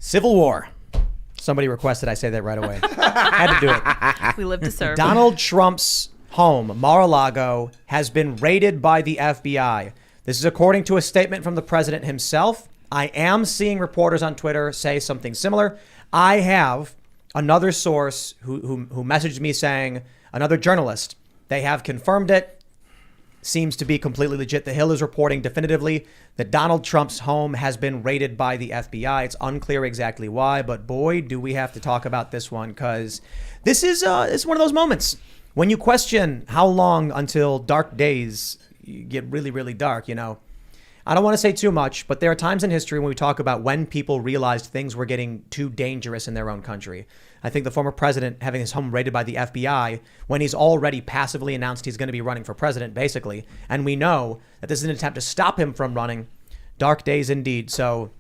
Civil War. Somebody requested I say that right away. Had to do it. We live to serve. Donald Trump's home, Mar-a-Lago, has been raided by the FBI. This is according to a statement from the president himself. I am seeing reporters on Twitter say something similar. I have another source who messaged me saying, another journalist, they have confirmed it. Seems to be completely legit. The Hill is reporting definitively that Donald Trump's home has been raided by the FBI. It's unclear exactly why, but boy, do we have to talk about this one, because this is one of those moments when you question how long until dark days get really, really dark, you know. I don't want to say too much, but there are times in history when we talk about when people realized things were getting too dangerous in their own country. I think the former president having his home raided by the FBI when he's already passively announced he's going to be running for president, basically. And we know that this is an attempt to stop him from running. Dark days indeed. So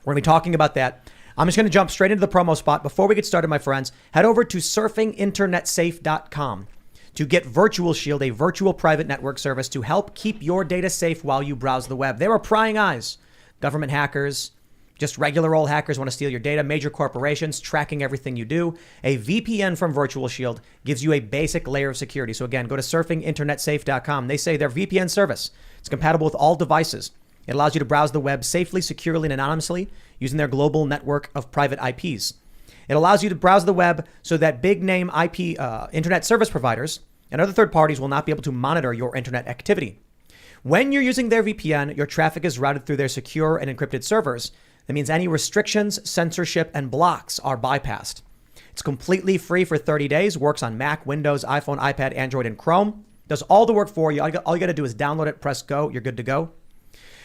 we're going to be talking about that. I'm just going to jump straight into the promo spot. Before we get started, my friends, head over to surfinginternetsafe.com to get Virtual Shield, a virtual private network service to help keep your data safe while you browse the web. There are prying eyes, government hackers, just regular old hackers want to steal your data, major corporations tracking everything you do. A VPN from Virtual Shield gives you a basic layer of security. So again, go to surfinginternetsafe.com. They say their VPN service is compatible with all devices. It allows you to browse the web safely, securely, and anonymously using their global network of private IPs. It allows you to browse the web so that big name IP internet service providers and other third parties will not be able to monitor your internet activity. When you're using their VPN, your traffic is routed through their secure and encrypted servers. That means any restrictions, censorship, and blocks are bypassed. It's completely free for 30 days, works on Mac, Windows, iPhone, iPad, Android, and Chrome. Does all the work for you. All you got to do is download it, press go, you're good to go.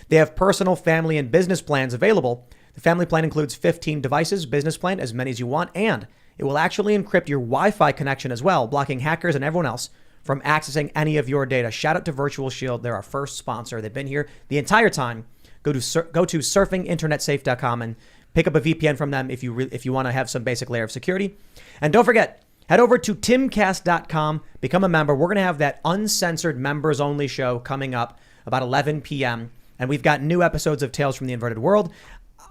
They have personal, family, and business plans available. The family plan includes 15 devices, business plan, as many as you want, and it will actually encrypt your Wi-Fi connection as well, blocking hackers and everyone else from accessing any of your data. Shout out to Virtual Shield. They're our first sponsor. They've been here the entire time. Go to surfinginternetsafe.com and pick up a VPN from them if you want to have some basic layer of security. And don't forget, head over to timcast.com, become a member. We're going to have that uncensored members only show coming up about 11 p.m. And we've got new episodes of Tales from the Inverted World.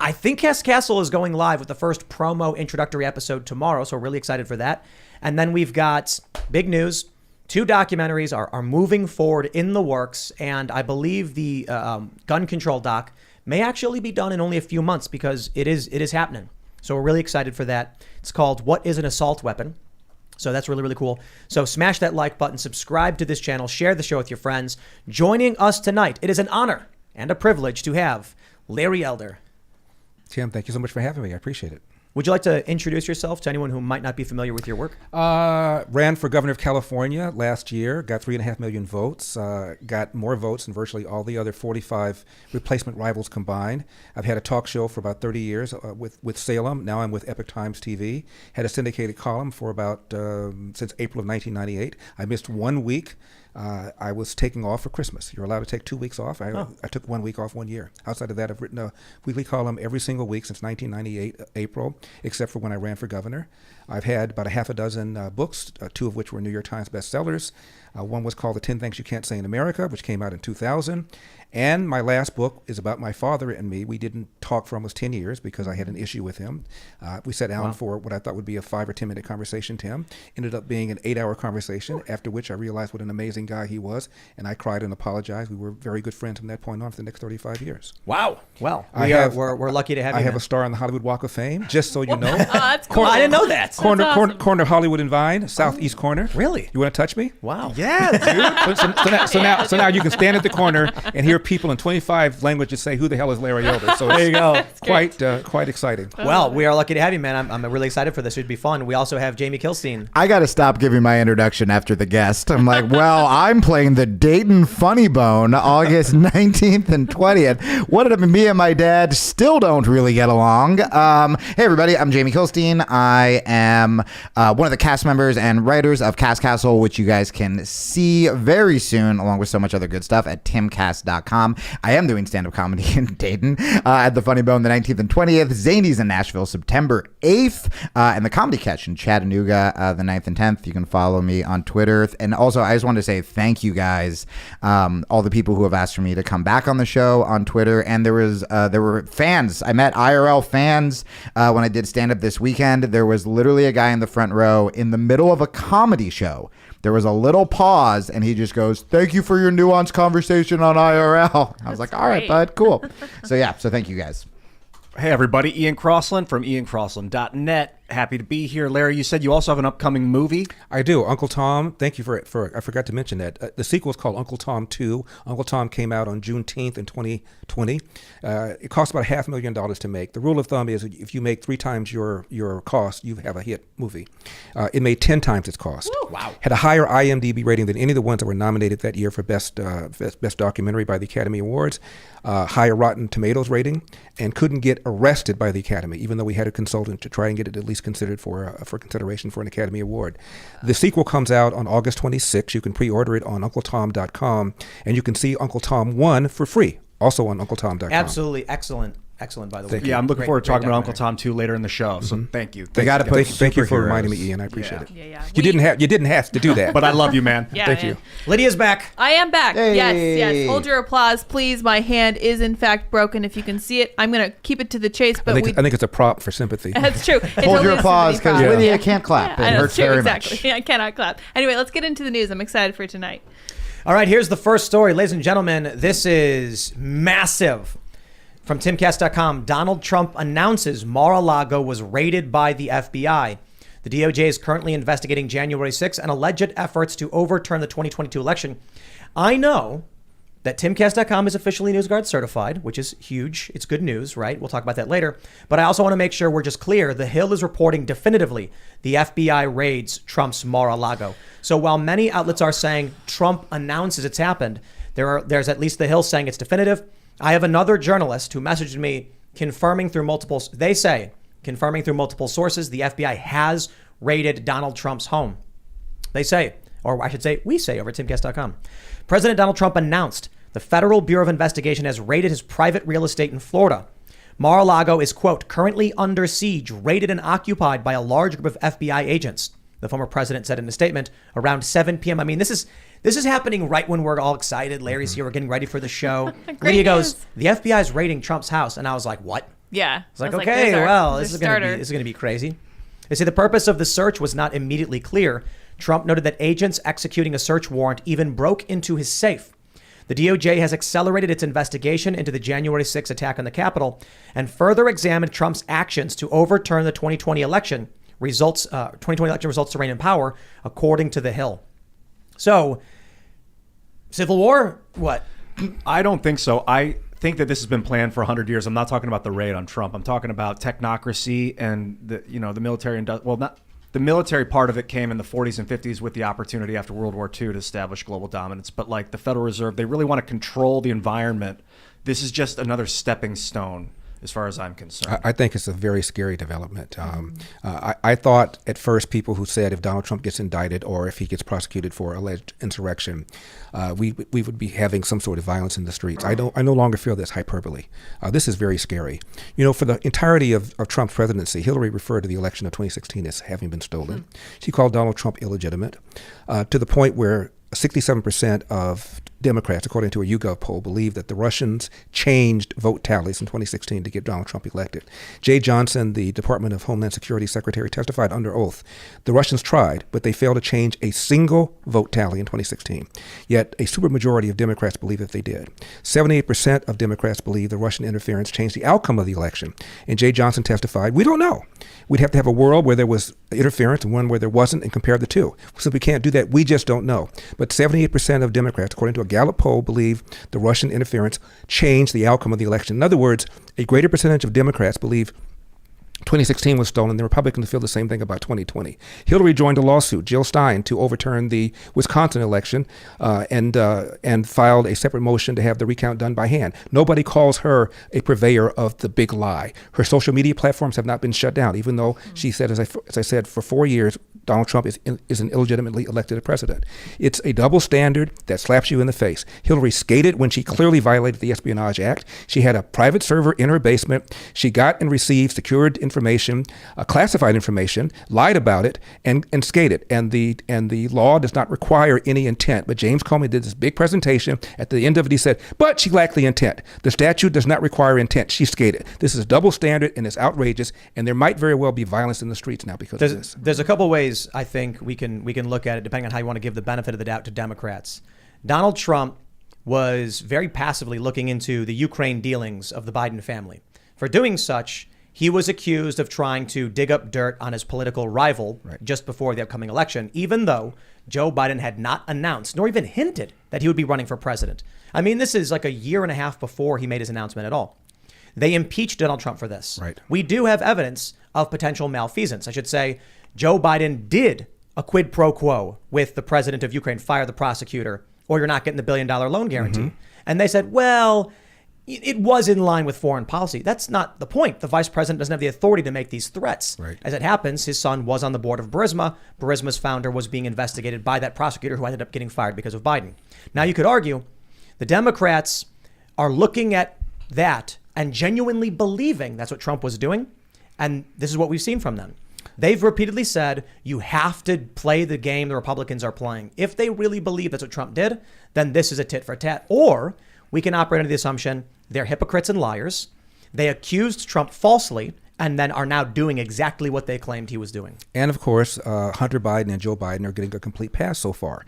I think Cast Castle is going live with the first promo introductory episode tomorrow, so we're really excited for that. And then we've got big news. 2 documentaries are moving forward in the works, and I believe the gun control doc may actually be done in only a few months because it is happening. So we're really excited for that. It's called What is an Assault Weapon? So that's really, really cool. So smash that like button, subscribe to this channel, share the show with your friends. Joining us tonight, it is an honor and a privilege to have Larry Elder. Tim, thank you so much for having me. I appreciate it. Would you like to introduce yourself to anyone who might not be familiar with your work? Ran for governor of California last year, got 3.5 million votes, got more votes than virtually all the other 45 replacement rivals combined. I've had a talk show for about 30 years with Salem. Now I'm with Epoch Times TV. Had a syndicated column for about since April of 1998. I missed 1 week. I was taking off for Christmas. You're allowed to take 2 weeks off. I took 1 week off 1 year. Outside of that, I've written a weekly column every single week since 1998, April, except for when I ran for governor. I've had about a half a dozen books, 2 of which were New York Times bestsellers. One was called The 10 Things You Can't Say in America, which came out in 2000. And my last book is about my father and me. We didn't talk for almost 10 years because I had an issue with him. We sat down for what I thought would be a 5 or 10 minute conversation, Tim. Ended up being an 8-hour conversation, after which I realized what an amazing guy he was. And I cried and apologized. We were very good friends from that point on for the next 35 years. Wow. Well, we're lucky to have you. I have a star on the Hollywood Walk of Fame, just so you know. That's cool. I didn't know that. Corner of Hollywood and Vine, southeast corner. Really? You want to touch me? Wow. Yeah, dude. So now you can stand at the corner and hear people in 25 languages say, "Who the hell is Larry Elder?" So there you go. Quite exciting. Well, we are lucky to have you, man. I'm really excited for this. It'd be fun. We also have Jamie Kilstein. I got to stop giving my introduction after the guest. I'm like, well, I'm playing the Dayton Funny Bone August 19th and 20th. What did me and my dad still don't really get along? Hey, everybody. I'm Jamie Kilstein. I am one of the cast members and writers of Cast Castle, which you guys can see very soon, along with so much other good stuff at timcast.com. I am doing stand-up comedy in Dayton at the Funny Bone the 19th and 20th. Zanies in Nashville September 8th. And the Comedy Catch in Chattanooga the 9th and 10th. You can follow me on Twitter. And also, I just wanted to say thank you guys, all the people who have asked for me to come back on the show on Twitter. And there were fans. I met IRL fans when I did stand-up this weekend. There was literally a guy in the front row in the middle of a comedy show. There was a little pause, and he just goes, "Thank you for your nuanced conversation on IRL." I was like, "All right, bud, cool." So thank you guys. Hey, everybody. Ian Crossland from iancrossland.net. Happy to be here. Larry, you said you also have an upcoming movie. I do. Uncle Tom, thank you for I forgot to mention that. The sequel is called Uncle Tom 2. Uncle Tom came out on Juneteenth in 2020. It cost about $500,000 to make. The rule of thumb is if you make 3 times your cost, you have a hit movie. It made 10 times its cost. Woo. Wow. Had a higher IMDb rating than any of the ones that were nominated that year for Best Documentary by the Academy Awards. Higher Rotten Tomatoes rating, and couldn't get arrested by the Academy, even though we had a consultant to try and get it at least considered for consideration for an Academy Award. The sequel comes out on August 26th. You can pre-order it on UncleTom.com, and you can see Uncle Tom 1 for free, also on UncleTom.com. Absolutely excellent, by the way. Yeah, I'm looking forward to talking about Uncle documentary. Tom 2 later in the show. So thank you. They got to put Thank you for superheroes. reminding me, Ian. I appreciate it. Yeah. You didn't have to do that. But I love you, man. Yeah, Thank man. you. Lydia's back. I am back. Hey. Yes. Hold your applause, please. My hand is in fact broken. If you can see it, I'm gonna keep it to the chase. But I think it's a prop for sympathy. that's true. Hold your applause because Lydia can't clap. Yeah, It I know, hurts it's true, very exactly. much. I cannot clap. Anyway, let's get into the news. I'm excited for tonight. All right, here's the first story. Ladies and gentlemen, this is massive. From timcast.com, Donald Trump announces Mar-a-Lago was raided by the FBI. The DOJ is currently investigating January 6th and alleged efforts to overturn the 2022 election. I know that timcast.com is officially NewsGuard certified, which is huge. It's good news, right? We'll talk about that later. But I also want to make sure we're just clear. The Hill is reporting definitively the FBI raids Trump's Mar-a-Lago. So while many outlets are saying Trump announces it's happened, there's at least the Hill saying it's definitive. I have another journalist who messaged me confirming through multiple sources, the FBI has raided Donald Trump's home. They say, or I should say, we say over at timcast.com. President Donald Trump announced the Federal Bureau of Investigation has raided his private real estate in Florida. Mar-a-Lago is, quote, currently under siege, raided and occupied by a large group of FBI agents, the former president said in a statement around 7 p.m. I mean, this is happening right when we're all excited. Larry's here. We're getting ready for the show. Lydia goes, the FBI is raiding Trump's house. And I was like, what? Yeah. It's like, I was okay, there's well, our this is starter. going to be crazy. They say the purpose of the search was not immediately clear. Trump noted that agents executing a search warrant even broke into his safe. The DOJ has accelerated its investigation into the January 6th attack on the Capitol and further examined Trump's actions to overturn the 2020 election results to reign in power, according to the Hill. So, civil war? What? I don't think so. I think that this has been planned for 100 years. I'm not talking about the raid on Trump. I'm talking about technocracy and the military. The military part of it came in the 40s and 50s with the opportunity after World War II to establish global dominance. But like the Federal Reserve, they really want to control the environment. This is just another stepping stone, as far as I'm concerned. I think it's a very scary development. I thought at first people who said if Donald Trump gets indicted or if he gets prosecuted for alleged insurrection, we would be having some sort of violence in the streets. I no longer feel this hyperbole. This is very scary. For the entirety of Trump's presidency, Hillary referred to the election of 2016 as having been stolen. She called Donald Trump illegitimate to the point where 67% of Democrats, according to a YouGov poll, believe that the Russians changed vote tallies in 2016 to get Donald Trump elected. Jay Johnson, the Department of Homeland Security Secretary, testified under oath. The Russians tried, but they failed to change a single vote tally in 2016. Yet a supermajority of Democrats believe that they did. 78% of Democrats believe the Russian interference changed the outcome of the election. And Jay Johnson testified, we don't know. We'd have to have a world where there was interference and one where there wasn't and compare the two. Since we can't do that, we just don't know. But 78% of Democrats, according to a Gallup poll, believe the Russian interference changed the outcome of the election. In other words, a greater percentage of Democrats believe 2016 was stolen. The Republicans feel the same thing about 2020. Hillary joined a lawsuit, Jill Stein, to overturn the Wisconsin election and filed a separate motion to have the recount done by hand. Nobody calls her a purveyor of the big lie. Her social media platforms have not been shut down, even though she said, as I said, for 4 years, Donald Trump is an illegitimately elected president. It's a double standard that slaps you in the face. Hillary skated when she clearly violated the Espionage Act. She had a private server in her basement. She got and received secured information, classified information, lied about it, and skated. And the law does not require any intent. But James Comey did this big presentation. At the end of it, he said, but she lacked the intent. The statute does not require intent. She skated. This is a double standard, and it's outrageous. And there might very well be violence in the streets now because of this. There's a couple ways I think we can look at it depending on how you want to give the benefit of the doubt to Democrats. Donald Trump was very passively looking into the Ukraine dealings of the Biden family. For doing such, he was accused of trying to dig up dirt on his political rival just before the upcoming election, even though Joe Biden had not announced nor even hinted that he would be running for president. I mean, this is like a year and a half before he made his announcement at all. They impeached Donald Trump for this. Right. We do have evidence of potential malfeasance. I should say Joe Biden did a quid pro quo with the president of Ukraine, fire the prosecutor, or you're not getting the $1 billion loan guarantee. And they said, well, it was in line with foreign policy. That's not the point. The vice president doesn't have the authority to make these threats. Right. As it happens, his son was on the board of Burisma. Burisma's founder was being investigated by that prosecutor who ended up getting fired because of Biden. Now, you could argue the Democrats are looking at that and genuinely believing that's what Trump was doing. And this is what we've seen from them. They've repeatedly said you have to play the game the Republicans are playing. If they really believe that's what Trump did, then this is a tit for tat. Or we can operate under the assumption they're hypocrites and liars. They accused Trump falsely and then are now doing exactly what they claimed he was doing. And of course, Hunter Biden and Joe Biden are getting a complete pass so far.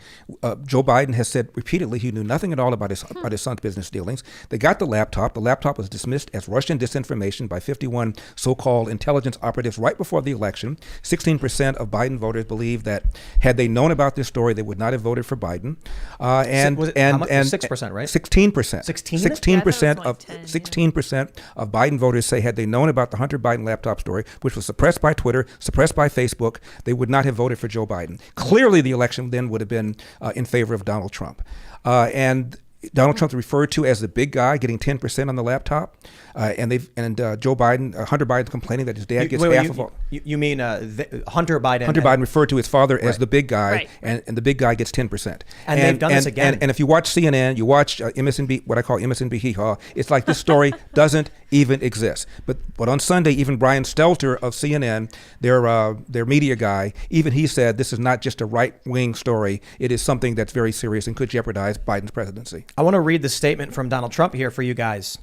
Joe Biden has said repeatedly he knew nothing at all about his son's business dealings. They got the laptop. The laptop was dismissed as Russian disinformation by 51 so-called intelligence operatives right before the election. 16% of Biden voters believe that had they known about this story, they would not have voted for Biden. And 6%, right? 16%. 16? 16% like of 10, yeah. 16% of Biden voters say had they known about the Hunter Biden laptop story, which was suppressed by Twitter, suppressed by Facebook, they would not have voted for Joe Biden. Clearly, the election then would have been in favor of Donald Trump. And Donald Trump's referred to as the big guy getting 10% on the laptop. And Joe Biden, Hunter Biden's complaining that his dad gets half of all. You mean Hunter Biden? Hunter Biden referred to his father as Right. the big guy, Right. and the big guy gets 10%. And they've done this again. And if you watch CNN, you watch MSNB, what I call MSNB hee-haw, it's like this story doesn't even exist. But on Sunday, even Brian Stelter of CNN, their media guy, even he said this is not just a right-wing story. It is something that's very serious and could jeopardize Biden's presidency. I want to read the statement from Donald Trump here for you guys.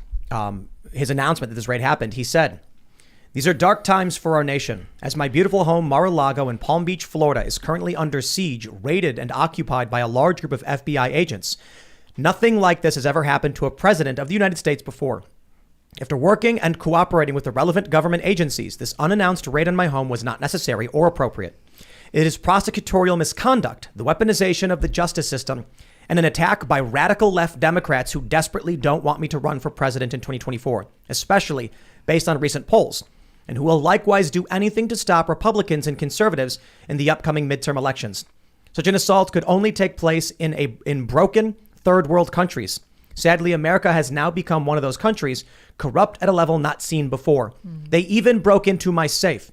His announcement that this raid happened. He said, "These are dark times for our nation, as my beautiful home Mar-a-Lago in Palm Beach, Florida is currently under siege, raided and occupied by a large group of FBI agents. Nothing like this has ever happened to a president of the United States before. After working and cooperating with the relevant government agencies, this unannounced raid on my home was not necessary or appropriate. It is prosecutorial misconduct, the weaponization of the justice system, and an attack by radical left Democrats who desperately don't want me to run for president in 2024, especially based on recent polls, and who will likewise do anything to stop Republicans and conservatives in the upcoming midterm elections. Such an assault could only take place in broken third world countries. Sadly, America has now become one of those countries, corrupt at a level not seen before. They even broke into my safe.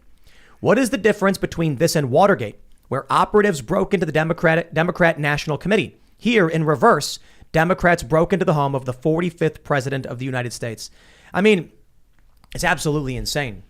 What is the difference between this and Watergate, where operatives broke into the Democrat National Committee? Here, in reverse, Democrats broke into the home of the 45th president of the United States." I mean, it's absolutely insane.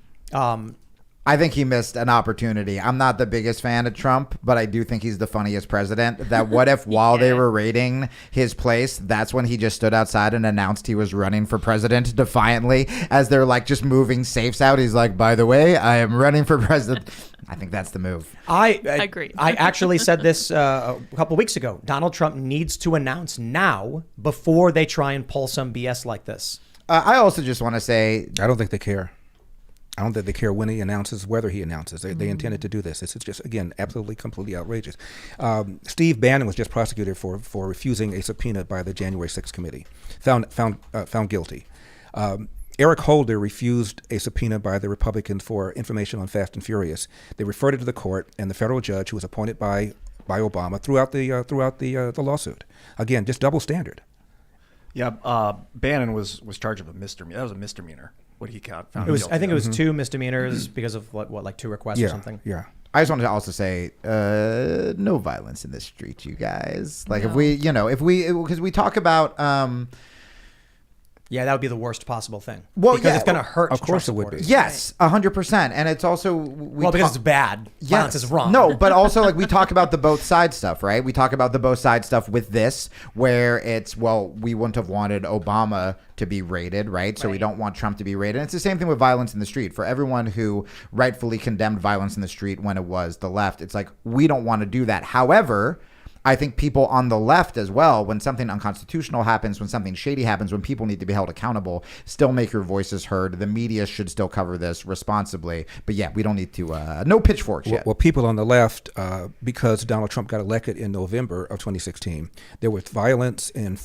I think he missed an opportunity. I'm not the biggest fan of Trump, but I do think he's the funniest president. That what if while they were raiding his place, that's when he just stood outside and announced he was running for president defiantly as they're like just moving safes out. He's like, by the way, I am running for president. I think that's the move. I agree. I actually said this a couple weeks ago. Donald Trump needs to announce now before they try and pull some BS like this. I also just want to say, I don't think they care. I don't think they care when he announces, whether he announces. They intended to do this. It's just, again, absolutely, completely outrageous. Steve Bannon was just prosecuted for refusing a subpoena by the January 6th committee, found guilty. Eric Holder refused a subpoena by the Republicans for information on Fast and Furious. They referred it to the court, and the federal judge, who was appointed by Obama, threw out the lawsuit. Again, just double standard. Yeah, Bannon was charged of a misdemeanor. That was a misdemeanor. What did he count? Found It was. guilty I think it of. was 2 misdemeanors because of what, like 2 requests or something. Yeah. I just wanted to also say, no violence in the street, you guys. Like No. because we talk about, Yeah, that would be the worst possible thing. Well, because yeah, it's going to hurt. of course Trump it would be. supporters. yes, 100%, and it's also Because it's bad. Violence is wrong. No, but also like we talk about the both sides stuff, right? We talk about the both sides stuff with this, where it's we wouldn't have wanted Obama to be raided, right? So we don't want Trump to be raided. And it's the same thing with violence in the street. For everyone who rightfully condemned violence in the street when it was the left, it's like we don't want to do that. However, I think people on the left as well, when something unconstitutional happens, when something shady happens, when people need to be held accountable, still make your voices heard. The media should still cover this responsibly. But yeah, we don't need to, no pitchforks yet. Well, people on the left, because Donald Trump got elected in November of 2016, there was violence in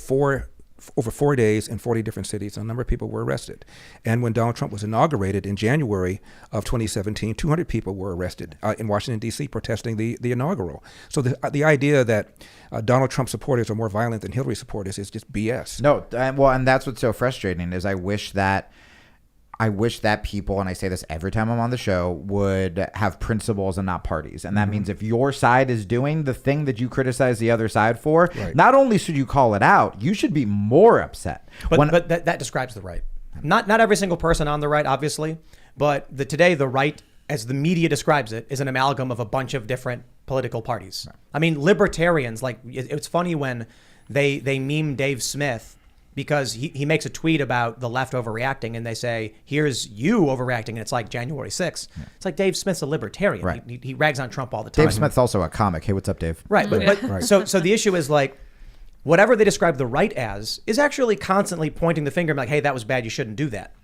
over 4 days in 40 different cities. A number of people were arrested. And when Donald Trump was inaugurated in January of 2017, 200 people were arrested in Washington, D.C. protesting the inaugural. So the idea that Donald Trump supporters are more violent than Hillary supporters is just BS. No, and that's what's so frustrating is I wish that people, and I say this every time I'm on the show, would have principles and not parties. And that means if your side is doing the thing that you criticize the other side for, not only should you call it out, you should be more upset. But that describes the right. Not every single person on the right, obviously, but today the right, as the media describes it, is an amalgam of a bunch of different political parties. Right. I mean, libertarians, like it's funny when they meme Dave Smith because he makes a tweet about the left overreacting and they say, here's you overreacting. And it's like January 6th. Yeah. It's like Dave Smith's a libertarian. Right. He rags on Trump all the time. Dave Smith's also a comic. Hey, what's up, Dave? Right. But so the issue is like, whatever they describe the right as is actually constantly pointing the finger and like, hey, that was bad. You shouldn't do that.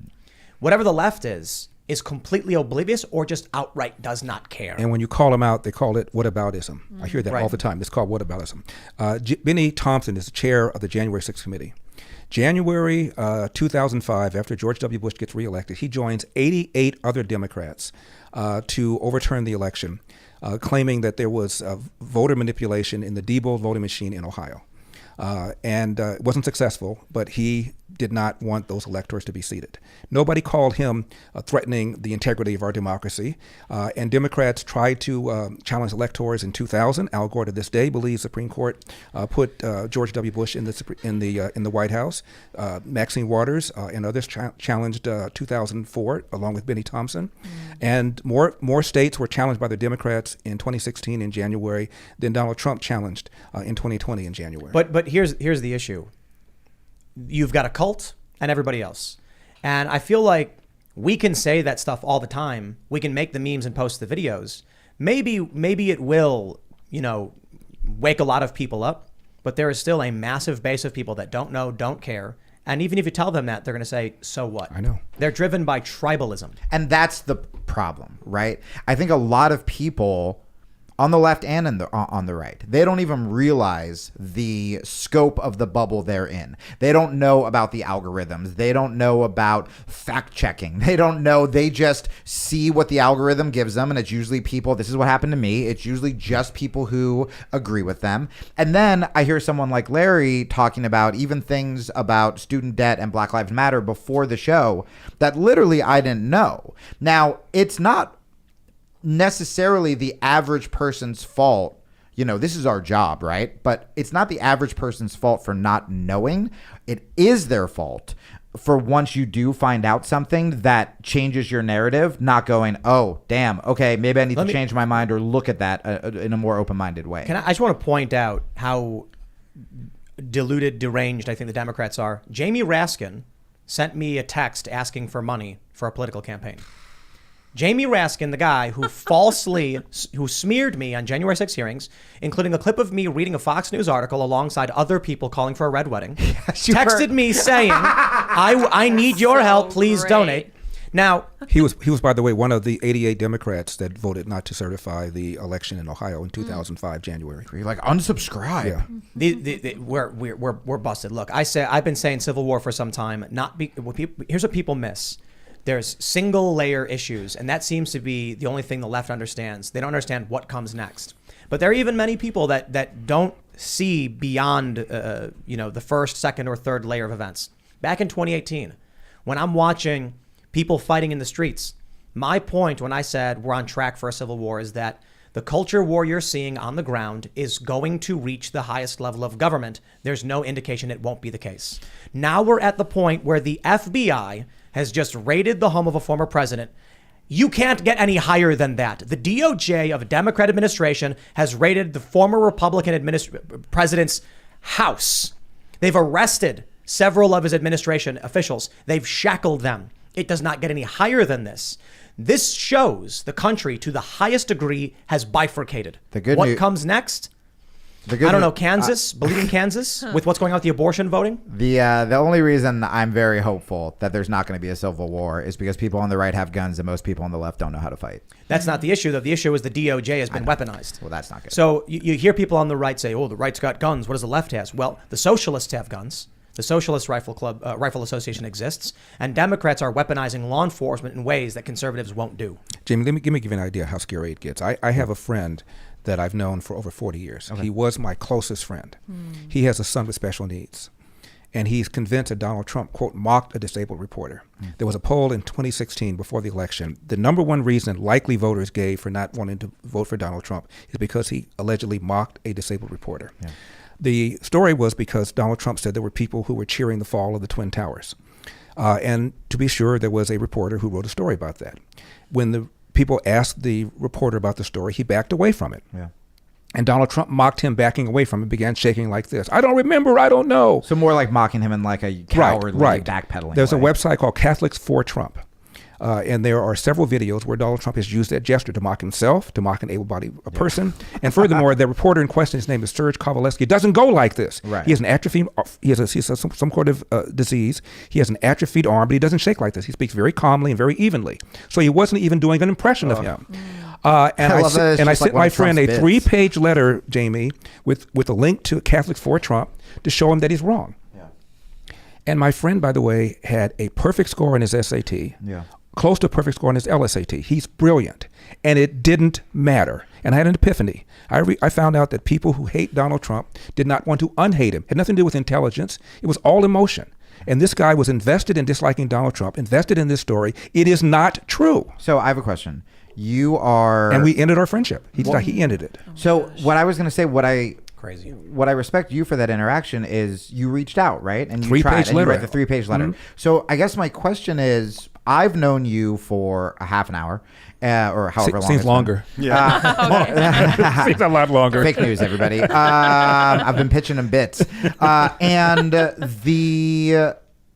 Whatever the left is completely oblivious or just outright does not care. And when you call them out, they call it whataboutism. I hear that all the time. It's called whataboutism. Benny Thompson is the chair of the January 6th committee. January 2005, after George W. Bush gets reelected, he joins 88 other Democrats to overturn the election, claiming that there was voter manipulation in the Diebold voting machine in Ohio. And it wasn't successful, but he did not want those electors to be seated. Nobody called him threatening the integrity of our democracy. And Democrats tried to challenge electors in 2000. Al Gore to this day believes the Supreme Court put George W. Bush in the White House. Maxine Waters and others challenged 2004, along with Benny Thompson. And more states were challenged by the Democrats in 2016 in January than Donald Trump challenged in 2020 in January. But here's the issue. You've got a cult and everybody else. And I feel like we can say that stuff all the time. We can make the memes and post the videos. Maybe it will, wake a lot of people up, but there is still a massive base of people that don't know, don't care. And even if you tell them that, they're going to say, so what? I know. They're driven by tribalism. And that's the problem, right? I think a lot of people on the left and on the right, they don't even realize the scope of the bubble they're in. They don't know about the algorithms. They don't know about fact checking. They don't know. They just see what the algorithm gives them. And it's usually people, this is what happened to me. It's usually just people who agree with them. And then I hear someone like Larry talking about even things about student debt and Black Lives Matter before the show that literally I didn't know. Now, it's not necessarily the average person's fault. This is our job, right? But it's not the average person's fault for not knowing. It is their fault for once you do find out something that changes your narrative, not going, oh, damn, okay, maybe I need to change my mind or look at that in a more open-minded way. I just want to point out how deluded, deranged I think the Democrats are. Jamie Raskin sent me a text asking for money for a political campaign. Jamie Raskin, the guy who who smeared me on January 6 hearings, including a clip of me reading a Fox News article alongside other people calling for a red wedding, texted me saying, I need your help, please donate. Now, He was, by the way, one of the 88 Democrats that voted not to certify the election in Ohio in 2005 January. You're like, unsubscribe. Yeah. we're busted. Look, I've been saying civil war for some time. Here's what people miss. There's single layer issues, and that seems to be the only thing the left understands. They don't understand what comes next. But there are even many people that don't see beyond the first, second, or third layer of events. Back in 2018, when I'm watching people fighting in the streets, my point when I said we're on track for a civil war is that the culture war you're seeing on the ground is going to reach the highest level of government. There's no indication it won't be the case. Now we're at the point where the FBI has just raided the home of a former president. You can't get any higher than that. The DOJ of a Democrat administration has raided the former Republican president's house. They've arrested several of his administration officials. They've shackled them. It does not get any higher than this. This shows the country to the highest degree has bifurcated. What comes next? I don't know, Kansas, bleeding Kansas, with what's going on with the abortion voting. The only reason I'm very hopeful that there's not going to be a civil war is because people on the right have guns and most people on the left don't know how to fight. That's not the issue, though. The issue is the DOJ has been weaponized. Well, that's not good. So you hear people on the right say, oh, the right's got guns. What does the left have? Well, the socialists have guns. The Socialist Rifle Association exists, and Democrats are weaponizing law enforcement in ways that conservatives won't do. Jamie, let me give you an idea how scary it gets. I have a friend that I've known for over 40 years. Okay. He was my closest friend. He has a son with special needs. And he's convinced that Donald Trump, quote, mocked a disabled reporter. There was a poll in 2016 before the election. The number one reason likely voters gave for not wanting to vote for Donald Trump is because he allegedly mocked a disabled reporter. Yeah. The story was because Donald Trump said there were people who were cheering the fall of the Twin Towers. And to be sure, there was a reporter who wrote a story about that. When the people asked the reporter about the story, he backed away from it. Yeah. And Donald Trump mocked him backing away from it, began shaking like this. I don't remember, I don't know. So more like mocking him in like a cowardly backpedaling There's way. A website called Catholics for Trump. And there are several videos where Donald Trump has used that gesture to mock himself, to mock an able-bodied person. And furthermore, the reporter in question, his name is Serge Kovaleski, doesn't go like this. Right. He has an atrophied, he has some sort of disease. He has an atrophied arm, but he doesn't shake like this. He speaks very calmly and very evenly. So he wasn't even doing an impression of him. And I sent my friend a 3-page letter, Jamie, with a link to Catholics for Trump to show him that he's wrong. Yeah. And my friend, by the way, had a perfect score in his SAT. Yeah. Close to a perfect score on his LSAT. He's brilliant. And it didn't matter. And I had an epiphany. I found out that people who hate Donald Trump did not want to unhate him. It had nothing to do with intelligence. It was all emotion. And this guy was invested in disliking Donald Trump, invested in this story. It is not true. So I have a question. You are... And we ended our friendship. He ended it. So what I was going to say, what I Crazy. What I respect you for that interaction is you reached out, right? And you 3-page tried, letter. And you write the 3-page letter. Mm-hmm. So I guess my question is, I've known you for a half an hour, or however long. Seems longer. Yeah. Seems a lot longer. Fake news, everybody. I've been pitching them bits.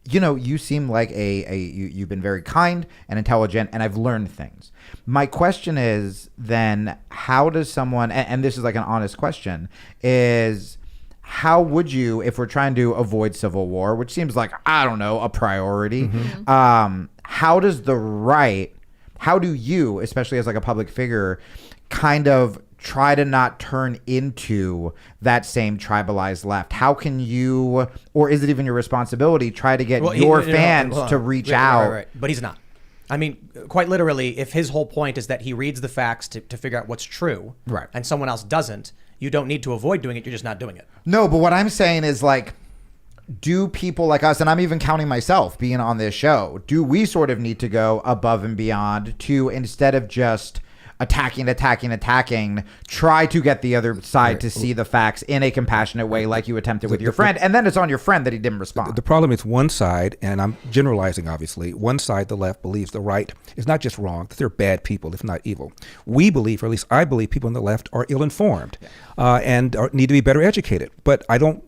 You seem like you've been very kind and intelligent, and I've learned things. My question is then, how does someone, and this is like an honest question, is how would you, if we're trying to avoid civil war, which seems like, I don't know, a priority, how do you, especially as like a public figure, kind of try to not turn into that same tribalized left? How can you, or is it even your responsibility, try to get your fans to reach out? Right. But he's not. I mean, quite literally, if his whole point is that he reads the facts to figure out what's true, right, and someone else doesn't, you don't need to avoid doing it. You're just not doing it. No, but what I'm saying is, like, do people like us, and I'm even counting myself being on this show, do we sort of need to go above and beyond to, instead of just attacking, try to get the other side to see the facts in a compassionate way, like you attempted with your friend, and then it's on your friend that he didn't respond. The problem is one side, and I'm generalizing obviously, one side, the left, believes the right is not just wrong, that they're bad people, if not evil. We believe, or at least I believe, people on the left are ill-informed and need to be better educated. But I don't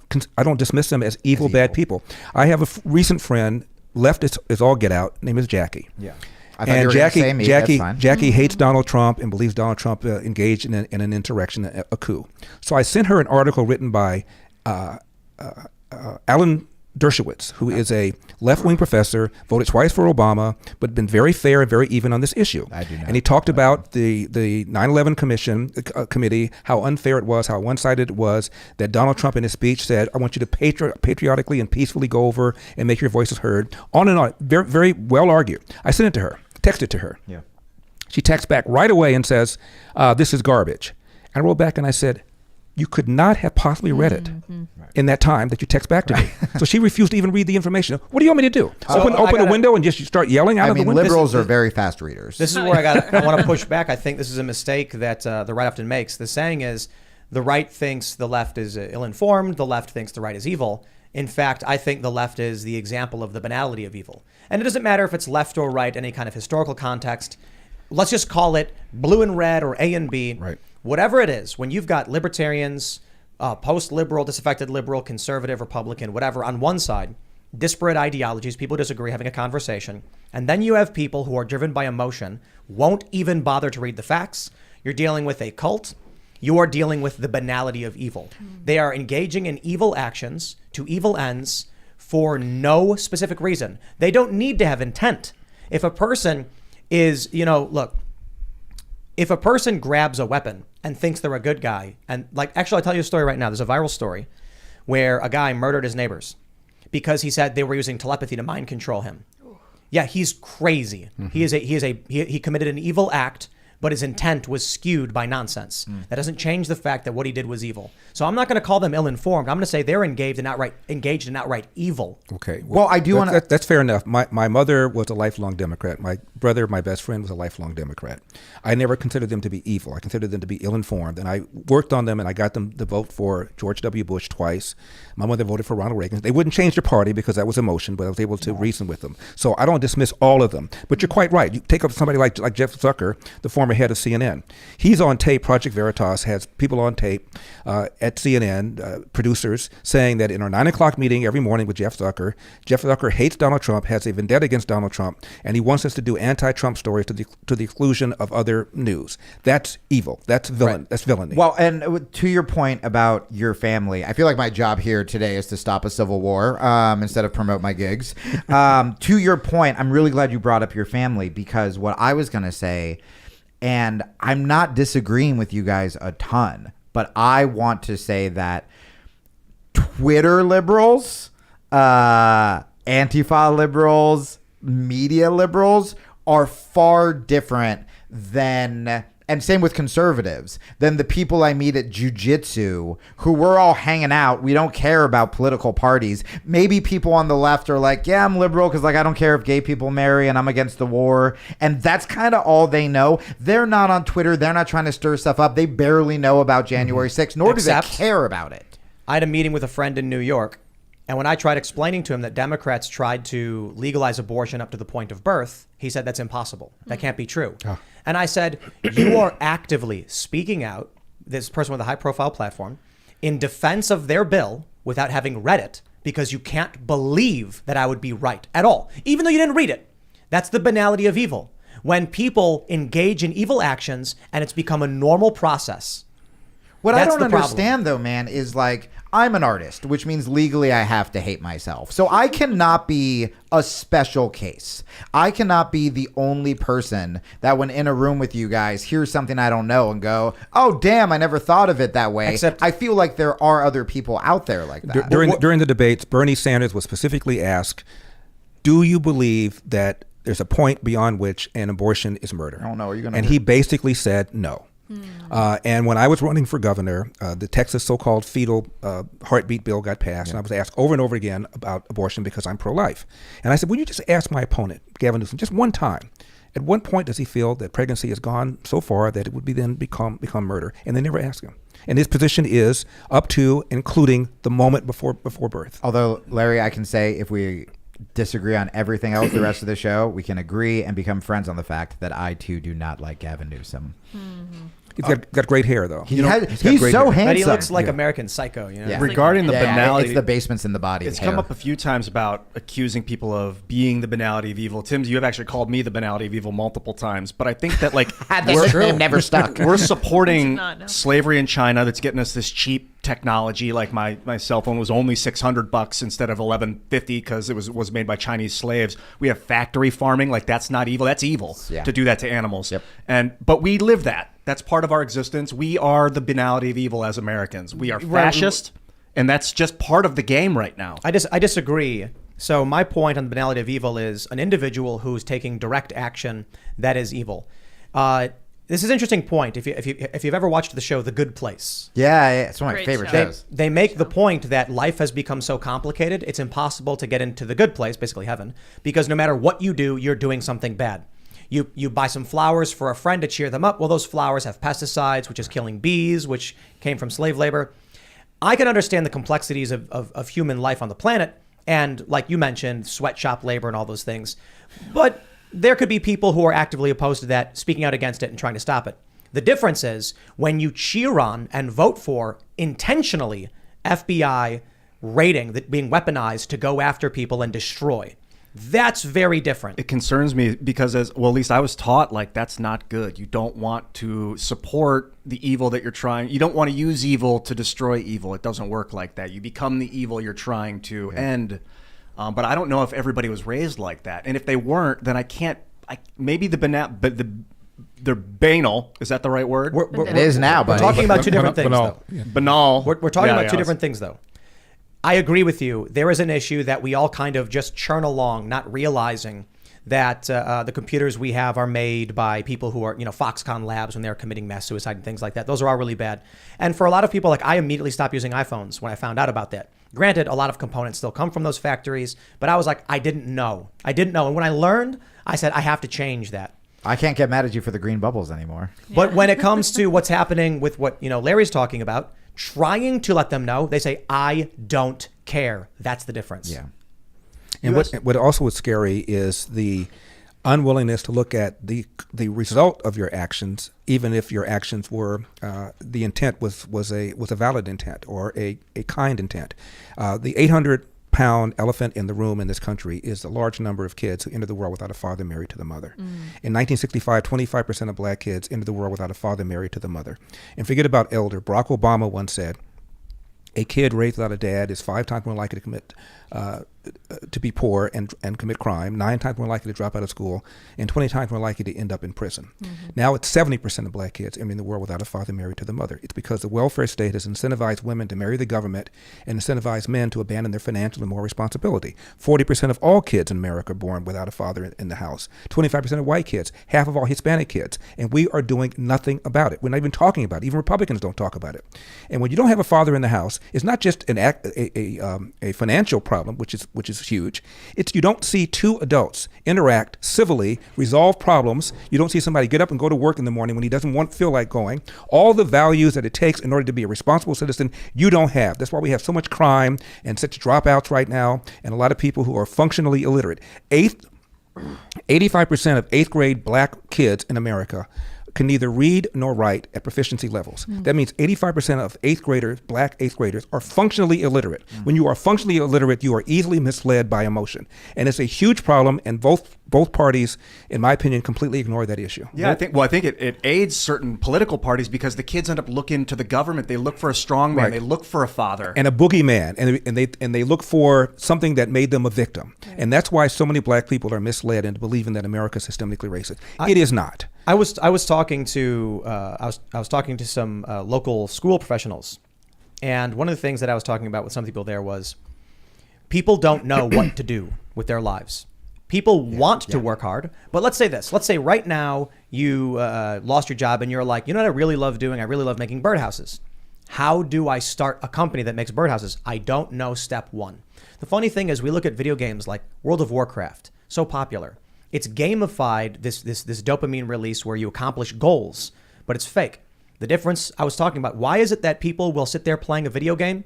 dismiss them as evil, bad people. I have a recent friend, left is all get out, name is Jackie. Yeah. And Jackie hates Donald Trump and believes Donald Trump engaged in an insurrection, a coup. So I sent her an article written by Alan Dershowitz, who is a left-wing professor, voted twice for Obama, but been very fair and very even on this issue. I do not. And he talked about the 9/11 committee, how unfair it was, how one-sided it was, that Donald Trump in his speech said, I want you to patriotically and peacefully go over and make your voices heard. On and on. Very, very well argued. I sent it to her, texted to her. Yeah. She texts back right away and says, this is garbage. And I wrote back and I said, you could not have possibly read it in that time that you text back to me. So she refused to even read the information. What do you want me to do? Open a window and just start yelling out of the window? Liberals are very fast readers. This is where I want to push back. I think this is a mistake that the right often makes. The saying is, the right thinks the left is ill-informed, the left thinks the right is evil. In fact, I think the left is the example of the banality of evil. And it doesn't matter if it's left or right, any kind of historical context. Let's just call it blue and red or A and B. Right. Whatever it is, when you've got libertarians, post-liberal, disaffected liberal, conservative, Republican, whatever, on one side, disparate ideologies, people disagree, having a conversation, and then you have people who are driven by emotion, won't even bother to read the facts. You're dealing with a cult. You are dealing with the banality of evil. They are engaging in evil actions to evil ends for no specific reason. They don't need to have intent. If a person is, look, if a person grabs a weapon and thinks they're a good guy, and actually I'll tell you a story right now. There's a viral story where a guy murdered his neighbors because he said they were using telepathy to mind control him. Yeah, he's crazy. He committed an evil act, but his intent was skewed by nonsense. That doesn't change the fact that what he did was evil. So I'm not going to call them ill-informed. I'm going to say they're engaged in outright evil. Okay. Well, I do want to. That's fair enough. My mother was a lifelong Democrat. My brother, my best friend, was a lifelong Democrat. I never considered them to be evil. I considered them to be ill-informed. And I worked on them, and I got them to vote for George W. Bush twice. My mother voted for Ronald Reagan. They wouldn't change their party because that was emotion, but I was able to reason with them. So I don't dismiss all of them. But you're quite right. You take up somebody like Jeff Zucker, the former head of CNN. He's on tape. Project Veritas has people on tape at CNN, producers, saying that in our 9 o'clock meeting every morning with Jeff Zucker hates Donald Trump, has a vendetta against Donald Trump, and he wants us to do anti-Trump stories to the exclusion of other news. That's evil. That's villain. Right. That's villainy. Well, and to your point about your family, I feel like my job here today is to stop a civil war instead of promote my gigs. To your point, I'm really glad you brought up your family, because what I was going to say, and I'm not disagreeing with you guys a ton, but I want to say that Twitter liberals, Antifa liberals, media liberals are far different than, and same with conservatives, than the people I meet at jiu-jitsu, who we're all hanging out. We don't care about political parties. Maybe people on the left are like, yeah, I'm liberal because I don't care if gay people marry and I'm against the war. And that's kind of all they know. They're not on Twitter. They're not trying to stir stuff up. They barely know about January 6th, nor do they care about it. I had a meeting with a friend in New York, and when I tried explaining to him that Democrats tried to legalize abortion up to the point of birth, he said that's impossible. That can't be true. And I said, you are actively speaking out, this person with a high-profile platform, in defense of their bill without having read it, because you can't believe that I would be right at all, even though you didn't read it. That's the banality of evil. When people engage in evil actions and it's become a normal process. What That's I don't the problem. understand, though, man, is like, I'm an artist, which means legally I have to hate myself. So I cannot be a special case. I cannot be the only person that when in a room with you guys hears something I don't know and go, oh, damn, I never thought of it that way. Except I feel like there are other people out there like that. During the debates, Bernie Sanders was specifically asked, do you believe that there's a point beyond which an abortion is murder? I don't know. Are you gonna? And he basically said no. And when I was running for governor, the Texas so-called fetal heartbeat bill got passed, and I was asked over and over again about abortion because I'm pro-life. And I said, will you just ask my opponent, Gavin Newsom, just one time, at what point does he feel that pregnancy has gone so far that it would be then become murder? And they never ask him. And his position is up to, including the moment before birth. Although, Larry, I can say if we disagree on everything else the rest of the show, we can agree and become friends on the fact that I, too, do not like Gavin Newsom. got great hair though. He's got so great hair. handsome. But he looks like Yeah. American Psycho, you know? Yeah. Regarding the banality, it's the basements in the body. it's hair. come up a few times about accusing people of being the banality of evil. Tim, you have actually called me the banality of evil multiple times, but I think that like That's true. Never stuck. we're supporting not know. slavery in China that's getting us this cheap technology. Like my cell phone was only $600 instead of $1150 because it was made by Chinese slaves. We have factory farming. Like that's not evil. That's evil Yeah. to do that to animals. Yep. But we live that. That's part of our existence. We are the banality of evil as Americans. We are fascist, and that's just part of the game right now. I disagree. So my point on the banality of evil is an individual who's taking direct action that is evil. This is an interesting point. If you've ever watched the show The Good Place, Yeah, it's one of my Great favorite show. shows. they make the point that life has become so complicated, it's impossible to get into the good place, basically heaven, because no matter what you do, you're doing something bad. You buy some flowers for a friend to cheer them up. Well, those flowers have pesticides, which is killing bees, which came from slave labor. I can understand the complexities of human life on the planet, and like you mentioned, sweatshop labor and all those things. But there could be people who are actively opposed to that, speaking out against it and trying to stop it. The difference is when you cheer on and vote for intentionally FBI raiding that being weaponized to go after people and destroy. That's very different. It concerns me because at least I was taught like that's not good. You don't want to support the evil that you're trying. You don't want to use evil to destroy evil. It doesn't work like that. You become the evil you're trying to end. But I don't know if everybody was raised like that. And if they weren't, then maybe they're banal. Is that the right word? It is now, We're buddy. talking about two different things, Banal. though. Banal. We're talking about two yeah. different things, though. I agree with you. There is an issue that we all kind of just churn along, not realizing that the computers we have are made by people who are, Foxconn Labs when they're committing mass suicide and things like that. Those are all really bad. And for a lot of people, like I immediately stopped using iPhones when I found out about that. Granted, a lot of components still come from those factories, but I was like, I didn't know. And when I learned, I said, I have to change that. I can't get mad at you for the green bubbles anymore. But when it comes to what's happening with what, Larry's talking about, trying to let them know, they say, I don't care. That's the difference. Yeah. And what also is scary is the unwillingness to look at the result of your actions, even if your actions were the intent was a valid intent or a kind intent. The 800-pound elephant in the room in this country is the large number of kids who enter the world without a father married to the mother. In 1965, 25% of black kids entered the world without a father married to the mother. And forget about elder. Barack Obama once said, a kid raised without a dad is 5 times more likely to commit to be poor and commit crime, 9 times more likely to drop out of school, and 20 times more likely to end up in prison. Now it's 70% of black kids entering the world without a father married to the mother. It's because the welfare state has incentivized women to marry the government and incentivized men to abandon their financial and moral responsibility. 40% of all kids in America are born without a father in the house. 25% of white kids, half of all Hispanic kids, and we are doing nothing about it. We're not even talking about it. Even Republicans don't talk about it. And when you don't have a father in the house, it's not just a financial problem, which is huge. It's you don't see two adults interact civilly, resolve problems. You don't see somebody get up and go to work in the morning when he doesn't feel like going. All the values that it takes in order to be a responsible citizen, you don't have. That's why we have so much crime and such dropouts right now, and a lot of people who are functionally illiterate. 85% of 8th grade black kids in America can neither read nor write at proficiency levels. That means 85% of 8th graders, black 8th graders, are functionally illiterate. When you are functionally illiterate, you are easily misled by emotion. And it's a huge problem, and both parties, in my opinion, completely ignore that issue. Yeah, I think it aids certain political parties because the kids end up looking to the government. They look for a strong man. Right. They look for a father. And a boogeyman, and they look for something that made them a victim. And that's why so many black people are misled into believing that America is systemically racist. It is not. I was talking to some local school professionals, and one of the things that I was talking about with some people there was people don't know what to do with their lives. People want to work hard, but let's say this. Let's say right now you lost your job and you're like, you know what I really love doing? I really love making birdhouses. How do I start a company that makes birdhouses? I don't know step one. The funny thing is we look at video games like World of Warcraft, so popular. It's gamified, this dopamine release where you accomplish goals, but it's fake. The difference I was talking about, why is it that people will sit there playing a video game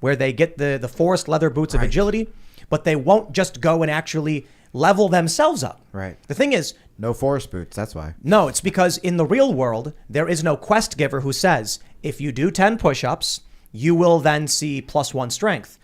where they get the forest leather boots of agility, but they won't just go and actually level themselves up. Right. The thing is, No forest boots. That's why. no, it's because in the real world, there is no quest giver who says, if you do 10 push-ups, you will then see +1 strength.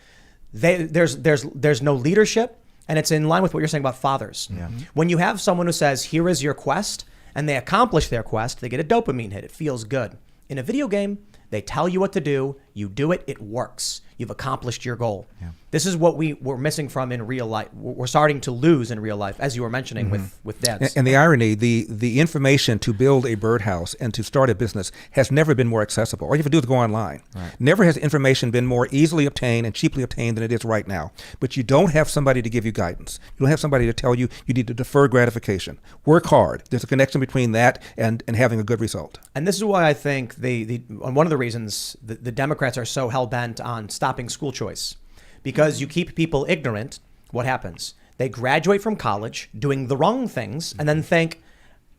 There's no leadership, and it's in line with what you're saying about fathers. Yeah. When you have someone who says, here is your quest, and they accomplish their quest, they get a dopamine hit. It feels good. In a video game, they tell you what to do, you do it, it works. You've accomplished your goal. Yeah. This is what we're missing from in real life. We're starting to lose in real life, as you were mentioning with dads. And the irony, the information to build a birdhouse and to start a business has never been more accessible. All you have to do is go online. Right. Never has information been more easily obtained and cheaply obtained than it is right now. But you don't have somebody to give you guidance. You don't have somebody to tell you you need to defer gratification. Work hard. There's a connection between that and having a good result. And this is why I think one of the reasons the Democrats are so hell-bent on stopping school choice. Because you keep people ignorant, what happens? They graduate from college doing the wrong things and then think,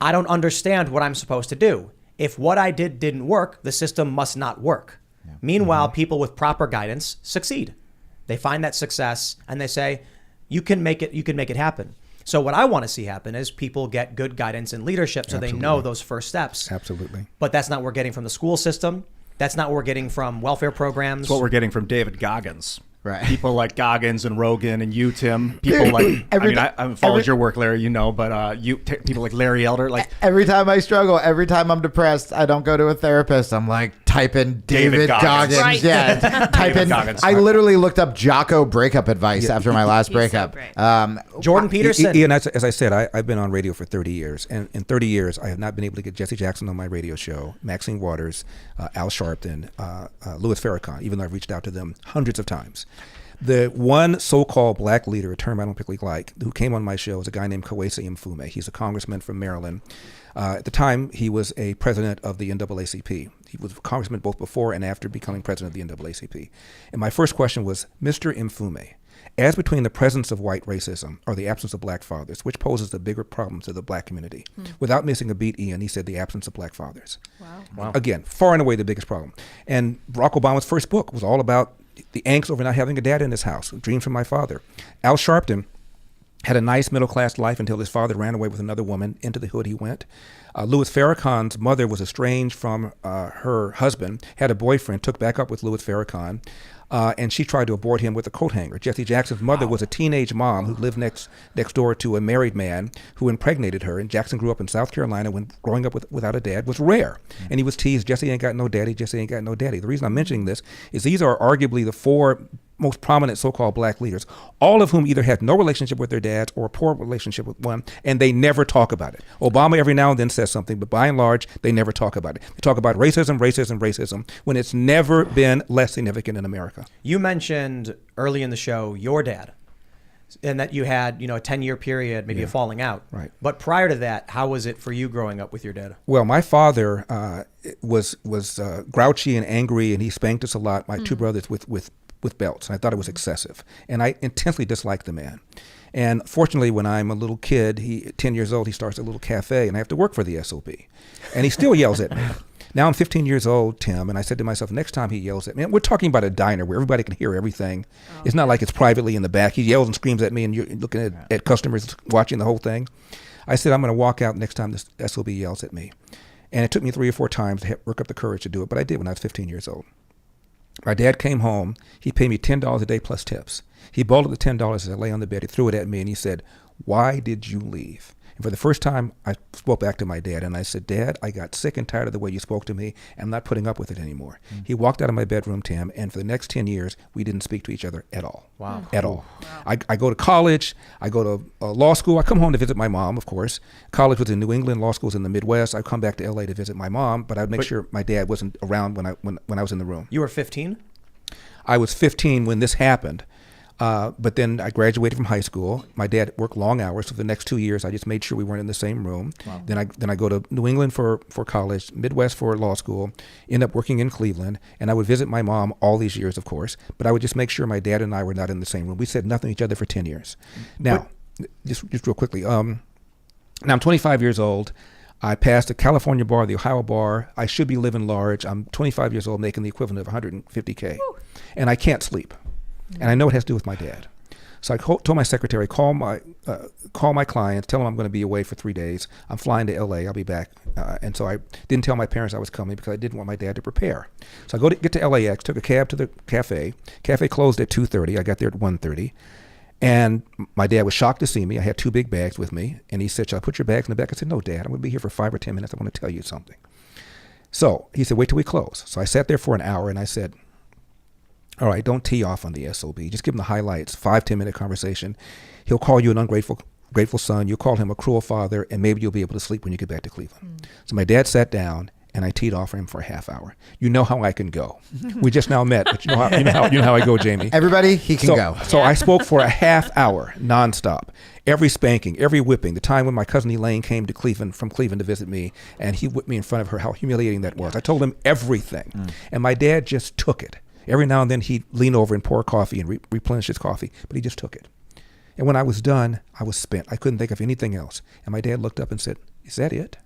I don't understand what I'm supposed to do. If what I did didn't work, the system must not work. Yeah. Meanwhile, people with proper guidance succeed. They find that success and they say, you can make it happen. So what I want to see happen is people get good guidance and leadership so Absolutely. they know those first steps. Absolutely. But that's not what we're getting from the school system. That's not what we're getting from welfare programs. It's what we're getting from David Goggins. Right. People like Goggins and Rogan and you, Tim. People like, I haven't followed your work, Larry, but people like Larry Elder. Like Every time I struggle, every time I'm depressed, I don't go to a therapist. I'm like, type in David Goggins. Right. Yeah. Type David in. Goggins. I literally looked up Jocko breakup advice after my last He's so breakup. great. Jordan Peterson. Ian, as I said, I've been on radio for 30 years. And in 30 years, I have not been able to get Jesse Jackson on my radio show, Maxine Waters, Al Sharpton, Louis Farrakhan, even though I've reached out to them hundreds of times. The one so-called black leader, a term I don't particularly like, who came on my show is a guy named Kawesi Mfume. He's a congressman from Maryland. At the time, he was a president of the NAACP. He was a congressman both before and after becoming president of the NAACP. And my first question was, Mr. Mfume, as between the presence of white racism or the absence of black fathers, which poses the bigger problem to the black community? Without missing a beat, Ian, he said the absence of black fathers. Wow. Again, far and away the biggest problem. And Barack Obama's first book was all about the angst over not having a dad in his house, Dreams from My Father. Al Sharpton had a nice middle-class life until his father ran away with another woman. Into the hood he went. Louis Farrakhan's mother was estranged from her husband, had a boyfriend, took back up with Louis Farrakhan, and she tried to abort him with a coat hanger. Jesse Jackson's mother was a teenage mom who lived next door to a married man who impregnated her, and Jackson grew up in South Carolina when growing up without a dad was rare. And he was teased, Jesse ain't got no daddy, Jesse ain't got no daddy. The reason I'm mentioning this is these are arguably the four most prominent so-called black leaders, all of whom either had no relationship with their dads or a poor relationship with one, and they never talk about it. Obama every now and then says something, but by and large, they never talk about it. They talk about racism, when it's never been less significant in America. You mentioned early in the show your dad, and that you had, a 10-year period, maybe a falling out. Right. But prior to that, how was it for you growing up with your dad? Well, my father was grouchy and angry, and he spanked us a lot. My two brothers with belts, and I thought it was excessive. And I intensely disliked the man. And fortunately, when I'm a little kid, 10 years old, he starts a little cafe, and I have to work for the SOB. And he still yells at me. Now I'm 15 years old, Tim, and I said to myself, next time he yells at me, and we're talking about a diner where everybody can hear everything. It's not like it's privately in the back. He yells and screams at me, and you're looking at customers watching the whole thing. I said, I'm going to walk out next time this SOB yells at me. And it took me 3 or 4 times to work up the courage to do it, but I did when I was 15 years old. My dad came home. He paid me $10 a day plus tips. He balled up the $10 as I lay on the bed. He threw it at me, and he said, why did you leave? And for the first time, I spoke back to my dad, and I said, Dad, I got sick and tired of the way you spoke to me. I'm not putting up with it anymore. He walked out of my bedroom, Tim, and for the next 10 years, we didn't speak to each other at all. Wow. At all. Wow. I go to college. I go to law school. I come home to visit my mom, of course. College was in New England. Law school was in the Midwest. I come back to L.A. to visit my mom, but I'd make sure my dad wasn't around when I was in the room. You were 15? I was 15 when this happened. But then I graduated from high school. My dad worked long hours, so for the next 2 years, I just made sure we weren't in the same room. Wow. Then I go to New England for college, Midwest for law school, end up working in Cleveland, and I would visit my mom all these years, of course, but I would just make sure my dad and I were not in the same room. We said nothing to each other for 10 years. Now, just real quickly, now I'm 25 years old. I passed the California bar, the Ohio bar. I should be living large. I'm 25 years old, making the equivalent of $150K, and I can't sleep. And I know it has to do with my dad. So I told my secretary, call call my clients, tell them I'm going to be away for 3 days. I'm flying to LA. I'll be back. And so I didn't tell my parents I was coming because I didn't want my dad to prepare. So I get to LAX, took a cab to the cafe. Cafe closed at 2:30. I got there at 1:30. And my dad was shocked to see me. I had 2 big bags with me. And he said, "Shall I put your bags in the back?" I said, "No, Dad. I'm going to be here for 5 or 10 minutes. I want to tell you something." So he said, "Wait till we close." So I sat there for an hour and I said, "All right, don't tee off on the SOB. Just give him the highlights, 5-10 minute conversation. He'll call you an ungrateful son. You'll call him a cruel father, and maybe you'll be able to sleep when you get back to Cleveland." So my dad sat down, and I teed off for him for a half hour. You know how I can go. We just now met, but you know how I go, Jamie. Everybody, he can go. So I spoke for a half hour, nonstop. Every spanking, every whipping. The time when my cousin Elaine came to Cleveland, from Cleveland to visit me, and he whipped me in front of her, how humiliating that was. I told him everything. And my dad just took it. Every now and then he'd lean over and pour coffee and replenish his coffee, but he just took it. And when I was done, I was spent. I couldn't think of anything else. And my dad looked up and said, "Is that it?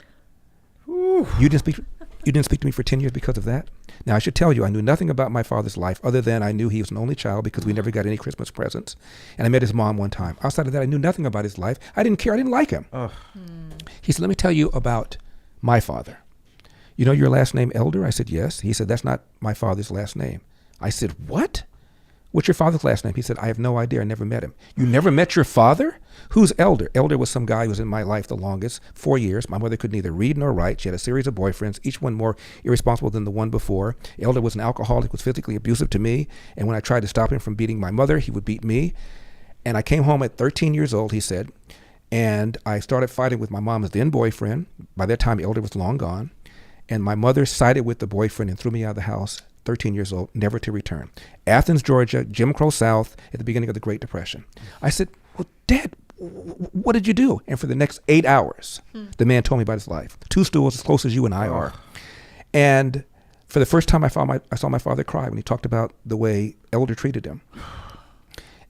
You didn't speak to me for 10 years because of that?" Now, I should tell you, I knew nothing about my father's life other than I knew he was an only child because we never got any Christmas presents. And I met his mom one time. Outside of that, I knew nothing about his life. I didn't care. I didn't like him. He said, "Let me tell you about my father. You know your last name, Elder?" I said, "Yes." He said, "That's not my father's last name." I said, "What? What's your father's last name?" He said, "I have no idea. I never met him." "You never met your father? Who's Elder?" Elder was some guy who was in my life the longest, 4 years. My mother could neither read nor write. She had a series of boyfriends, each one more irresponsible than the one before. Elder was an alcoholic, was physically abusive to me. And when I tried to stop him from beating my mother, he would beat me. And I came home at 13 years old, he said, and I started fighting with my mom's then boyfriend. By that time, Elder was long gone. And my mother sided with the boyfriend and threw me out of the house, 13 years old, never to return. Athens, Georgia, Jim Crow South, at the beginning of the Great Depression. I said, "Well, Dad, what did you do?" And for the next 8 hours, the man told me about his life. 2 stools as close as you and I are. And for the first time, I saw my father cry when he talked about the way Elder treated him.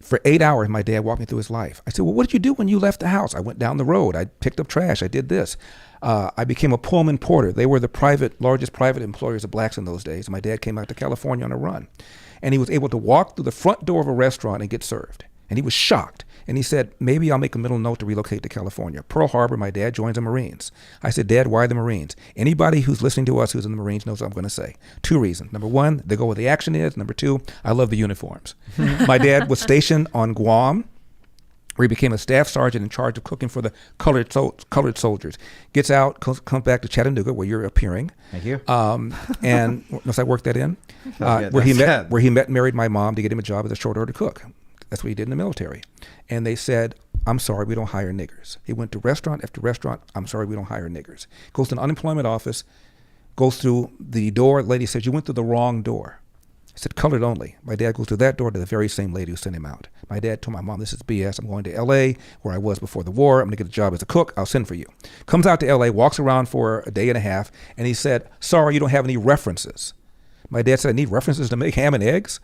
For 8 hours, my dad walked me through his life. I said, "Well, what did you do when you left the house?" "I went down the road. I picked up trash. I did this. I became a Pullman porter." They were the largest private employers of blacks in those days. My dad came out to California on a run. And he was able to walk through the front door of a restaurant and get served. And he was shocked. And he said, "Maybe I'll make a mental note to relocate to California." Pearl Harbor, my dad joins the Marines. I said, "Dad, why the Marines?" Anybody who's listening to us who's in the Marines knows what I'm going to say. 2 reasons. Number 1, they go where the action is. Number 2, I love the uniforms. My dad was stationed on Guam, where he became a staff sergeant in charge of cooking for the colored soldiers. Gets out, comes back to Chattanooga, where you're appearing. Thank you. And must I work that in? Where he met and married my mom to get him a job as a short order cook. That's what he did in the military. And they said, "I'm sorry, we don't hire niggers." He went to restaurant after restaurant. "I'm sorry, we don't hire niggers." Goes to an unemployment office, goes through the door. Lady says, "You went through the wrong door." I said, "Colored only." My dad goes to that door to the very same lady who sent him out. My dad told my mom, "This is BS. I'm going to LA, where I was before the war. I'm going to get a job as a cook. I'll send for you." Comes out to LA, walks around for a day and a half, and he said, "Sorry, you don't have any references." My dad said, "I need references to make ham and eggs."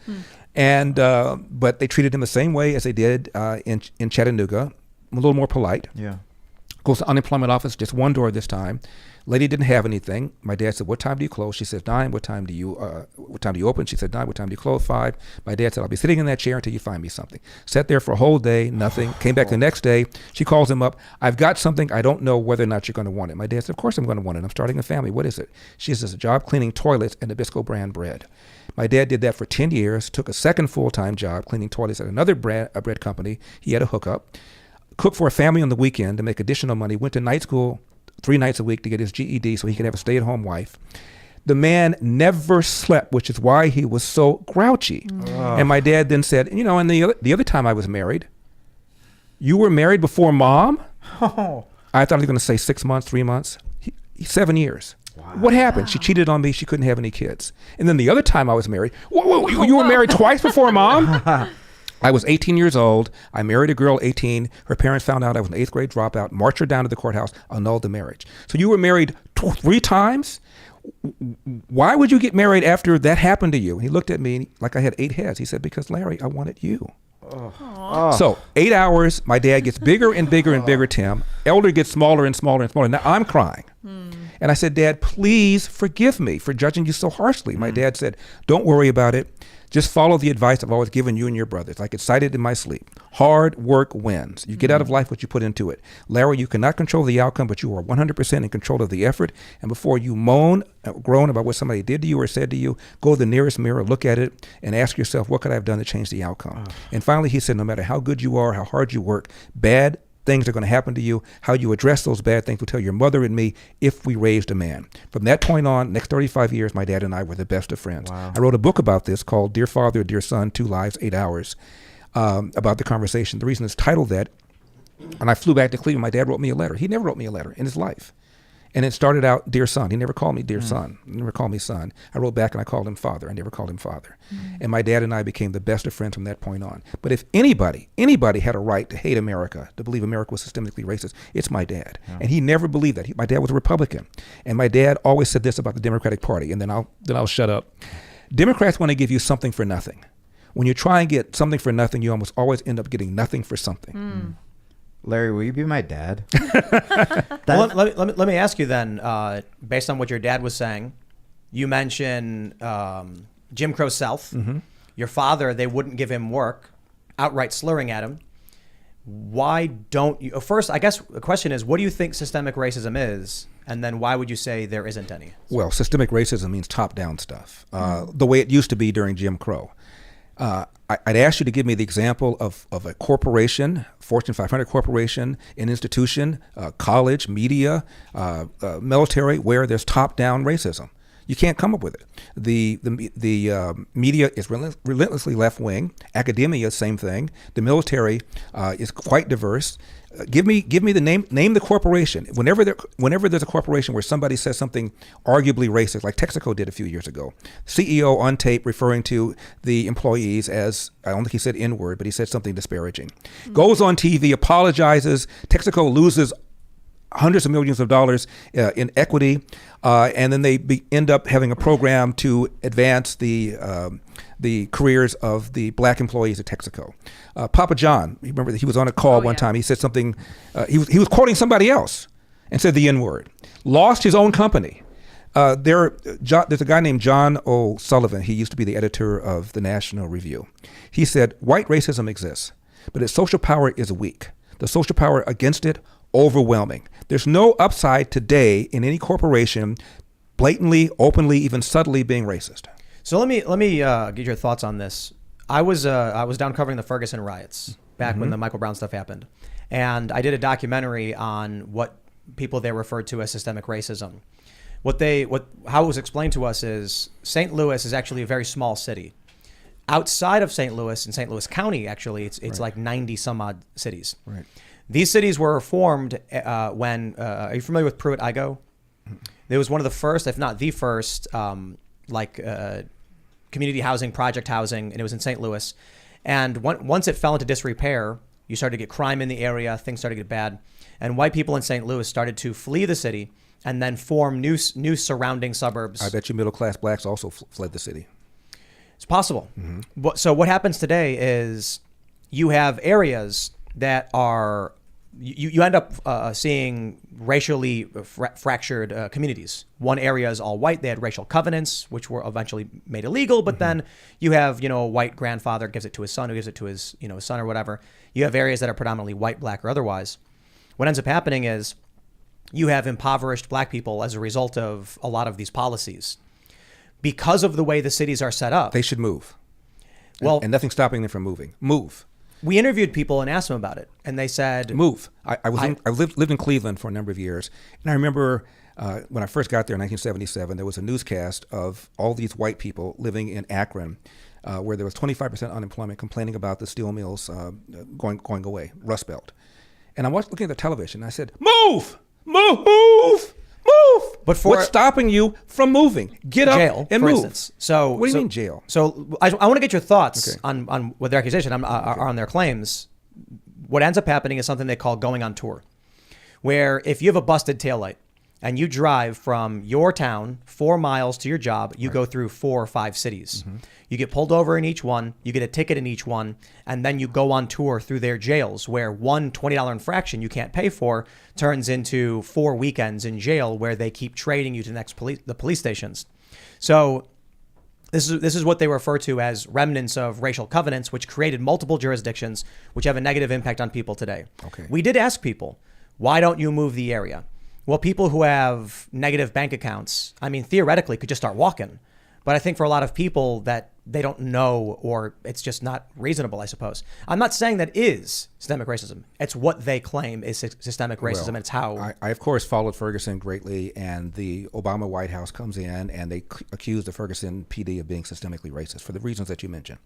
And but they treated him the same way as they did in Chattanooga, a little more polite. Yeah. Goes to unemployment office, just one door this time. Lady didn't have anything. My dad said, "What time do you close?" She said, 9. What time do you open?" She said, 9. What time do you close? 5. My dad said, "I'll be sitting in that chair until you find me something." Sat there for a whole day, nothing. Came back the next day. She calls him up. "I've got something. I don't know whether or not you're going to want it." My dad said, "Of course I'm going to want it. I'm starting a family. What is it?" She says, "A job cleaning toilets and Nabisco brand bread." My dad did that for 10 years, took a second full-time job cleaning toilets at another bread company. He had a hookup. Cooked for a family on the weekend to make additional money. Went to night school 3 nights a week to get his GED so he could have a stay-at-home wife. The man never slept, which is why he was so grouchy. And my dad then said, "You know, and the other time I was married, you were married before Mom?" I thought he was going to say 6 months, 3 months. 7 years. Wow. What happened? She cheated on me. She couldn't have any kids. And then the other time I was married, you were married twice before Mom? I was 18 years old. I married a girl 18. Her parents found out I was an 8th grade dropout, marched her down to the courthouse, annulled the marriage. So you were married 3 times? Why would you get married after that happened to you? And he looked at me like I had 8 heads. He said, "Because, Larry, I wanted you." So 8 hours, my dad gets bigger and bigger and bigger, Tim. Elder gets smaller and smaller and smaller. Now I'm crying. And I said, "Dad, please forgive me for judging you so harshly." My dad said, "Don't worry about it. Just follow the advice I've always given you and your brothers. I get cited in my sleep. Hard work wins. You get out of life what you put into it. Larry, you cannot control the outcome, but you are 100% in control of the effort. And before you moan, groan about what somebody did to you or said to you, go to the nearest mirror, look at it, and ask yourself, what could I have done to change the outcome? And finally, he said, no matter how good you are, how hard you work, bad things are going to happen to you. How you address those bad things will tell your mother and me if we raised a man. From that point on, next 35 years, my dad and I were the best of friends. Wow. I wrote a book about this called Dear Father, Dear Son, 2 Lives, 8 Hours, about the conversation. The reason it's titled that, and I flew back to Cleveland, my dad wrote me a letter. He never wrote me a letter in his life. And it started out, dear son. He never called me dear son. He never called me son. I wrote back and I called him father. I never called him father. And my dad and I became the best of friends from that point on. But if anybody had a right to hate America, to believe America was systemically racist, it's my dad. And he never believed that. My dad was a Republican. And my dad always said this about the Democratic Party, and then I'll shut up. Democrats want to give you something for nothing. When you try and get something for nothing, you almost always end up getting nothing for something. Larry, will you be my dad? Well, let me ask you then, based on what your dad was saying, you mentioned Jim Crow South. Your father, they wouldn't give him work, outright slurring at him. Why don't you? First, I guess the question is, what do you think systemic racism is? And then why would you say there isn't any? Well, systemic racism means top-down stuff, the way it used to be during Jim Crow. I'd ask you to give me the example of a corporation, Fortune 500 corporation, an institution, college, media, military, where there's top-down racism. You can't come up with it. The media is relentlessly left-wing. Academia, same thing. The military is quite diverse. Give me the name the corporation. Whenever there's a corporation where somebody says something arguably racist, like Texaco did a few years ago, CEO on tape referring to the employees as, I don't think he said N-word, but he said something disparaging. Goes on TV, apologizes. Texaco loses hundreds of millions of dollars in equity, and then they end up having a program to advance the careers of the black employees at Texaco. Papa John, remember he was on a call one time. He said something. He was quoting somebody else and said the N-word. Lost his own company. There's a guy named John O'Sullivan. He used to be the editor of the National Review. He said, white racism exists, but its social power is weak. The social power against it, overwhelming. There's no upside today in any corporation blatantly, openly, even subtly being racist. So let me get your thoughts on this. I was down covering the Ferguson riots back when the Michael Brown stuff happened, and I did a documentary on what people there referred to as systemic racism. How it was explained to us is St. Louis is actually a very small city. Outside of St. Louis, in St. Louis County, actually, it's like 90 some odd cities. Right. These cities were formed when, are you familiar with Pruitt-Igoe? It was one of the first, if not the first, community housing, project housing, and it was in St. Louis. And once it fell into disrepair, you started to get crime in the area, things started to get bad. And white people in St. Louis started to flee the city and then form new surrounding suburbs. I bet you middle-class blacks also fled the city. It's possible. So what happens today is you have areas that are, you end up seeing racially fractured communities. One area is all white. They had racial covenants, which were eventually made illegal. But then you have, a white grandfather gives it to his son, who gives it to his, his son or whatever. You have areas that are predominantly white, black, or otherwise. What ends up happening is you have impoverished black people as a result of a lot of these policies. Because of the way the cities are set up. They should move. Well, and nothing's stopping them from moving. Move. We interviewed people and asked them about it, and they said, "Move." I lived in Cleveland for a number of years, and I remember when I first got there in 1977, there was a newscast of all these white people living in Akron, where there was 25% unemployment, complaining about the steel mills going away, Rust Belt. And I was looking at the television, and I said, "Move, move, move." But what's stopping you from moving? Get up jail, and for move. Instance. So what do you mean jail? So I want to get your thoughts Okay. on what their accusation are on their claims. What ends up happening is something they call going on tour, where if you have a busted taillight and you drive from your town 4 miles to your job, you go through 4 or 5 cities. You get pulled over in each one, you get a ticket in each one, and then you go on tour through their jails, where one $20 infraction you can't pay for turns into 4 weekends in jail, where they keep trading you to the police stations. So This is what they refer to as remnants of racial covenants, which created multiple jurisdictions, which have a negative impact on people today. Okay. We did ask people, why don't you move the area? Well, people who have negative bank accounts, I mean, theoretically could just start walking. But I think for a lot of people that they don't know, or it's just not reasonable, I suppose. I'm not saying that is systemic racism. It's what they claim is systemic racism. And it's how I of course followed Ferguson greatly, and the Obama White House comes in and they accuse the Ferguson PD of being systemically racist for the reasons that you mentioned.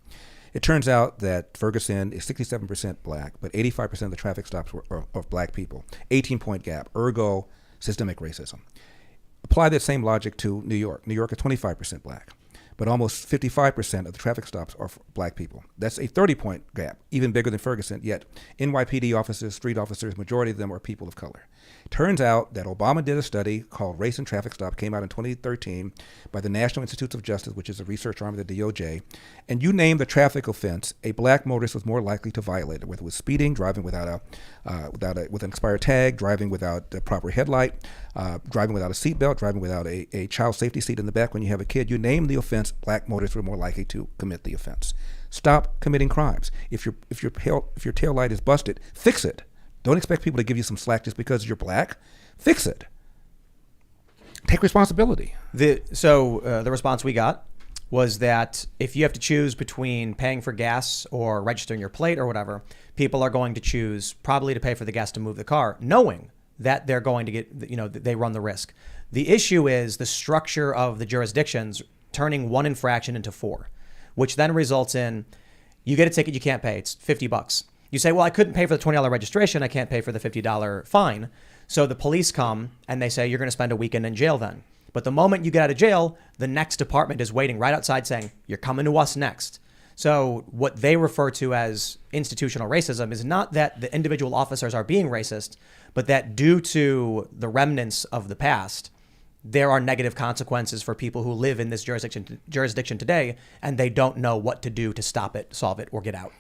It turns out that Ferguson is 67% black, but 85% of the traffic stops were of black people. 18-point gap, ergo systemic racism. Apply that same logic to New York. New York is 25% black, but almost 55% of the traffic stops are for black people. That's a 30-point gap, even bigger than Ferguson, yet NYPD officers, street officers, majority of them are people of color. Turns out that Obama did a study called Race and Traffic Stop, came out in 2013 by the National Institutes of Justice, which is a research arm of the DOJ. And you name the traffic offense, a black motorist was more likely to violate it, whether it was speeding, driving with an expired tag, driving without a proper headlight, driving without a seatbelt, driving without a child safety seat in the back when you have a kid. You name the offense, black motorists were more likely to commit the offense. Stop committing crimes. If your tail light is busted, fix it. Don't expect people to give you some slack just because you're black. Fix it. Take responsibility. The response we got was that if you have to choose between paying for gas or registering your plate or whatever, people are going to choose probably to pay for the gas to move the car, knowing that they're going to get, they run the risk. The issue is the structure of the jurisdictions turning one infraction into 4, which then results in you get a ticket you can't pay. It's $50. You say, well, I couldn't pay for the $20 registration. I can't pay for the $50 fine. So the police come and they say, you're going to spend a weekend in jail then. But the moment you get out of jail, the next department is waiting right outside saying, you're coming to us next. So what they refer to as institutional racism is not that the individual officers are being racist, but that due to the remnants of the past, there are negative consequences for people who live in this jurisdiction today, and they don't know what to do to stop it, solve it, or get out.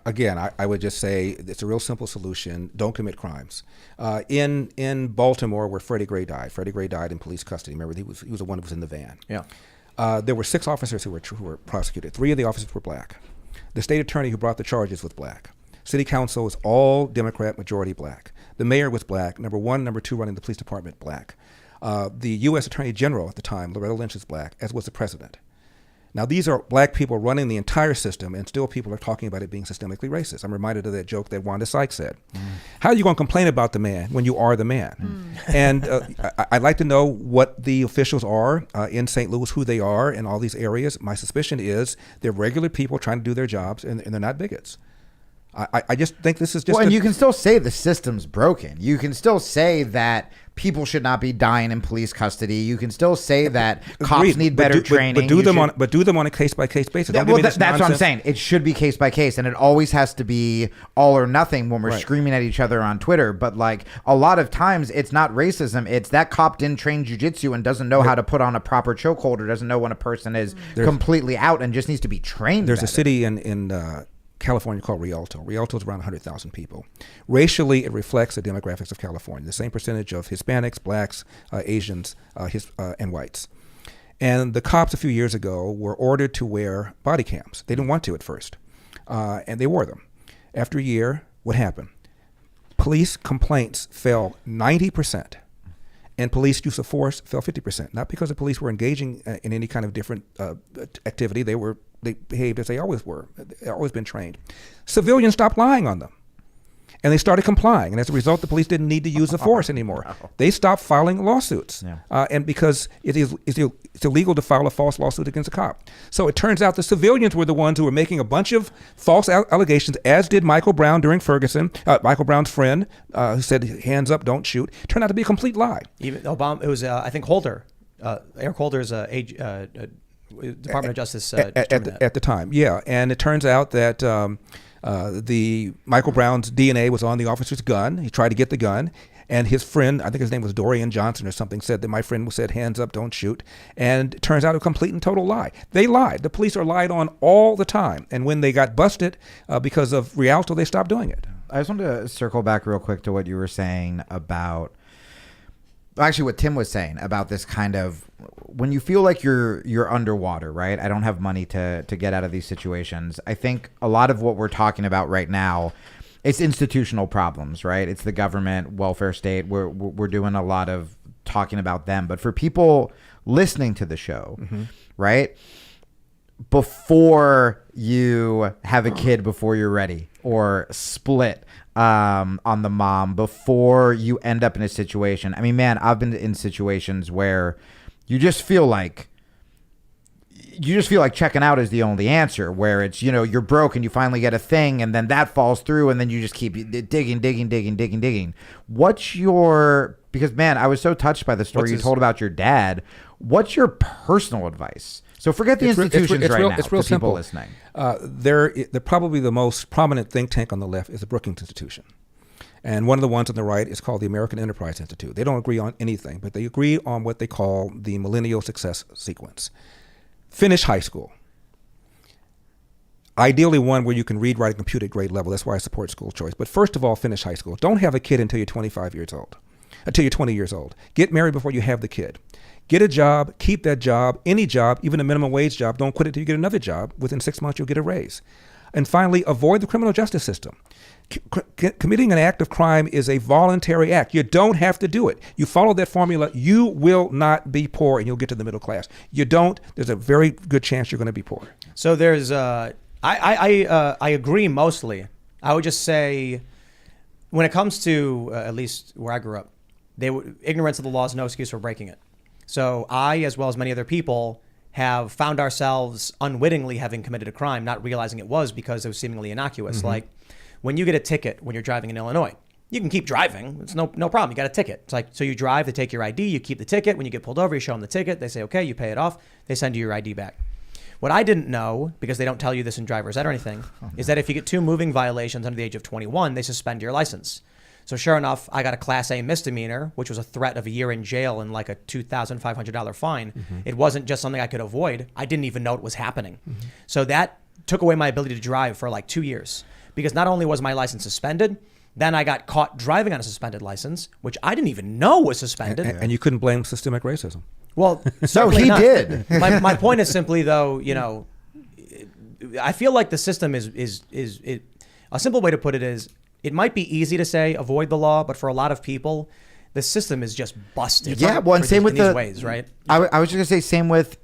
Again, I would just say it's a real simple solution. Don't commit crimes. In Baltimore, where Freddie Gray died in police custody. Remember, he was the one who was in the van. Yeah. There were 6 officers who were prosecuted. 3 of the officers were black. The state attorney who brought the charges was black. City council was all Democrat, majority black. The mayor was black. Number 1, number 2 running the police department, black. The U.S. Attorney General at the time, Loretta Lynch, is black, as was the president. Now, these are black people running the entire system, and still people are talking about it being systemically racist. I'm reminded of that joke that Wanda Sykes said. How are you going to complain about the man when you are the man? And I'd like to know what the officials are in St. Louis, who they are in all these areas. My suspicion is they're regular people trying to do their jobs, and they're not bigots. I just think this is just... Well, and you can still say the system's broken. You can still say that people should not be dying in police custody. You can still say that cops need better training. But do them on a case-by-case basis. Don't give me this that's what I'm saying. It should be case by case, and it always has to be all or nothing when we're screaming at each other on Twitter. But like a lot of times, it's not racism. It's that cop didn't train jujitsu and doesn't know how to put on a proper chokehold, or doesn't know when a person is completely out and just needs to be trained. There's better. a city in California called Rialto. Rialto is around 100,000 people. Racially, it reflects the demographics of California, the same percentage of Hispanics, blacks, Asians, and whites. And the cops a few years ago were ordered to wear body cams. They didn't want to at first, and they wore them. After a year, what happened? Police complaints fell 90%, and police use of force fell 50%. Not because the police were engaging in any kind of different activity. They behaved as they always were. They've always been trained. Civilians stopped lying on them, and they started complying. And as a result, the police didn't need to use the force anymore. No. They stopped filing lawsuits, and because it's illegal to file a false lawsuit against a cop. So it turns out the civilians were the ones who were making a bunch of false allegations, as did Michael Brown during Ferguson. Michael Brown's friend, who said, "Hands up, don't shoot," turned out to be a complete lie. Even Obama, it was I think Holder, Eric Holder's Department of Justice at the time, yeah. And it turns out that the Michael Brown's DNA was on the officer's gun. He tried to get the gun, and his friend, I think his name was Dorian Johnson or something, said that my friend said, "Hands up, don't shoot." And it turns out a complete and total lie. They lied. The police are lied on all the time. And when they got busted because of Rialto, they stopped doing it. I just wanted to circle back real quick to what you were saying about, actually what Tim was saying about this kind of when you feel like you're underwater, right? I don't have money to get out of these situations. I think a lot of what we're talking about right now, it's institutional problems, right? It's the government, welfare state. We're doing a lot of talking about them. But for people listening to the show, right? Before you have a kid, before you're ready, or split on the mom, before you end up in a situation. I mean, man, I've been in situations where you just feel like checking out is the only answer, where it's, you're broke and you finally get a thing and then that falls through and then you just keep digging. Because man, I was so touched by the story you told about your dad. What's your personal advice? So forget the institutions right now. It's real to simple. People listening. Probably the most prominent think tank on the left is the Brookings Institution. And one of the ones on the right is called the American Enterprise Institute. They don't agree on anything, but they agree on what they call the millennial success sequence. Finish high school. Ideally one where you can read, write, and compute at grade level. That's why I support school choice. But first of all, finish high school. Don't have a kid until you're 25 years old. Until you're 20 years old. Get married before you have the kid. Get a job, keep that job, any job, even a minimum wage job. Don't quit it till you get another job. Within 6 months, you'll get a raise. And finally, avoid the criminal justice system. Committing an act of crime is a voluntary act. You don't have to do it. You follow that formula, you will not be poor and you'll get to the middle class. You don't, there's a very good chance you're going to be poor. So there's, I agree mostly. I would just say, when it comes to, at least where I grew up, ignorance of the law is no excuse for breaking it. So I, as well as many other people, have found ourselves unwittingly having committed a crime, not realizing it was because it was seemingly innocuous. Like when you get a ticket when you're driving in Illinois, you can keep driving. It's no problem. You got a ticket. It's like, so you drive, they take your ID, you keep the ticket. When you get pulled over, you show them the ticket. They say, okay, you pay it off. They send you your ID back. What I didn't know, because they don't tell you this in driver's ed or anything, is that if you get 2 moving violations under the age of 21, they suspend your license. So sure enough, I got a Class A misdemeanor, which was a threat of a year in jail and like a $2,500 fine. It wasn't just something I could avoid. I didn't even know it was happening. So that took away my ability to drive for like 2 years, because not only was my license suspended, then I got caught driving on a suspended license, which I didn't even know was suspended. And you couldn't blame systemic racism. Well, No, he not. did. My point is simply, though, I feel like the system is a simple way to put it is, it might be easy to say avoid the law, but for a lot of people, the system is just busted. Yeah, well, and same with these ways, right? I was just gonna say same with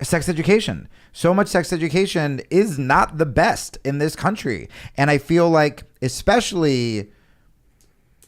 sex education. So much sex education is not the best in this country, and I feel like, especially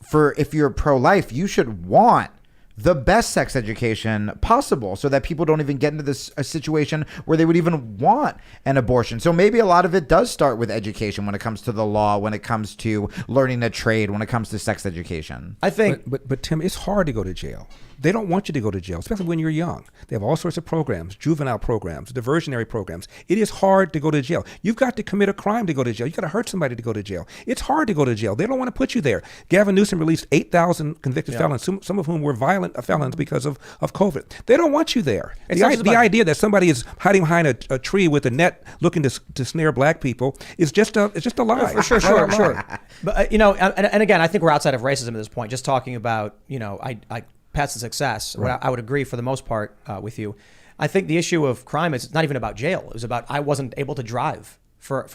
for if you're pro-life, you should want the best sex education possible so that people don't even get into a situation where they would even want an abortion. So maybe a lot of it does start with education when it comes to the law, when it comes to learning a trade, when it comes to sex education. I think, But Tim, it's hard to go to jail. They don't want you to go to jail, especially when you're young. They have all sorts of programs, juvenile programs, diversionary programs. It is hard to go to jail. You've got to commit a crime to go to jail. You've got to hurt somebody to go to jail. It's hard to go to jail. They don't want to put you there. Gavin Newsom released 8,000 convicted felons, some of whom were violent felons because of COVID. They don't want you there. The idea that somebody is hiding behind a tree with a net looking to snare black people is just a lie. for sure. But and again, I think we're outside of racism at this point. Just talking about, I paths to success. Right. I would agree for the most part with you. I think the issue of crime is not even about jail. It was about I wasn't able to drive for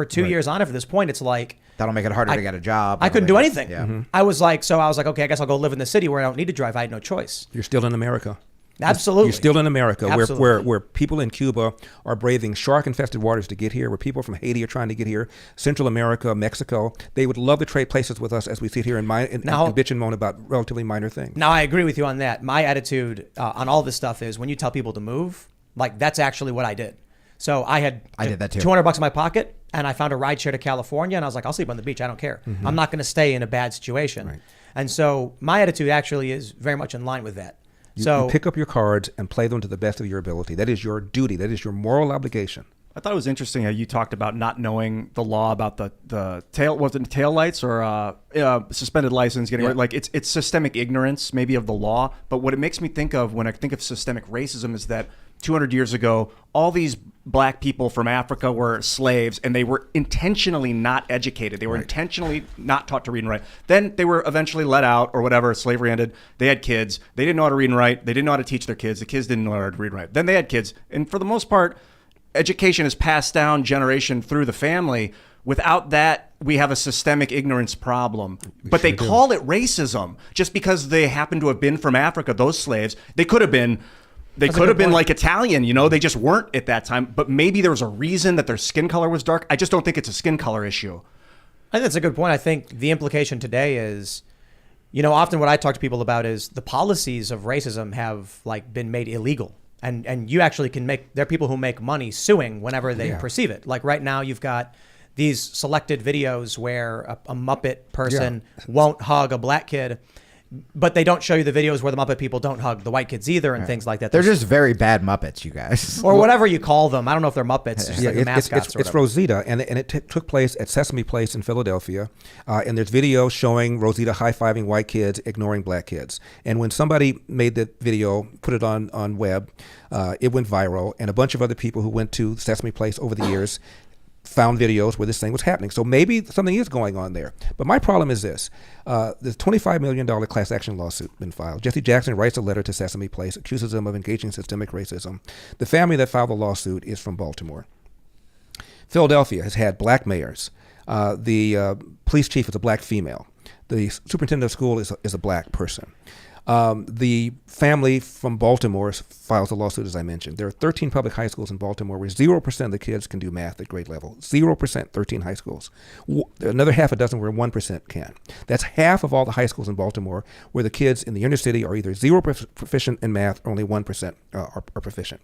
2 years on. After this point, it's like that'll make it harder to get a job. I couldn't do anything. Yeah. I was like, okay, I guess I'll go live in the city where I don't need to drive. I had no choice. You're still in America. Absolutely. You're still in America, Absolutely. where people in Cuba are braving shark-infested waters to get here, where people from Haiti are trying to get here, Central America, Mexico. They would love to trade places with us as we sit here and bitch and moan about relatively minor things. Now, I agree with you on that. My attitude on all this stuff is when you tell people to move, like that's actually what I did. So I did that too. $200 in my pocket, and I found a ride share to California, and I was like, I'll sleep on the beach. I don't care. I'm not going to stay in a bad situation. Right. And so my attitude actually is very much in line with that. You pick up your cards and play them to the best of your ability. That is your duty. That is your moral obligation. I thought it was interesting how you talked about not knowing the law about the tail lights or suspended license getting like it's systemic ignorance maybe of the law. But what it makes me think of when I think of systemic racism is that 200 years ago, all these black people from Africa were slaves, and they were intentionally not educated. They were intentionally not taught to read and write. Then they were eventually let out or whatever. Slavery ended. They had kids. They didn't know how to read and write. They didn't know how to teach their kids. The kids didn't know how to read and write. Then they had kids. And for the most part, education is passed down generation through the family. Without that, we have a systemic ignorance problem. But they call it racism just because they happen to have been from Africa, those slaves. They could have been like Italian, you know, they just weren't at that time. But maybe there was a reason that their skin color was dark. I just don't think it's a skin color issue. I think that's a good point. I think the implication today is, you know, often what I talk to people about is the policies of racism have like been made illegal. And you actually can there are people who make money suing whenever they perceive it. Like right now you've got these selected videos where a Muppet person won't hug a black kid, but they don't show you the videos where the Muppet people don't hug the white kids either and things like that. They're just very bad Muppets, you guys. Or whatever you call them. I don't know if they're Muppets. It's just like the mascots it's Rosita, and it took place at Sesame Place in Philadelphia. And there's video showing Rosita high-fiving white kids, ignoring black kids. And when somebody made the video, put it on web, it went viral. And a bunch of other people who went to Sesame Place over the years found videos where this thing was happening. So maybe something is going on there. But my problem is this. There's $25 million class action lawsuit been filed. Jesse Jackson writes a letter to Sesame Place, accuses them of engaging in systemic racism. The family that filed the lawsuit is from Baltimore. Philadelphia has had black mayors. The police chief is a black female. The superintendent of school is a black person. The family from Baltimore files a lawsuit, as I mentioned. There are 13 public high schools in Baltimore where 0% of the kids can do math at grade level. 0%, 13 high schools. Another half a dozen where 1% can. That's half of all the high schools in Baltimore where the kids in the inner city are either 0 proficient in math or only 1% are proficient.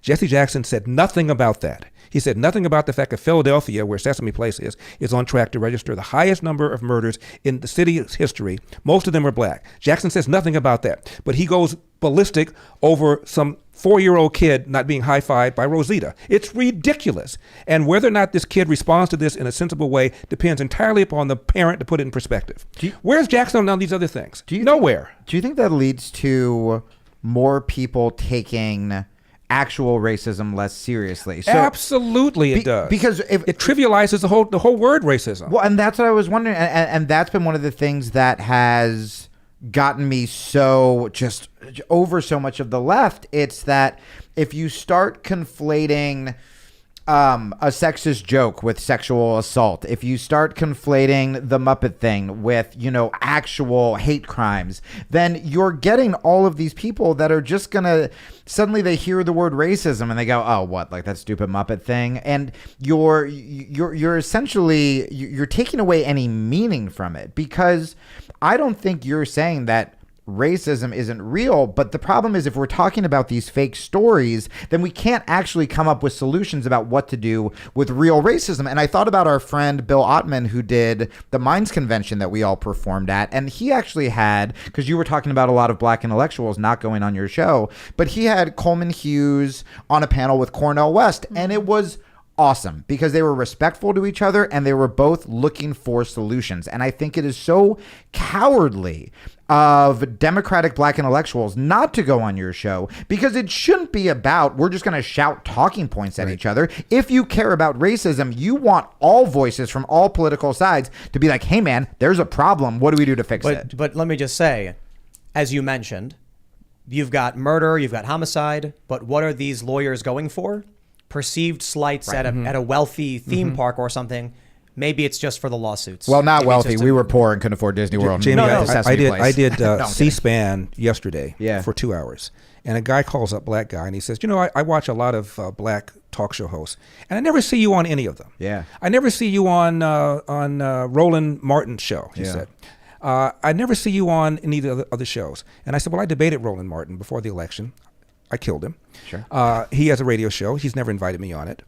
Jesse Jackson said nothing about that. He said nothing about the fact that Philadelphia, where Sesame Place is on track to register the highest number of murders in the city's history. Most of them are black. Jackson says nothing about that, but he goes ballistic over some 4-year-old kid not being high-fived by Rosita. It's ridiculous. And whether or not this kid responds to this in a sensible way depends entirely upon the parent to put it in perspective. Where's Jackson on all these other things? Nowhere. Do you think that leads to more people taking actual racism less seriously? So, absolutely it does. Because it trivializes the whole word racism. Well, and that's what I was wondering. And that's been one of the things that has gotten me so just over so much of the left. It's that if you start conflating a sexist joke with sexual assault, if you start conflating the Muppet thing with, you know, actual hate crimes, then you're getting all of these people that are just gonna suddenly they hear the word racism and they go, oh, what, like that stupid Muppet thing, and you're essentially you're taking away any meaning from it, because I don't think you're saying that racism isn't real, but the problem is if we're talking about these fake stories, then we can't actually come up with solutions about what to do with real racism. And I thought about our friend Bill Ottman, who did the Minds Convention that we all performed at, and he actually had, because you were talking about a lot of black intellectuals not going on your show, but he had Coleman Hughes on a panel with Cornel West, and it was awesome because they were respectful to each other and they were both looking for solutions. And I think it is so cowardly of Democratic black intellectuals not to go on your show, because it shouldn't be about we're just going to shout talking points at each other. If you care about racism, you want all voices from all political sides to be like, hey man, there's a problem, what do we do to fix it? But let me just say, as you mentioned, you've got murder, you've got homicide, but what are these lawyers going for? Perceived slights at a wealthy theme park or something. Maybe it's just for the lawsuits. Well, not wealthy. We were poor and couldn't afford Disney World. Jamie, I did C-SPAN yesterday for 2 hours. And a guy calls up, black guy, and he says, you know, I watch a lot of black talk show hosts, and I never see you on any of them. Yeah. I never see you on Roland Martin's show, he said. I never see you on any of the other shows. And I said, well, I debated Roland Martin before the election. I killed him. Sure. He has a radio show. He's never invited me on it.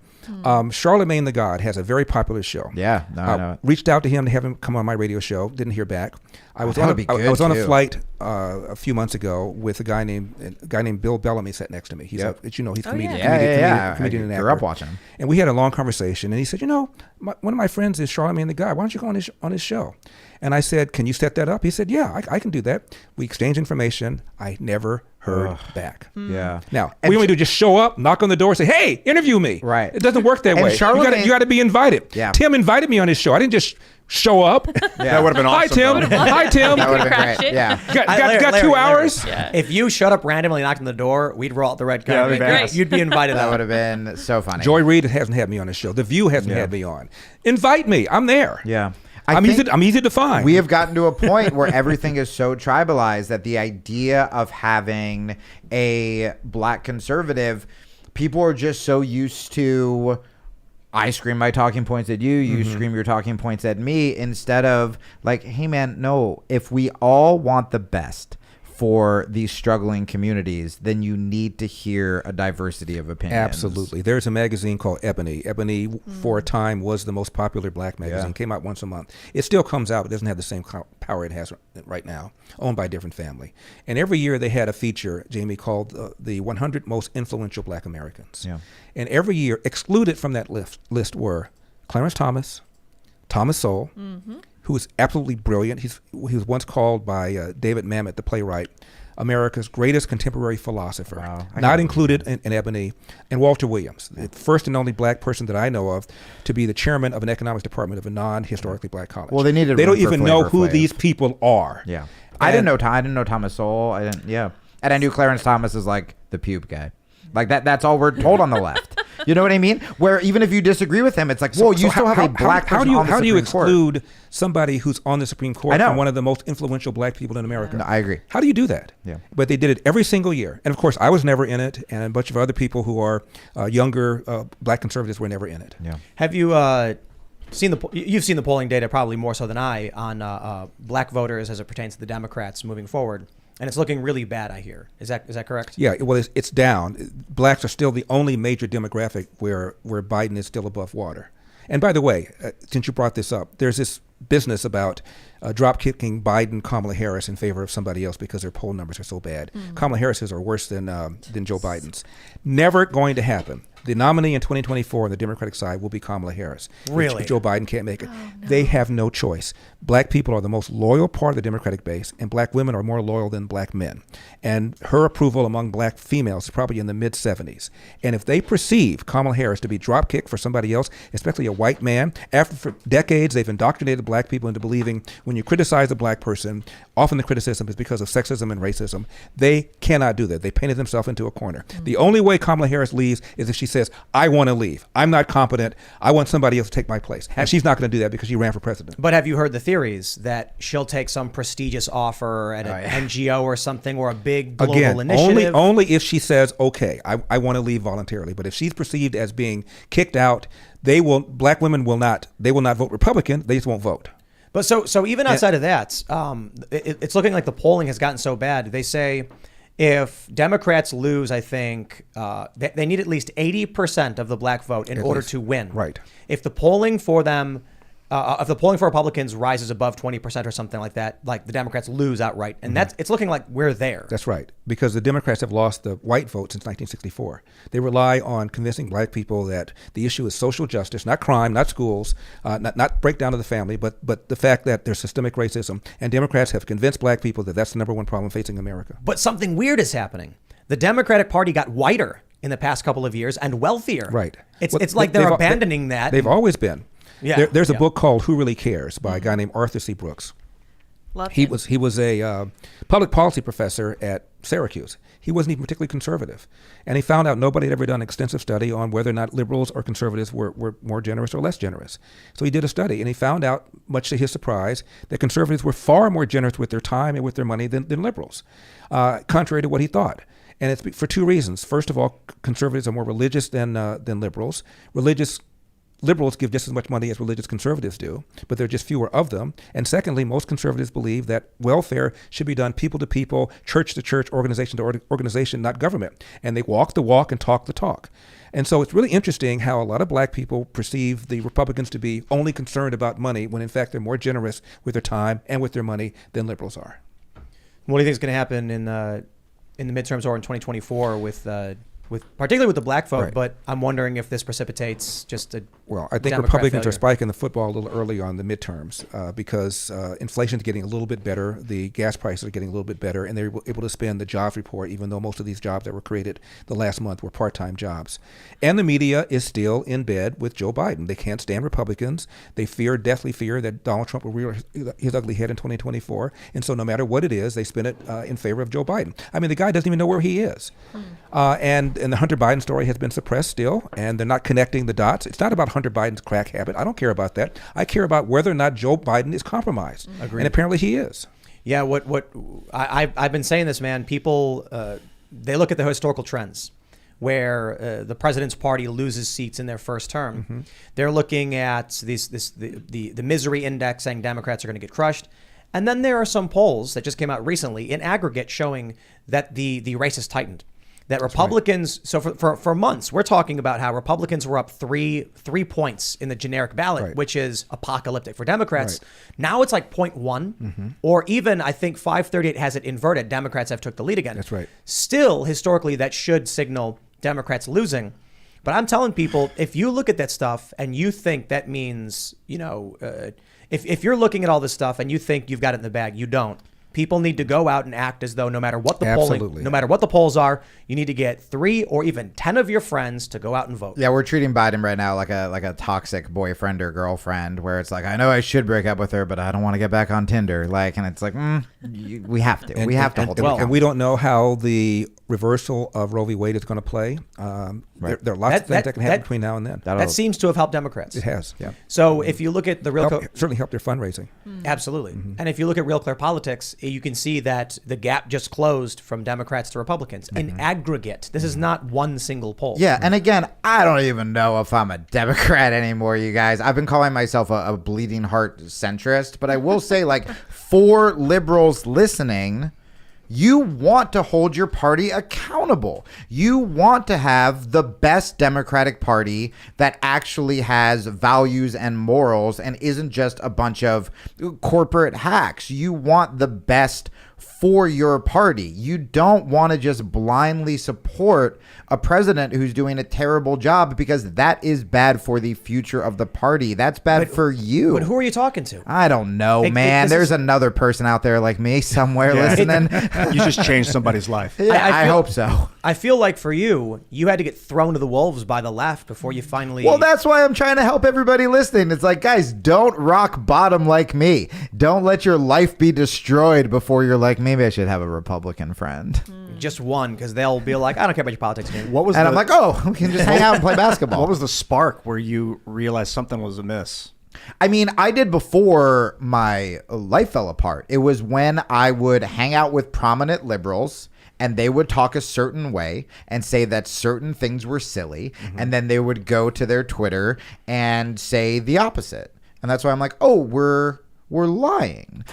Charlemagne the God has a very popular show. Yeah, no, I know it. Reached out to him to have him come on my radio show. Didn't hear back. I was on a flight a few months ago with a guy named Bill Bellamy sat next to me. He's he's comedian. Comedian and actor. Grew up watching him. And we had a long conversation. And he said, you know, one of my friends is Charlemagne the God. Why don't you go on his show? And I said, can you set that up? He said, yeah, I can do that. We exchanged information. I never heard back. Yeah. Now, And we only do just show up, knock on the door, say, hey, interview me. Right. It doesn't work that And way. Charlemagne- You got to be invited. Yeah. Tim invited me on his show. I didn't just show up. That would have been Hi, awesome. Tim. though. Hi, Tim. That would have been Crash great. it. Yeah. Got Larry, 2 Larry, hours? Yeah. If you showed up randomly, knocked on the door, we'd roll out the red Yeah, that'd carpet. be badass. You'd be invited That out. would have been so funny. Joy Reid hasn't had me on his show. The View hasn't had me on. Invite me. I'm there. Yeah. I'm think easy to find. we have gotten to a point where everything is so tribalized that the idea of having a black conservative, people are just so used to, I scream my talking points at you, you scream your talking points at me, instead of like, hey man, no, if we all want the best for these struggling communities, then you need to hear a diversity of opinions. Absolutely. There's a magazine called Ebony. Ebony, for a time, was the most popular black magazine. Came out once a month. It still comes out. It doesn't have the same power it has right now. Owned by a different family. And every year they had a feature, Jamie, called the 100 Most Influential Black Americans. Yeah. And every year, excluded from that list were Clarence Thomas, Thomas Sowell, who is absolutely brilliant. He was once called by David Mamet, the playwright, America's greatest contemporary philosopher. Wow. Not included in Ebony. And Walter Williams, the first and only black person that I know of to be the chairman of an economics department of a non-historically black college. Well, they needed They room don't for even know Flavor who Flav. these people are. Yeah. I didn't know Thomas Sowell. I didn't. Yeah. And I knew Clarence Thomas is like the pube guy. Like that's all we're told on the left. You know what I mean? Where even if you disagree with him, it's like, whoa, you still have a black person on the how do you Supreme Court. exclude somebody who's on the Supreme Court I know. from one of the most influential black people in America? No, I agree. How do you do that? Yeah. But they did it every single year. And of course, I was never in it, and a bunch of other people who are younger black conservatives were never in it. Yeah. Have you you've seen the polling data probably more so than I on black voters as it pertains to the Democrats moving forward, and it's looking really bad. I hear. Is that correct? Yeah, well, it's down. Blacks are still the only major demographic where Biden is still above water. And by the way, since you brought this up, there's this business about drop kicking Biden, Kamala Harris in favor of somebody else because their poll numbers are so bad. Kamala Harris's are worse than Joe Biden's. Never going to happen. The nominee in 2024 on the Democratic side will be Kamala Harris. Really? If Joe Biden can't make it. They have no choice. Black people are the most loyal part of the Democratic base, and black women are more loyal than black men. And her approval among black females is probably in the mid-70s. And if they perceive Kamala Harris to be dropkicked for somebody else, especially a white man, after for decades they've indoctrinated black people into believing when you criticize a black person, often the criticism is because of sexism and racism. They cannot do that. They painted themselves into a corner. The only way Kamala Harris leaves is if she says, I want to leave. I'm not competent. I want somebody else to take my place. And she's not going to do that because she ran for president. But have you heard the theories that she'll take some prestigious offer at an NGO or something, or a big global Again, initiative? only if she says, okay, I want to leave voluntarily. But if she's perceived as being kicked out, black women will not vote Republican. They just won't vote. But so even outside of that, it's looking like the polling has gotten so bad. They say if Democrats lose, I think they need at least 80% of the black vote in order to win. Right. If the polling for them, if the polling for Republicans rises above 20% or something like that, like the Democrats lose outright, and it's looking like we're there. That's right, because the Democrats have lost the white vote since 1964. They rely on convincing black people that the issue is social justice, not crime, not schools, not breakdown of the family, but the fact that there's systemic racism. And Democrats have convinced black people that that's the number one problem facing America. But something weird is happening. The Democratic Party got whiter in the past couple of years and wealthier. Right. It's like they're abandoning that. They've always been. Yeah, There's a yeah. book called Who Really Cares by a guy named Arthur C. Brooks. Love He him. was a public policy professor at Syracuse. He wasn't even particularly conservative. And he found out nobody had ever done an extensive study on whether or not liberals or conservatives were more generous or less generous. So he did a study, and he found out, much to his surprise, that conservatives were far more generous with their time and with their money than liberals, contrary to what he thought. And it's for two reasons. First of all, conservatives are more religious than liberals. Liberals give just as much money as religious conservatives do, but there are just fewer of them. And secondly, most conservatives believe that welfare should be done people to people, church to church, organization to organization, not government. And they walk the walk and talk the talk. And so it's really interesting how a lot of black people perceive the Republicans to be only concerned about money when in fact they're more generous with their time and with their money than liberals are. What do you think is going to happen in the midterms or in 2024 with particularly with the black vote? Right. But I'm wondering if this precipitates just Well, I think Democrat Republicans are failure. spiking the football a little early on the midterms because inflation is getting a little bit better. The gas prices are getting a little bit better, and they're able to spend the jobs report, even though most of these jobs that were created the last month were part-time jobs. And the media is still in bed with Joe Biden. They can't stand Republicans. They deathly fear that Donald Trump will rear his ugly head in 2024. And so no matter what it is, they spin it in favor of Joe Biden. I mean, the guy doesn't even know where he is. And the Hunter Biden story has been suppressed still, and they're not connecting the dots. It's not about Hunter Biden's crack habit. I don't care about that. I care about whether or not Joe Biden is compromised. Agreed. And apparently he is. Yeah, I've been saying this, man. People they look at the historical trends where the president's party loses seats in their first term. They're looking at the misery index saying Democrats are going to get crushed. And then there are some polls that just came out recently in aggregate showing that the race has tightened. That Republicans, so for months, we're talking about how Republicans were up three points in the generic ballot, Right. which is apocalyptic for Democrats. Right. Now it's like 0.1, or even I think 538 has it inverted. Democrats have took the lead again. That's right. Still, historically, that should signal Democrats losing. But I'm telling people, if you look at that stuff and you think that means, if you're looking at all this stuff and you think you've got it in the bag, you don't. People need to go out and act as though no matter what the Absolutely. no matter what the polls are, you need to get 3 or even 10 of your friends to go out and vote. Yeah, we're treating Biden right now like a toxic boyfriend or girlfriend, where it's like, I know I should break up with her, but I don't want to get back on Tinder. And it's like, we have to. We have to hold it. And we don't know how the reversal of Roe v. Wade is going to play. There are lots of things that can happen between now and then. That seems to have helped Democrats. It has, yeah. So if you look at the real, Certainly helped their fundraising. absolutely, and if you look at Real Clear Politics, you can see that the gap just closed from Democrats to Republicans in aggregate. This is not one single poll. Yeah, and again, I don't even know if I'm a Democrat anymore, you guys. I've been calling myself a bleeding heart centrist, but I will say, for liberals listening, you want to hold your party accountable. You want to have the best Democratic Party that actually has values and morals and isn't just a bunch of corporate hacks. You want the best for your party. You don't want to just blindly support a president who's doing a terrible job, because that is bad for the future of the party. That's bad for you. But who are you talking to? I don't know, man. this There's is- another person out there like me somewhere listening. You just changed somebody's life. Yeah, I feel- hope so. I feel like for you had to get thrown to the wolves by the left before you finally. Well, that's why I'm trying to help everybody listening. It's like, guys, don't rock bottom like me. Don't let your life be destroyed before you're like, maybe I should have a Republican friend. just one, because they'll be like, I don't care about your politics, man. What was And the, I'm like, oh, we can just hang out and play basketball. what was the spark where you realized something was amiss? I mean, I did before my life fell apart. It was when I would hang out with prominent liberals and they would talk a certain way and say that certain things were silly. And then they would go to their Twitter and say the opposite. And that's why I'm like, oh, we're lying.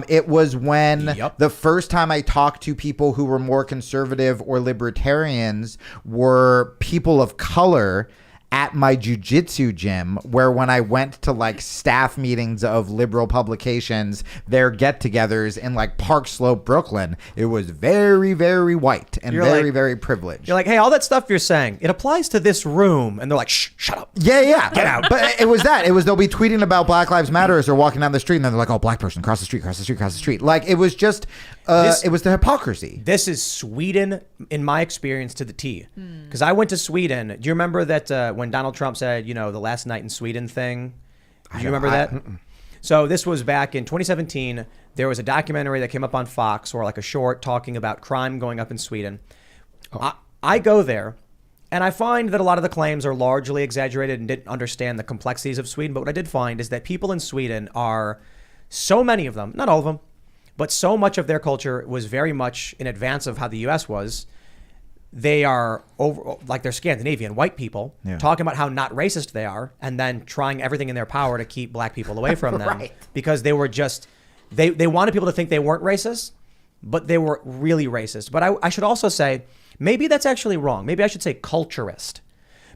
It was when the first time I talked to people who were more conservative or libertarians were people of color at my jiu-jitsu gym, where when I went to like staff meetings of liberal publications, their get-togethers in like Park Slope, Brooklyn, it was very, very white and You're very, like- very privileged. You're like, hey, all that stuff you're saying, it applies to this room. And they're like, shh, shut up. Yeah. Get out. But it was that. It was they'll be tweeting about Black Lives Matter as they're walking down the street, and then they're like, oh, black person, cross the street, cross the street, cross the street. Like, it was just, it was the hypocrisy. This is Sweden, in my experience, to the T. Because I went to Sweden. Do you remember that when Donald Trump said, the last night in Sweden thing? Do you remember that? So this was back in 2017. There was a documentary that came up on Fox, or like a short, talking about crime going up in Sweden. I go there, and I find that a lot of the claims are largely exaggerated and didn't understand the complexities of Sweden. But what I did find is that people in Sweden are, so many of them, not all of them, but so much of their culture was very much in advance of how the U.S. was. They are like they're Scandinavian white people talking about how not racist they are, and then trying everything in their power to keep black people away from them because they were just they wanted people to think they weren't racist, but they were really racist. But I should also say maybe that's actually wrong. Maybe I should say culturist,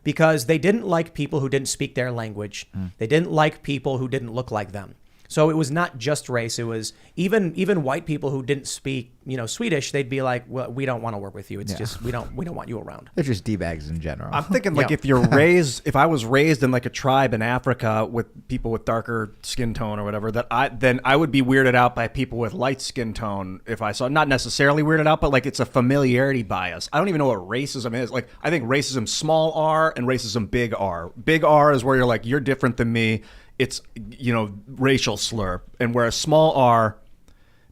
because they didn't like people who didn't speak their language. They didn't like people who didn't look like them. So it was not just race. It was even white people who didn't speak, Swedish. They'd be like, well, we don't want to work with you. It's just we don't want you around. They're just D-bags in general. I'm thinking like if I was raised in like a tribe in Africa with people with darker skin tone or whatever, then I would be weirded out by people with light skin tone if I saw, not necessarily weirded out, but like it's a familiarity bias. I don't even know what racism is. Like I think racism small r and racism big R. Big R is where you're like, you're different than me. It's, racial slur. And whereas small r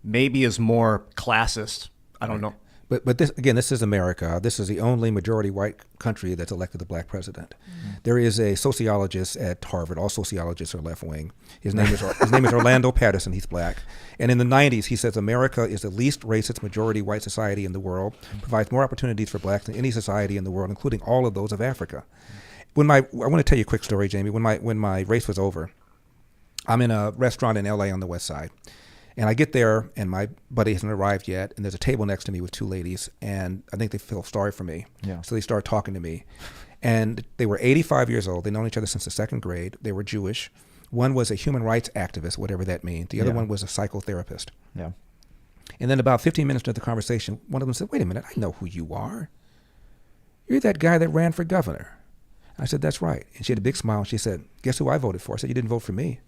maybe is more classist. I don't know. But this is America. This is the only majority white country that's elected a black president. There is a sociologist at Harvard. All sociologists are left wing. His name is Orlando Patterson. He's black. And in the 90s, he says America is the least racist majority white society in the world, provides more opportunities for blacks than any society in the world, including all of those of Africa. I want to tell you a quick story, Jamie. When my race was over, I'm in a restaurant in LA on the West Side. And I get there, and my buddy hasn't arrived yet, and there's a table next to me with two ladies, and I think they feel sorry for me. Yeah. So they start talking to me. And they were 85 years old. They'd known each other since the second grade. They were Jewish. One was a human rights activist, whatever that means. The other one was a psychotherapist. Yeah. And then about 15 minutes into the conversation, one of them said, wait a minute, I know who you are. You're that guy that ran for governor. I said, that's right. And she had a big smile. She said, guess who I voted for? I said, you didn't vote for me.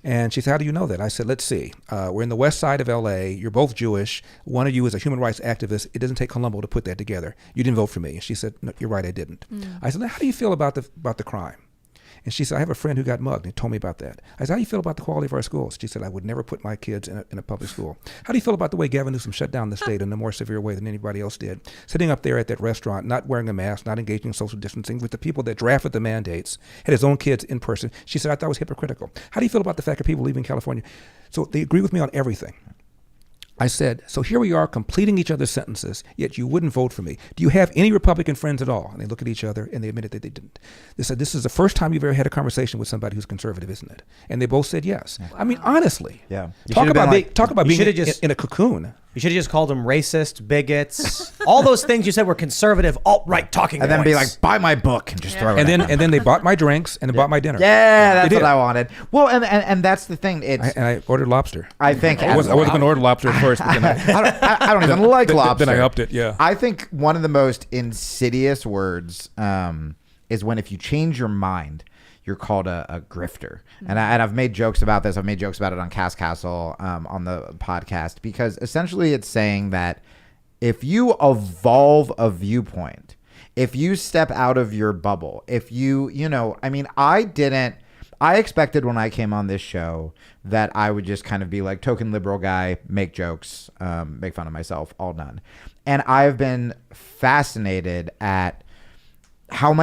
And she said, how do you know that? I said, let's see. We're in the west side of LA. You're both Jewish. One of you is a human rights activist. It doesn't take Columbo to put that together. You didn't vote for me. And she said, no, you're right, I didn't. I said, now, how do you feel about the crime? And she said, I have a friend who got mugged and told me about that. I said, how do you feel about the quality of our schools? She said, I would never put my kids in a public school. How do you feel about the way Gavin Newsom shut down the state in a more severe way than anybody else did? Sitting up there at that restaurant, not wearing a mask, not engaging in social distancing with the people that drafted the mandates, had his own kids in person. She said, I thought it was hypocritical. How do you feel about the fact that people leaving California? So they agree with me on everything. I said, so here we are completing each other's sentences, yet you wouldn't vote for me. Do you have any Republican friends at all? And they look at each other and they admitted that they didn't. They said, this is the first time you've ever had a conversation with somebody who's conservative, isn't it? And they both said yes. Wow. I mean, honestly, talk about being in a cocoon. You should have just called them racist, bigots, all those things you said were conservative, alt-right talking and points. then be like, buy my book and just throw it. And then they bought my drinks and bought my dinner. Yeah, that's what I wanted. Well, and that's the thing. I ordered lobster. I think I wasn't going to order lobster at first, but then I don't even like lobster. Then I upped it. Yeah. I think one of the most insidious words is when if you change your mind, you're called a grifter. And I've made jokes about this. I've made jokes about it on Cast Castle on the podcast, because essentially it's saying that if you evolve a viewpoint, if you step out of your bubble, if I expected when I came on this show that I would just kind of be like token liberal guy, make jokes, make fun of myself, all done. And I've been fascinated at how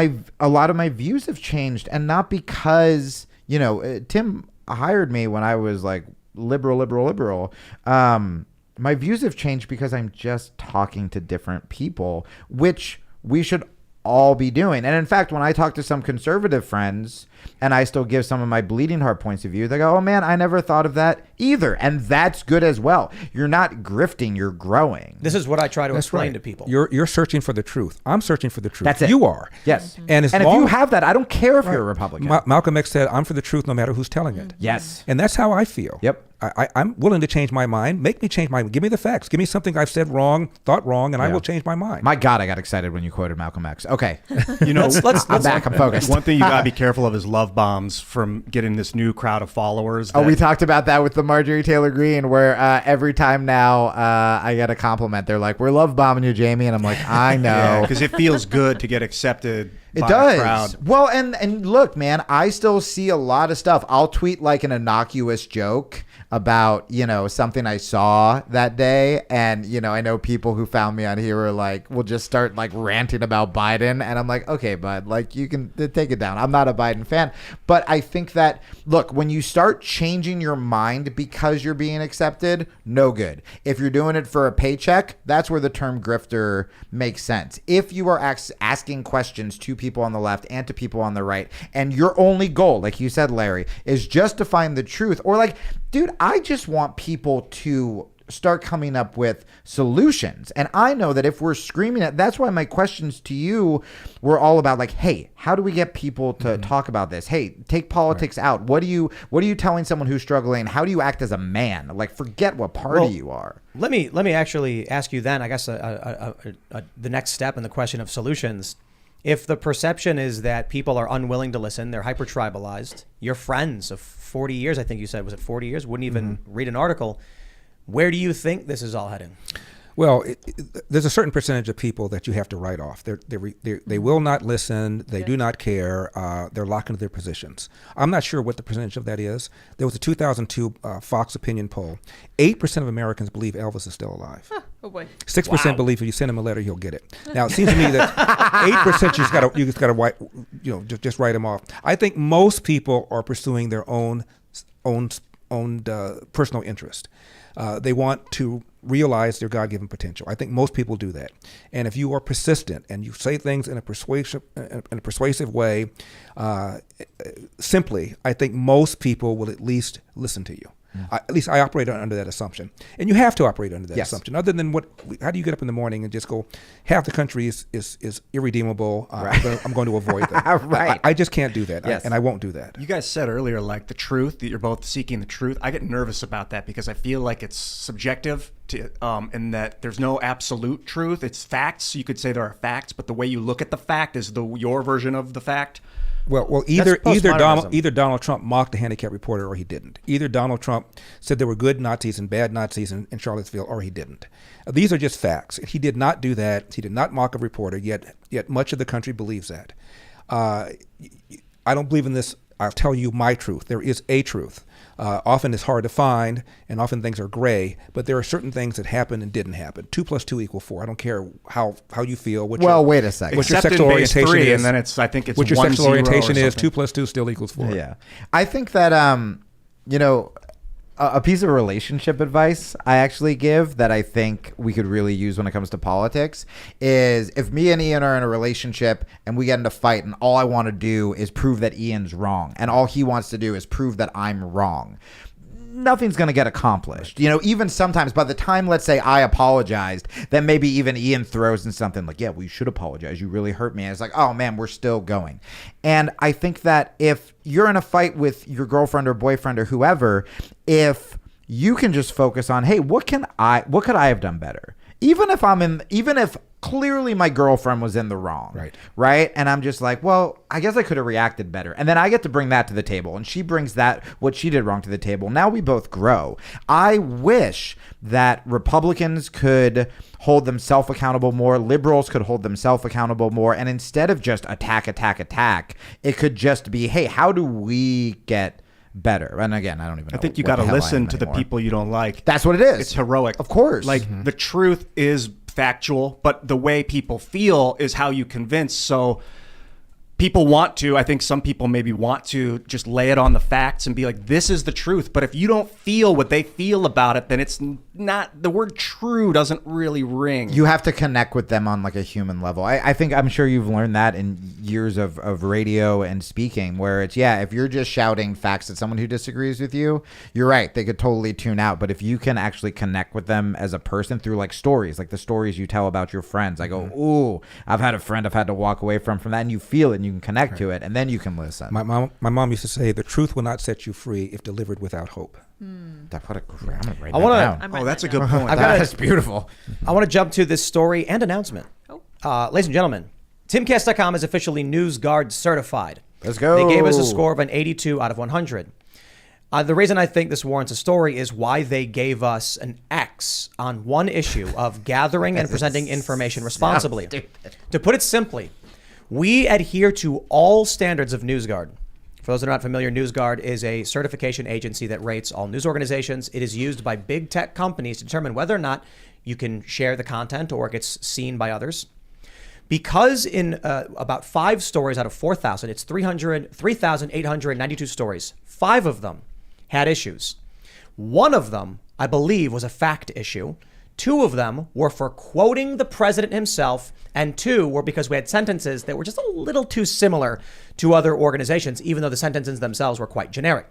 a lot of my views have changed, and not because, Tim hired me when I was like liberal. My views have changed because I'm just talking to different people, which we should all be doing. And in fact, when I talk to some conservative friends and I still give some of my bleeding heart points of view, they go, oh man, I never thought of that either. And that's good as well. You're not grifting, you're growing. This is what I try to explain to people. You're searching for the truth. I'm searching for the truth. That's it. You are. Yes. And if you have that, I don't care if you're a Republican. Malcolm X said, I'm for the truth no matter who's telling it. Yes. And that's how I feel. Yep. I'm willing to change my mind. Make me change my mind. Give me the facts. Give me something I've said wrong, thought wrong, and I will change my mind. My God, I got excited when you quoted Malcolm X. Okay. Let's I'm back. I'm focused. One thing you got to be careful of is love bombs from getting this new crowd of followers. We talked about that with the Marjorie Taylor Greene, where every time now I get a compliment, they're like, we're love bombing you, Jamie. And I'm like, I know. Because it feels good to get accepted. It does. Well, and look, man, I still see a lot of stuff. I'll tweet like an innocuous joke about, something I saw that day. And, I know people who found me on here are like, will just start like ranting about Biden. And I'm like, okay, bud, like you can take it down. I'm not a Biden fan. But I think that, look, when you start changing your mind because you're being accepted, no good. If you're doing it for a paycheck, that's where the term grifter makes sense. If you are asking questions to people on the left and to people on the right, and your only goal, like you said, Larry, is just to find the truth, or like, dude, I just want people to start coming up with solutions. And I know that if we're screaming at, that's why my questions to you were all about like, hey, how do we get people to talk about this? Hey, take politics out. What are you telling someone who's struggling? How do you act as a man? Like, forget what party you are. Let me actually ask you then, I guess, the next step in the question of solutions. If the perception is that people are unwilling to listen, they're hyper-tribalized, your friends of 40 years, I think you said, was it 40 years, wouldn't even read an article, where do you think this is all heading? Well, there's a certain percentage of people that you have to write off. They will not listen. They do not care. They're locked into their positions. I'm not sure what the percentage of that is. There was a 2002 Fox opinion poll. 8% of Americans believe Elvis is still alive. Oh boy. 6% believe if you send him a letter, he'll get it. Now, it seems to me that 8% you just got to just write him off. I think most people are pursuing their own personal interest. They want to realize their God-given potential. I think most people do that. And if you are persistent and you say things in a persuasive way, simply, I think most people will at least listen to you. At least I operate under that assumption. And you have to operate under that assumption. Other than how do you get up in the morning and just go, half the country is irredeemable, I'm going to avoid them. Right. I just can't do that. Yes. And I won't do that. You guys said earlier, like the truth, that you're both seeking the truth. I get nervous about that because I feel like it's subjective to, in that there's no absolute truth. It's facts. You could say there are facts, but the way you look at the fact is your version of the fact. Well, either postmodernism. Donald Trump mocked the handicapped reporter or he didn't. Either Donald Trump said there were good Nazis and bad Nazis in Charlottesville or he didn't. These are just facts. He did not do that. He did not mock a reporter, yet much of the country believes that. I don't believe in this. I'll tell you my truth. There is a truth. Often it's hard to find, and often things are gray, but there are certain things that happened and didn't happen. 2 + 2 = 4. I don't care how you feel. Wait a second. What your Except sexual in base orientation 3, is. and then I think it's what your 1, sexual 0 or orientation is, something. 2 + 2 still equals 4. Yeah. I think that, a piece of relationship advice I actually give that I think we could really use when it comes to politics is if me and Ian are in a relationship and we get into a fight and all I want to do is prove that Ian's wrong and all he wants to do is prove that I'm wrong, nothing's going to get accomplished. Even sometimes by the time, let's say, I apologized, then maybe even Ian throws in something like, yeah, well, you should apologize. You really hurt me. And it's like, oh, man, we're still going. And I think that if you're in a fight with your girlfriend or boyfriend or whoever, if you can just focus on, hey, what could I have done better? Even if clearly my girlfriend was in the wrong, right? And I'm just like, well, I guess I could have reacted better. And then I get to bring that to the table, and she brings what she did wrong to the table. Now we both grow. I wish that Republicans could hold themselves accountable more, liberals could hold themselves accountable more, and instead of just attack, it could just be, hey, how do we get better? And again, I don't even know. I think you what got to the hell I listen am to the anymore. people you don't like. That's what it is. It's heroic. Of course. Like the truth is factual, but the way people feel is how you convince. So people I think some people maybe want to just lay it on the facts and be like, this is the truth. But if you don't feel what they feel about it, then it's not, the word true doesn't really ring. You have to connect with them on like a human level. I'm sure you've learned that in years of radio and speaking, where it's, if you're just shouting facts at someone who disagrees with you, you're right. They could totally tune out. But if you can actually connect with them as a person through like stories, like the stories you tell about your friends, I go, ooh, I've had a friend I've had to walk away from that. And you feel it and you can connect to it, and then you can listen. My mom used to say, the truth will not set you free if delivered without hope. I'm gonna write that down. Oh, that's a good point. That's beautiful. I want to jump to this story and announcement. Ladies and gentlemen, TimCast.com is officially NewsGuard certified. Let's go. They gave us a score of an 82 out of 100. The reason I think this warrants a story is why they gave us an X on one issue of gathering and presenting information responsibly. To put it simply, we adhere to all standards of NewsGuard. For those that are not familiar, NewsGuard is a certification agency that rates all news organizations. It is used by big tech companies to determine whether or not you can share the content or it gets seen by others. Because in about 5 stories out of 4,000, it's 3,892 stories. 5 of them had issues. 1 of them, I believe, was a fact issue. 2 of them were for quoting the president himself, and 2 were because we had sentences that were just a little too similar to other organizations, even though the sentences themselves were quite generic.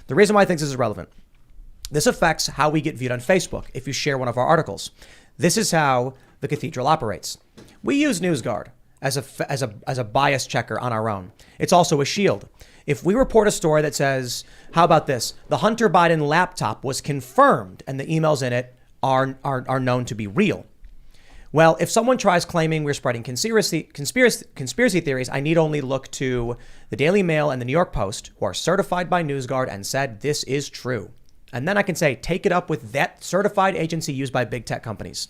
The reason why I think this is relevant, This affects how we get viewed on Facebook if you share one of our articles. This is how the Cathedral operates. We use NewsGuard as a bias checker on our own. It's also a shield. If we report a story that says, how about this? The Hunter Biden laptop was confirmed and the emails in it are known to be real. Well, if someone tries claiming we're spreading conspiracy theories, I need only look to the Daily Mail and the New York Post, who are certified by NewsGuard and said this is true. And then I can say, take it up with that certified agency used by big tech companies.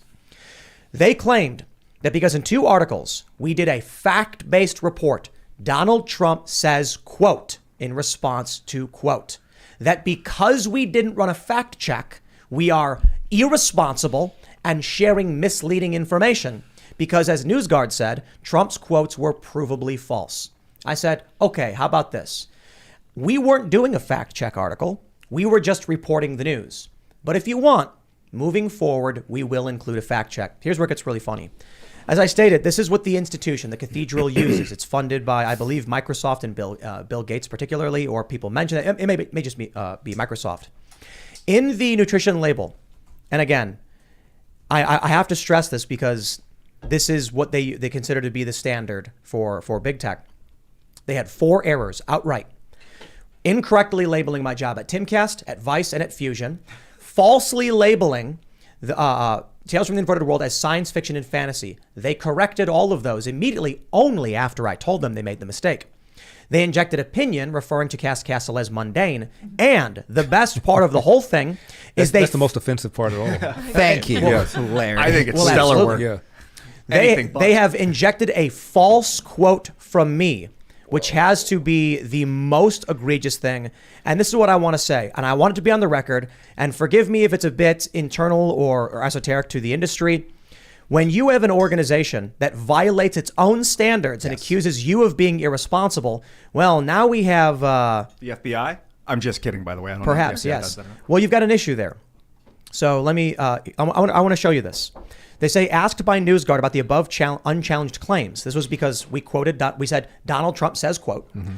They claimed that because in 2 articles, we did a fact-based report, Donald Trump says, quote, in response to quote, that because we didn't run a fact check, we are irresponsible and sharing misleading information because, as NewsGuard said, Trump's quotes were provably false. I said, okay, how about this? We weren't doing a fact check article. We were just reporting the news. But if you want, moving forward, we will include a fact check. Here's where it gets really funny. As I stated, this is what the institution, the Cathedral, uses. It's funded by, I believe, Microsoft and Bill Gates particularly, or people mention it. It may just be Microsoft. In the nutrition label, and again, I have to stress this because this is what they consider to be the standard for big tech. They had 4 errors outright. Incorrectly labeling my job at Timcast, at Vice, and at Fusion. Falsely labeling the Tales from the Inverted World as science fiction and fantasy. They corrected all of those immediately only after I told them they made the mistake. They injected opinion, referring to Cass Castle as mundane. And the best part of the whole thing is That's the most offensive part of all. Thank you. Yes. Hilarious. I think it's Well, stellar absolutely. work. Yeah. Anything but. They have injected a false quote from me, which has to be the most egregious thing. And this is what I want to say. And I want it to be on the record. And forgive me if it's a bit internal or esoteric to the industry. When you have an organization that violates its own standards and accuses you of bebeing irresponsible, well, now we have... The FBI? I'm just kidding, by the way. I don't Perhaps, know if the FBI yes. does that. Well, you've got an issue there. So let me, I want to show you this. They say, asked by NewsGuard about the above unchallenged claims. This was because we said, Donald Trump says, quote. Mm-hmm.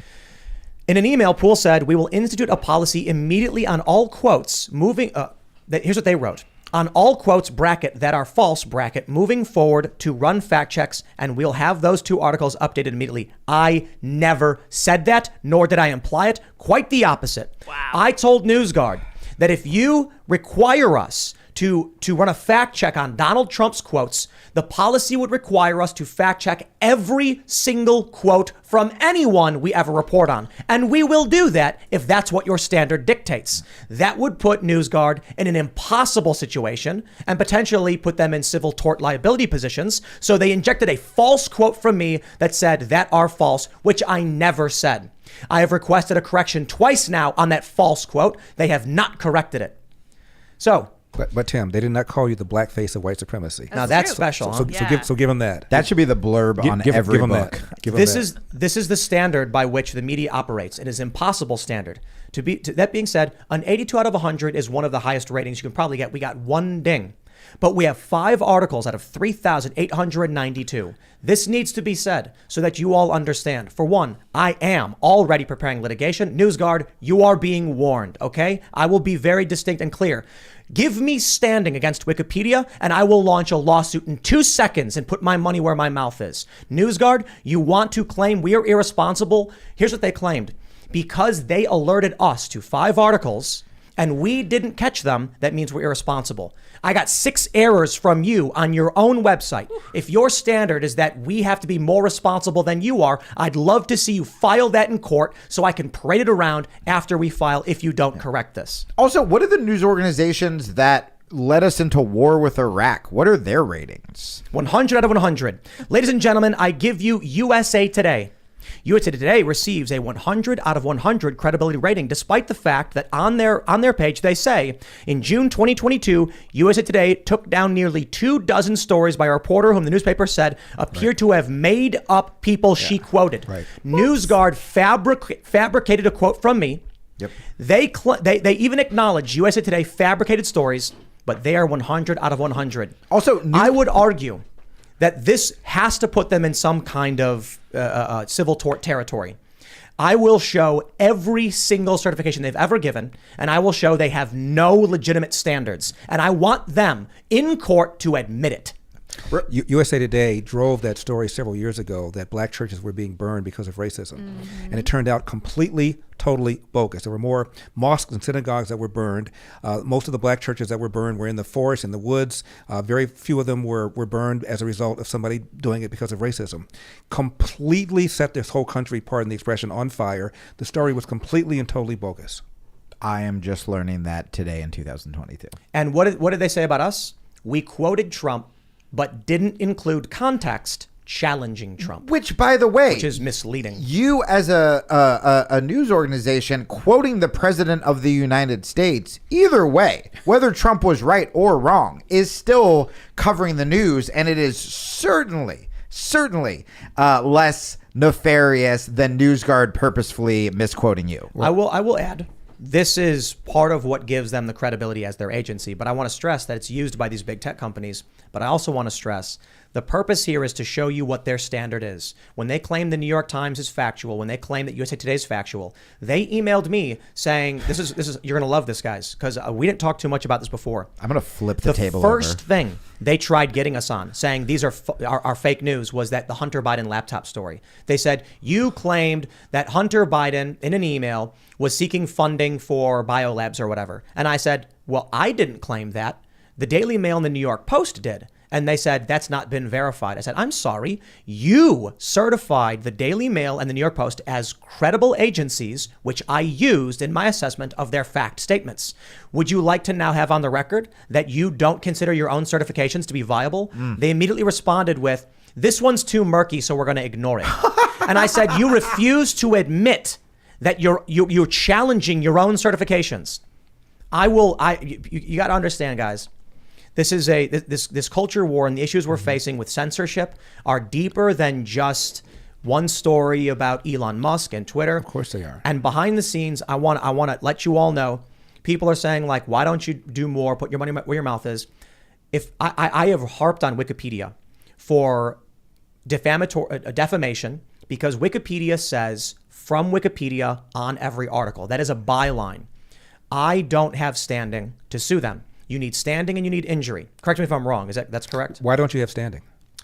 In an email, Poole said, we will institute a policy immediately on all quotes here's what they wrote. On all quotes, bracket, that are false, bracket, moving forward to run fact checks, and we'll have those 2 articles updated immediately. I never said that, nor did I imply it. Quite the opposite. Wow. I told NewsGuard that if you require us to run a fact check on Donald Trump's quotes, the policy would require us to fact check every single quote from anyone we ever report on. And we will do that if that's what your standard dictates. That would put NewsGuard in an impossible situation and potentially put them in civil tort liability positions. So they injected a false quote from me that said that are false, which I never said. I have requested a correction twice now on that false quote. They have not corrected it. So, But Tim, they did not call you the blackface of white supremacy. now that's true. special. So, huh? so give them that. That should be the blurb on every give 'em book. that. Give 'em This that. is the standard by which the media operates. It is an impossible standard. That being said, an 82 out of 100 is one of the highest ratings you can probably get. We got 1 ding. But we have 5 articles out of 3,892. This needs to be said so that you all understand. For one, I am already preparing litigation. NewsGuard, you are being warned, okay? I will be very distinct and clear. Give me standing against Wikipedia, and I will launch a lawsuit in 2 seconds and put my money where my mouth is. NewsGuard, you want to claim we are irresponsible? Here's what they claimed. Because they alerted us to 5 articles and we didn't catch them, that means we're irresponsible. I got 6 errors from you on your own website. If your standard is that we have to be more responsible than you are, I'd love to see you file that in court so I can parade it around after we file if you don't correct this. Also, what are the news organizations that led us into war with Iraq? What are their ratings? 100 out of 100. Ladies and gentlemen, I give you USA Today. USA Today receives a 100 out of 100 credibility rating, despite the fact that on their page they say, in June 2022, USA Today took down nearly 24 stories by a reporter whom the newspaper said appeared to have made up people she quoted. Right. NewsGuard fabricated a quote from me. Yep. They even acknowledge USA Today fabricated stories, but they are 100 out of 100. Also, I would argue that this has to put them in some kind of civil tort territory. I will show every single certification they've ever given, and I will show they have no legitimate standards. And I want them in court to admit it. USA Today drove that story several years ago that black churches were being burned because of racism. And it turned out completely, totally bogus. There were more mosques and synagogues that were burned. Most of the black churches that were burned were in the forest, in the woods. Very few of them were burned as a result of somebody doing it because of racism. Completely set this whole country, pardon the expression, on fire. The story was completely and totally bogus. I am just learning that today in 2022. And what did they say about us? We quoted Trump, but didn't include context challenging Trump, Which, by the way, which is misleading. you as a news organization quoting the president of the United States, either way, whether Trump was right or wrong, is still covering the news, and it is certainly less nefarious than NewsGuard purposefully misquoting you. I will add, this is part of what gives them the credibility as their agency. But I want to stress that it's used by these big tech companies. But I also want to stress the purpose here is to show you what their standard is. When they claim the New York Times is factual, when they claim that USA Today is factual, they emailed me saying, "This is you're going to love this, guys, because we didn't talk too much about this before." I'm going to flip the table The first over. thing they tried getting us on, saying these are fake news, was that the Hunter Biden laptop story. They said, you claimed that Hunter Biden, in an email, was seeking funding for biolabs or whatever. And I said, well, I didn't claim that. The Daily Mail and the New York Post did. And they said, that's not been verified. I said, I'm sorry. You certified the Daily Mail and the New York Post as credible agencies, which I used in my assessment of their fact statements. Would you like to now have on the record that you don't consider your own certifications to be viable? They immediately responded with, this one's too murky, so we're going to ignore it. And I said, you refuse to admit that you're challenging your own certifications. You got to understand, guys. This is this culture war, and the issues we're facing with censorship are deeper than just one story about Elon Musk and Twitter. Of course they are. And behind the scenes, I want to let you all know, people are saying, like, why don't you do more? Put your money where your mouth is. If I have harped on Wikipedia for defamation, because Wikipedia says from Wikipedia on every article. That is a byline. I don't have standing to sue them. You need standing and you need injury. Correct me if I'm wrong. That's correct? Why don't you have standing?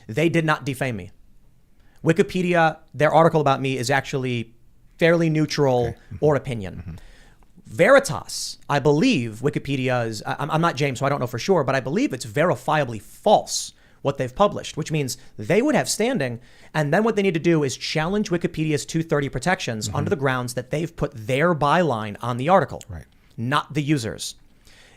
They did not defame me. Wikipedia, their article about me is actually fairly neutral or opinion. Veritas, I believe Wikipedia is, I'm not James, so I don't know for sure, but I believe it's verifiably false what they've published, which means they would have standing. And then what they need to do is challenge Wikipedia's 230 protections under the grounds that they've put their byline on the article, not the users.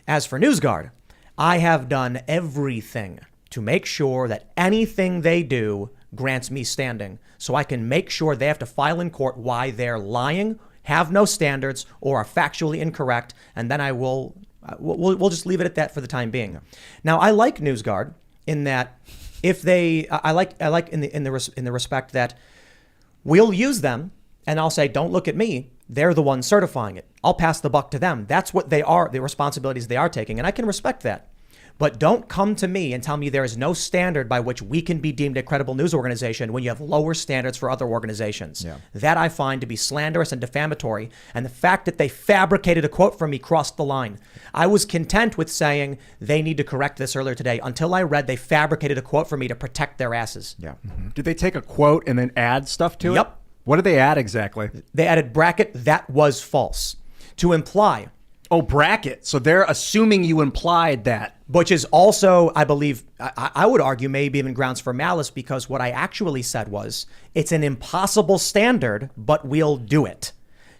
As for NewsGuard, I have done everything to make sure that anything they do grants me standing, so I can make sure they have to file in court why they're lying, have no standards, or are factually incorrect, and then we'll just leave it at that for the time being. Now, I like NewsGuard in that if they, I like in the respect that we'll use them, and I'll say, don't look at me. They're the ones certifying it. I'll pass the buck to them. That's what they are, the responsibilities they are taking, and I can respect that. But don't come to me and tell me there is no standard by which we can be deemed a credible news organization when you have lower standards for other organizations. That I find to be slanderous and defamatory. And the fact that they fabricated a quote from me crossed the line. I was content with saying they need to correct this earlier today until I read they fabricated a quote from me to protect their asses. Did they take a quote and then add stuff to it? Yep. What did they add exactly? They added bracket, that was false, to imply. Oh, bracket. So they're assuming you implied that. Which is also, I believe, I would argue maybe even grounds for malice, because what I actually said was, it's an impossible standard, but we'll do it.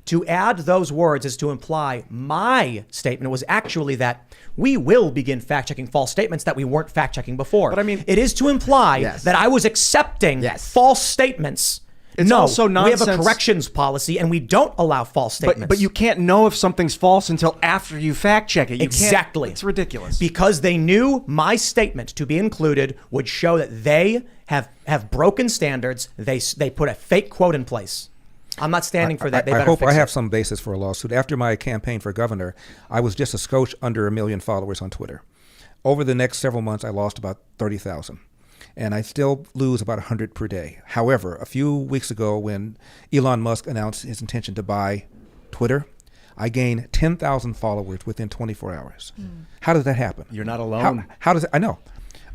To add those words is to imply my statement was actually that we will begin fact-checking false statements that we weren't fact-checking before. But I mean, it is to imply that I was accepting false statements. It's also nonsense. We have a corrections policy, and we don't allow false statements. But you can't know if something's false until after you fact check it. Exactly. It's ridiculous. Because they knew my statement to be included would show that they have broken standards. They put a fake quote in place. I'm not standing for that. I hope I have some basis for a lawsuit. After my campaign for governor, I was just a skosh under 1 million followers on Twitter. Over the next several months, I lost about 30,000. and I still lose about 100 per day. However, a few weeks ago when Elon Musk announced his intention to buy Twitter, I gained 10,000 followers within 24 hours. How does that happen? You're not alone. How does it? I know.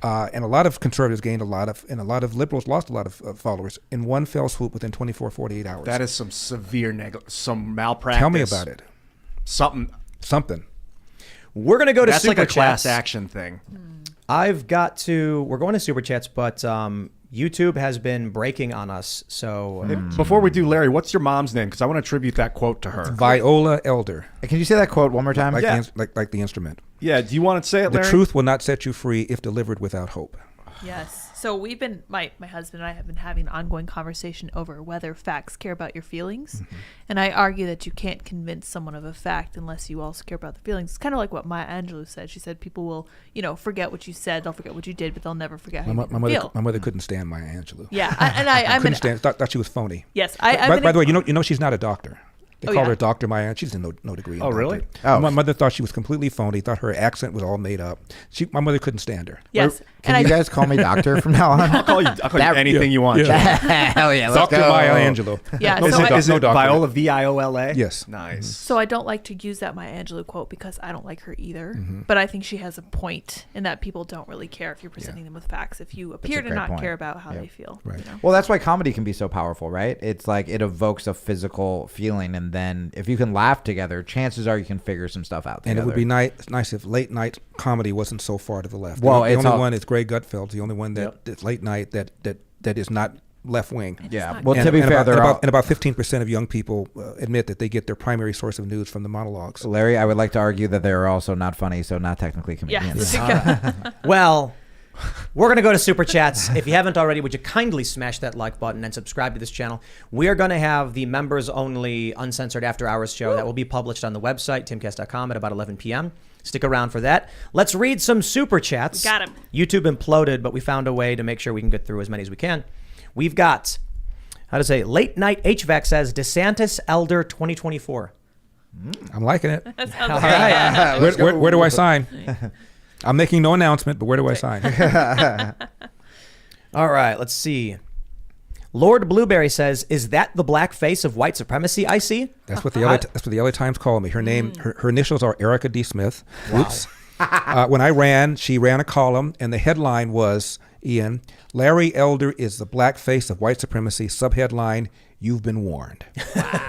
And a lot of conservatives gained and a lot of liberals lost a lot of followers in one fell swoop within 24, 48 hours. That is some severe some malpractice. Tell me about it. Something. We're gonna go to That's super like a class chats. action thing. We're going to super chats, but YouTube has been breaking on us. So Before we do, Larry, what's your mom's name? Because I want to attribute that quote to her. Viola Elder, Can you say that quote one more time? like, Yeah. like the instrument. Yeah, do you want to say it, The Larry? truth will not set you free if delivered without hope. Yes. So we've been, my husband and I have been having an ongoing conversation over whether facts care about your feelings. And I argue that you can't convince someone of a fact unless you also care about the feelings. It's kind of like what Maya Angelou said. She said people will, forget what you said, they'll forget what you did, but they'll never forget how you made them feel. My mother couldn't stand Maya Angelou. Yeah. I'm couldn't stand. Thought she was phony. Yes. By the way, you know she's not a doctor. They Oh, call yeah? her Dr. Maya. She doesn't no degree. In Oh, really? doctorate. Oh. My mother thought she was completely phony. Thought her accent was all made up. My mother couldn't stand her. Yes. Can you guys call me doctor from now on? I'll call you anything you want. Yeah. Hell yeah, let's Dr. go. Maya Angelou. Yeah. Is So it, I, is it doctorate. Viola, Viola? Yes. Nice. So I don't like to use that Maya Angelou quote because I don't like her either. But I think she has a point in that people don't really care if you're presenting them with facts. If you appear to great not point. care about how Yep. they feel. Right. Well, that's why comedy can be so powerful, right? It's like it evokes a physical feeling, and then if you can laugh together, chances are you can figure some stuff out together. And it would be nice if late night comedy wasn't so far to the left. Well, the it's only all- one is Greg Gutfeld. The only one that's late night that is not left wing. Yeah. Well, to be fair, about 15% of young people admit that they get their primary source of news from the monologues. Larry, I would like to argue that they are also not funny, so not technically comedians. Yeah. well, we're going to go to super chats. If you haven't already, would you kindly smash that like button and subscribe to this channel? We are going to have the members only uncensored after hours show that will be published on the website, timcast.com, at about 11 p.m. Stick around for that. Let's read some super chats. Got 'em. YouTube imploded, but we found a way to make sure we can get through as many as we can. We've got, Late Night HVAC says DeSantis Elder 2024. I'm liking it. That sounds All great. right. Where do I sign? I'm making no announcement, but where do I sign? All right, let's see. Lord Blueberry says, "Is that the black face of white supremacy I see?" That's what the LA Times called me. Her name, her initials are Erica D. Smith. Oops. When I ran, she ran a column, and the headline was, Ian, Larry Elder is the black face of white supremacy. Subheadline, you've been warned.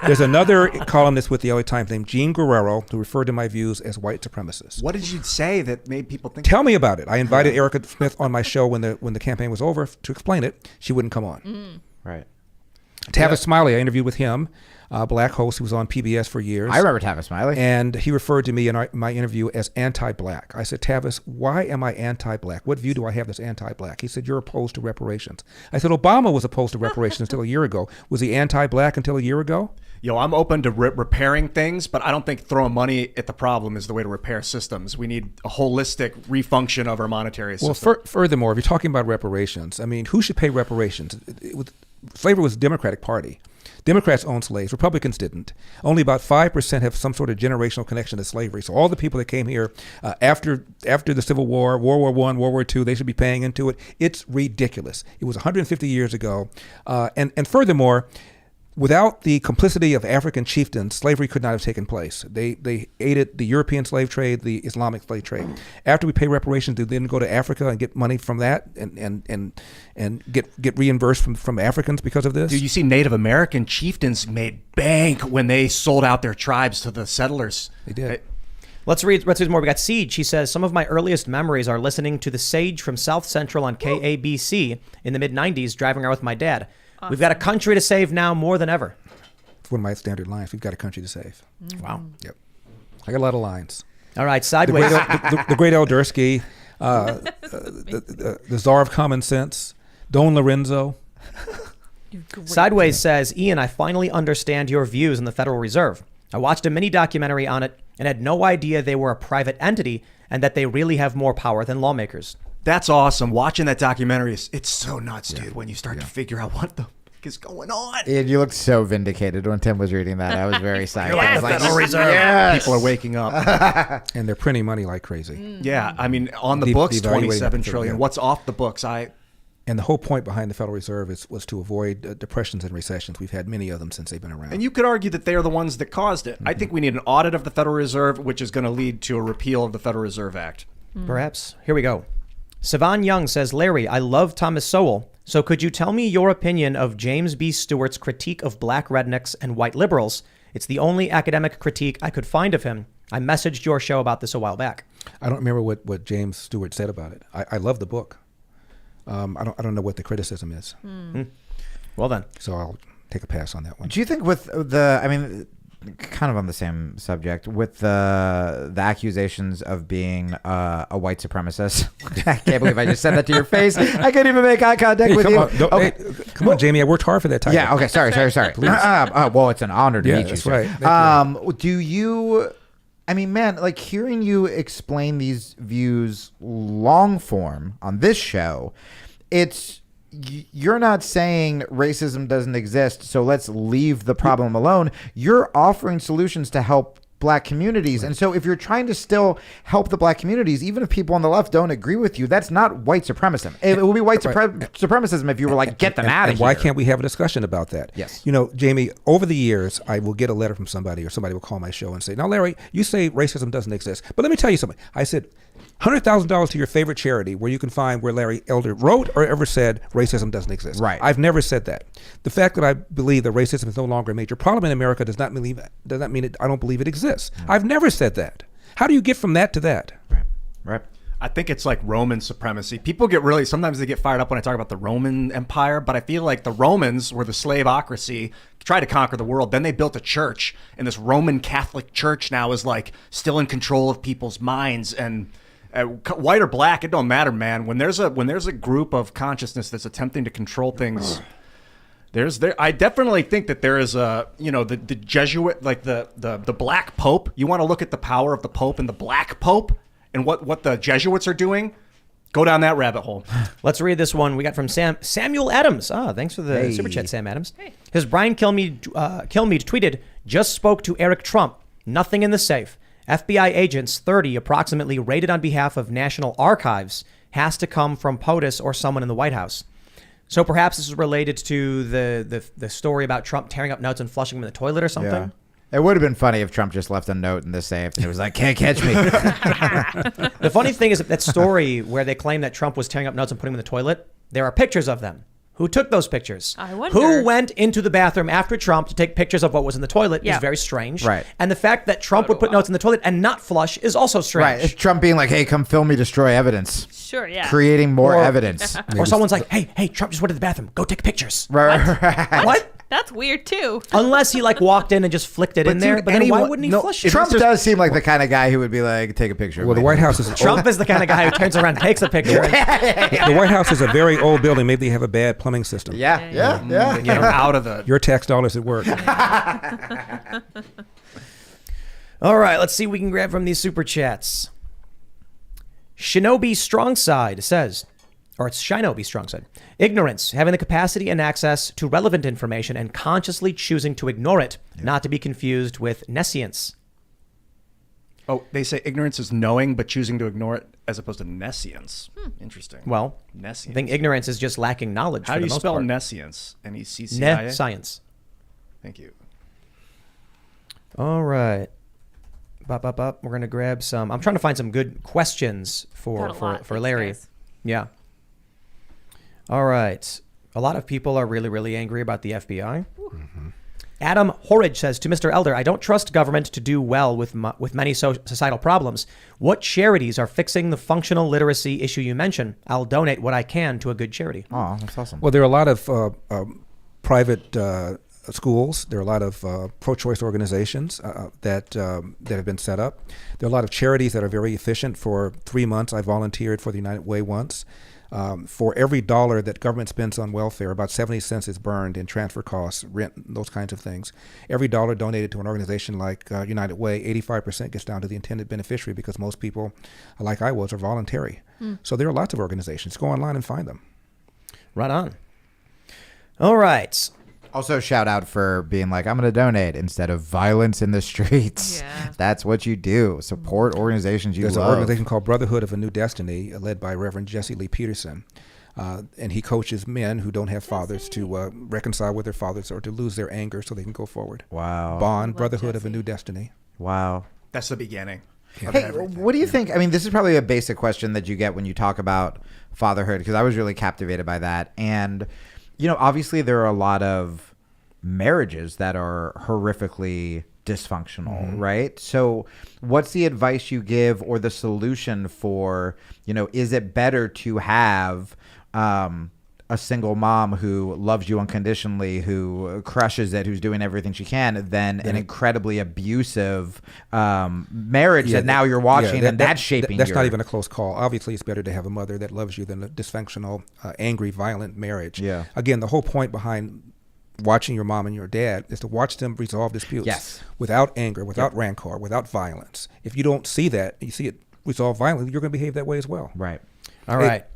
There's another columnist with the LA Times named Gene Guerrero who referred to my views as white supremacists. What did you say that made people think? Tell me about it. I invited Erica Smith on my show when the campaign was over to explain it. She wouldn't come on. Right. Tavis Smiley, I interviewed with him, black host who was on PBS for years. I remember Tavis Smiley. And he referred to me in my interview as anti-black. I said, Tavis, why am I anti-black? What view do I have that's anti-black? He said, you're opposed to reparations. I said, Obama was opposed to reparations until a year ago. Was he anti-black until a year ago? Yo, I'm open to repairing things, but I don't think throwing money at the problem is the way to repair systems. We need a holistic refunction of our monetary system. Well, furthermore, if you're talking about reparations, I mean, who should pay reparations? Slavery was a Democratic Party. Democrats owned slaves. Republicans didn't. Only about 5% have some sort of generational connection to slavery. So all the people that came here after the Civil War, World War I, World War II, they should be paying into it. It's ridiculous. It was 150 years ago. And furthermore, without the complicity of African chieftains, slavery could not have taken place. They aided the European slave trade, the Islamic slave trade. After we pay reparations, they then go to Africa and get money from that and get reimbursed from Africans because of this. Dude, you see Native American chieftains made bank when they sold out their tribes to the settlers. They did. Let's read more. We got Siege. She says, some of my earliest memories are listening to The Sage from South Central on KABC in the mid-90s, driving around with my dad. Awesome. We've got a country to save now more than ever. It's one of my standard lines. We've got a country to save. Wow. Yep. I got a lot of lines. All right, Sideways. The great Eldersky, the czar of common sense, Don Lorenzo. Sideways says, Ian, I finally understand your views on the Federal Reserve. I watched a mini documentary on it and had no idea they were a private entity and that they really have more power than lawmakers. That's awesome. Watching that documentary, it's so nuts, dude, when you start to figure out what the fuck is going on. And you looked so vindicated when Tim was reading that. I was very psyched. like I was the like, Federal Reserve. yes. People are waking up. And they're printing money like crazy. Yeah, I mean, on the De- books, devaluating 27 it, trillion. yeah. What's off the books? And the whole point behind the Federal Reserve was to avoid depressions and recessions. We've had many of them since they've been around. And you could argue that they are the ones that caused it. I think we need an audit of the Federal Reserve, which is going to lead to a repeal of the Federal Reserve Act. Perhaps. Here we go. Sivan Young says, Larry, I love Thomas Sowell. So could you tell me your opinion of James B. Stewart's critique of black rednecks and white liberals? It's the only academic critique I could find of him. I messaged your show about this a while back. I don't remember what James Stewart said about it. I love the book. I don't know what the criticism is. Well then. So I'll take a pass on that one. Do you think with I mean, kind of on the same subject, with the accusations of being a white supremacist? I can't believe I just said that to your face. I couldn't even make eye contact with come you. on, Okay. come on, Jamie. I worked hard for that title. Yeah. Okay. Sorry. Well, it's an honor to Yeah, meet you. that's Sir. right. Thank Do you? I mean, man, like hearing you explain these views long form on this show, you're not saying racism doesn't exist, so let's leave the problem alone. You're offering solutions to help black communities. And so if you're trying to still help the black communities, even if people on the left don't agree with you, that's not white supremacism. It would be white supremacism if you were like, get them out of And here. why can't we have a discussion about that? Yes. You know, Jamie, over the years, I will get a letter from somebody or somebody will call my show and say, now, Larry, you say racism doesn't exist. But let me tell you something. I said, $100,000 to your favorite charity where you can find where Larry Elder wrote or ever said racism doesn't exist. Right. I've never said that. The fact that I believe that racism is no longer a major problem in America does not mean I don't believe it exists. I've never said that. How do you get from that to that? Right. I think it's like Roman supremacy. People sometimes they get fired up when I talk about the Roman Empire, but I feel like the Romans were the slaveocracy, tried to conquer the world. Then they built a church, and this Roman Catholic Church now is like still in control of people's minds. And white or black, it don't matter, man. When there's a group of consciousness that's attempting to control things, I definitely think that there is the Jesuit, like the black pope. You want to look at the power of the pope and the black pope and what the Jesuits are doing. Go down that rabbit hole. Let's read this one we got from Samuel Adams. Thanks for the super chat, Sam Adams. Hey. His Brian Kilmeade tweeted, just spoke to Eric Trump. Nothing in the safe. FBI agents, 30 approximately, raided on behalf of National Archives, has to come from POTUS or someone in the White House. So perhaps this is related to the story about Trump tearing up notes and flushing them in the toilet or something. Yeah. It would have been funny if Trump just left a note in the safe and it was like, can't catch me. The funny thing is that story where they claim that Trump was tearing up notes and putting them in the toilet, there are pictures of them. Who took those pictures? I wonder. Who went into the bathroom after Trump to take pictures of what was in the toilet Yeah. is very strange. Right. And the fact that Trump would put notes in the toilet and not flush is also strange. Right. Trump being like, hey, come film me destroy evidence. Sure, yeah. Creating more evidence. Or someone's like, hey, Trump just went to the bathroom. Go take pictures. Right. What? That's weird too. Unless he walked in and just flicked it in there. dude, But then why anyone- wouldn't he no, flush if it? Trump does seem like the kind of guy who would be like, take a picture. Well, the White House is Trump is the kind of guy who turns around and takes a picture. the White House is a very old building. Maybe they have a bad plumbing system. Yeah. Get him out of the. Your tax dollars at work. All right, let's see what we can grab from these super chats. Shinobi Strongside says, or it's Shinobi Strongside, ignorance, having the capacity and access to relevant information and consciously choosing to ignore it, not to be confused with nescience. Oh, they say ignorance is knowing, but choosing to ignore it as opposed to nescience. Interesting. Well, nescience. I think ignorance is just lacking knowledge. How for do the you most spell part. nescience? N-E-C-C-I-A? Science. Thank you. All right. We're going to grab some. I'm trying to find some good questions Got for a lot. Thanks, Larry. guys. Yeah. All right. A lot of people are really, really angry about the FBI. Adam Horridge says to Mr. Elder, I don't trust government to do well with many societal problems. What charities are fixing the functional literacy issue you mentioned? I'll donate what I can to a good charity. Oh, that's awesome. Well, there are a lot of private schools. There are a lot of pro-choice organizations that have been set up. There are a lot of charities that are very efficient. For 3 months, I volunteered for the United Way once. For every dollar that government spends on welfare, about 70 cents is burned in transfer costs, rent, those kinds of things. Every dollar donated to an organization like United Way, 85% gets down to the intended beneficiary because most people, like I was, are voluntary. So there are lots of organizations. Go online and find them. Right on. All right. Also, shout out for being like, I'm going to donate instead of violence in the streets. Yeah. That's what you do. Support organizations you There's love. an organization called Brotherhood of a New Destiny, led by Reverend Jesse Lee Peterson. And he coaches men who don't have fathers to reconcile with their fathers or to lose their anger so they can go forward. Wow. Bond, Love brotherhood of a Jesse. new destiny. Wow. That's the beginning. of Hey, everything. what do you think? I mean, this is probably a basic question that you get when you talk about fatherhood, because I was really captivated by that. And, obviously there are a lot of marriages that are horrifically dysfunctional, right? So what's the advice you give or the solution for, is it better to have a single mom who loves you unconditionally, who crushes it, who's doing everything she can, than an incredibly abusive marriage that now you're watching and that's shaping That's your... not even a close call. Obviously, it's better to have a mother that loves you than a dysfunctional, angry, violent marriage. Yeah. Again, the whole point behind watching your mom and your dad is to watch them resolve disputes. Yes. Without anger, without rancor, without violence. If you don't see that, you see it resolve violently, you're going to behave that way as well. Right. All right.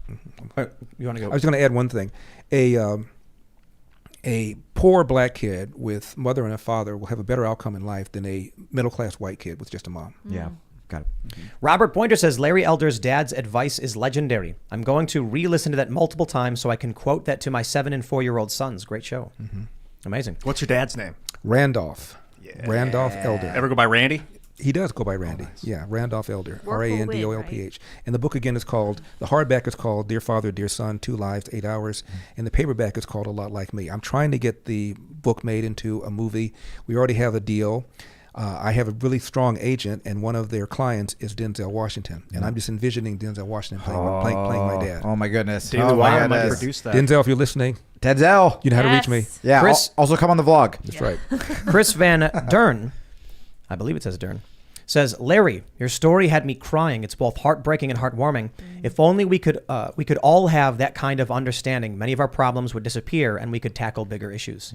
You want to go? I was going to add one thing. A poor black kid with mother and a father will have a better outcome in life than a middle-class white kid with just a mom. Yeah. Got it. Robert Pointer says Larry Elder's dad's advice is legendary. I'm going to re-listen to that multiple times so I can quote that to my 7 and 4-year-old sons. Great show. Amazing. What's your dad's name? Randolph. Randolph Elder. Ever go by Randy? He does go by Randy. Yeah, Randolph Elder. Work will win, Randolph. And the book again is called, the hardback is called Dear Father, Dear Son, 2 Lives, 8 Hours. And the paperback is called A Lot Like Me. I'm trying to get the book made into a movie. We already have a deal. I have a really strong agent, and one of their clients is Denzel Washington. And I'm just envisioning Denzel Washington playing my dad. Oh my goodness. Daily Oh, my Wire might goodness. produce that. Denzel, if you're listening, Denzel. you know how to reach me. Yes. Yeah. Chris- Also come on the vlog. That's right. Chris Van Dern, I believe it says Dern, says, Larry, your story had me crying. It's both heartbreaking and heartwarming. If only we could all have that kind of understanding, many of our problems would disappear and we could tackle bigger issues.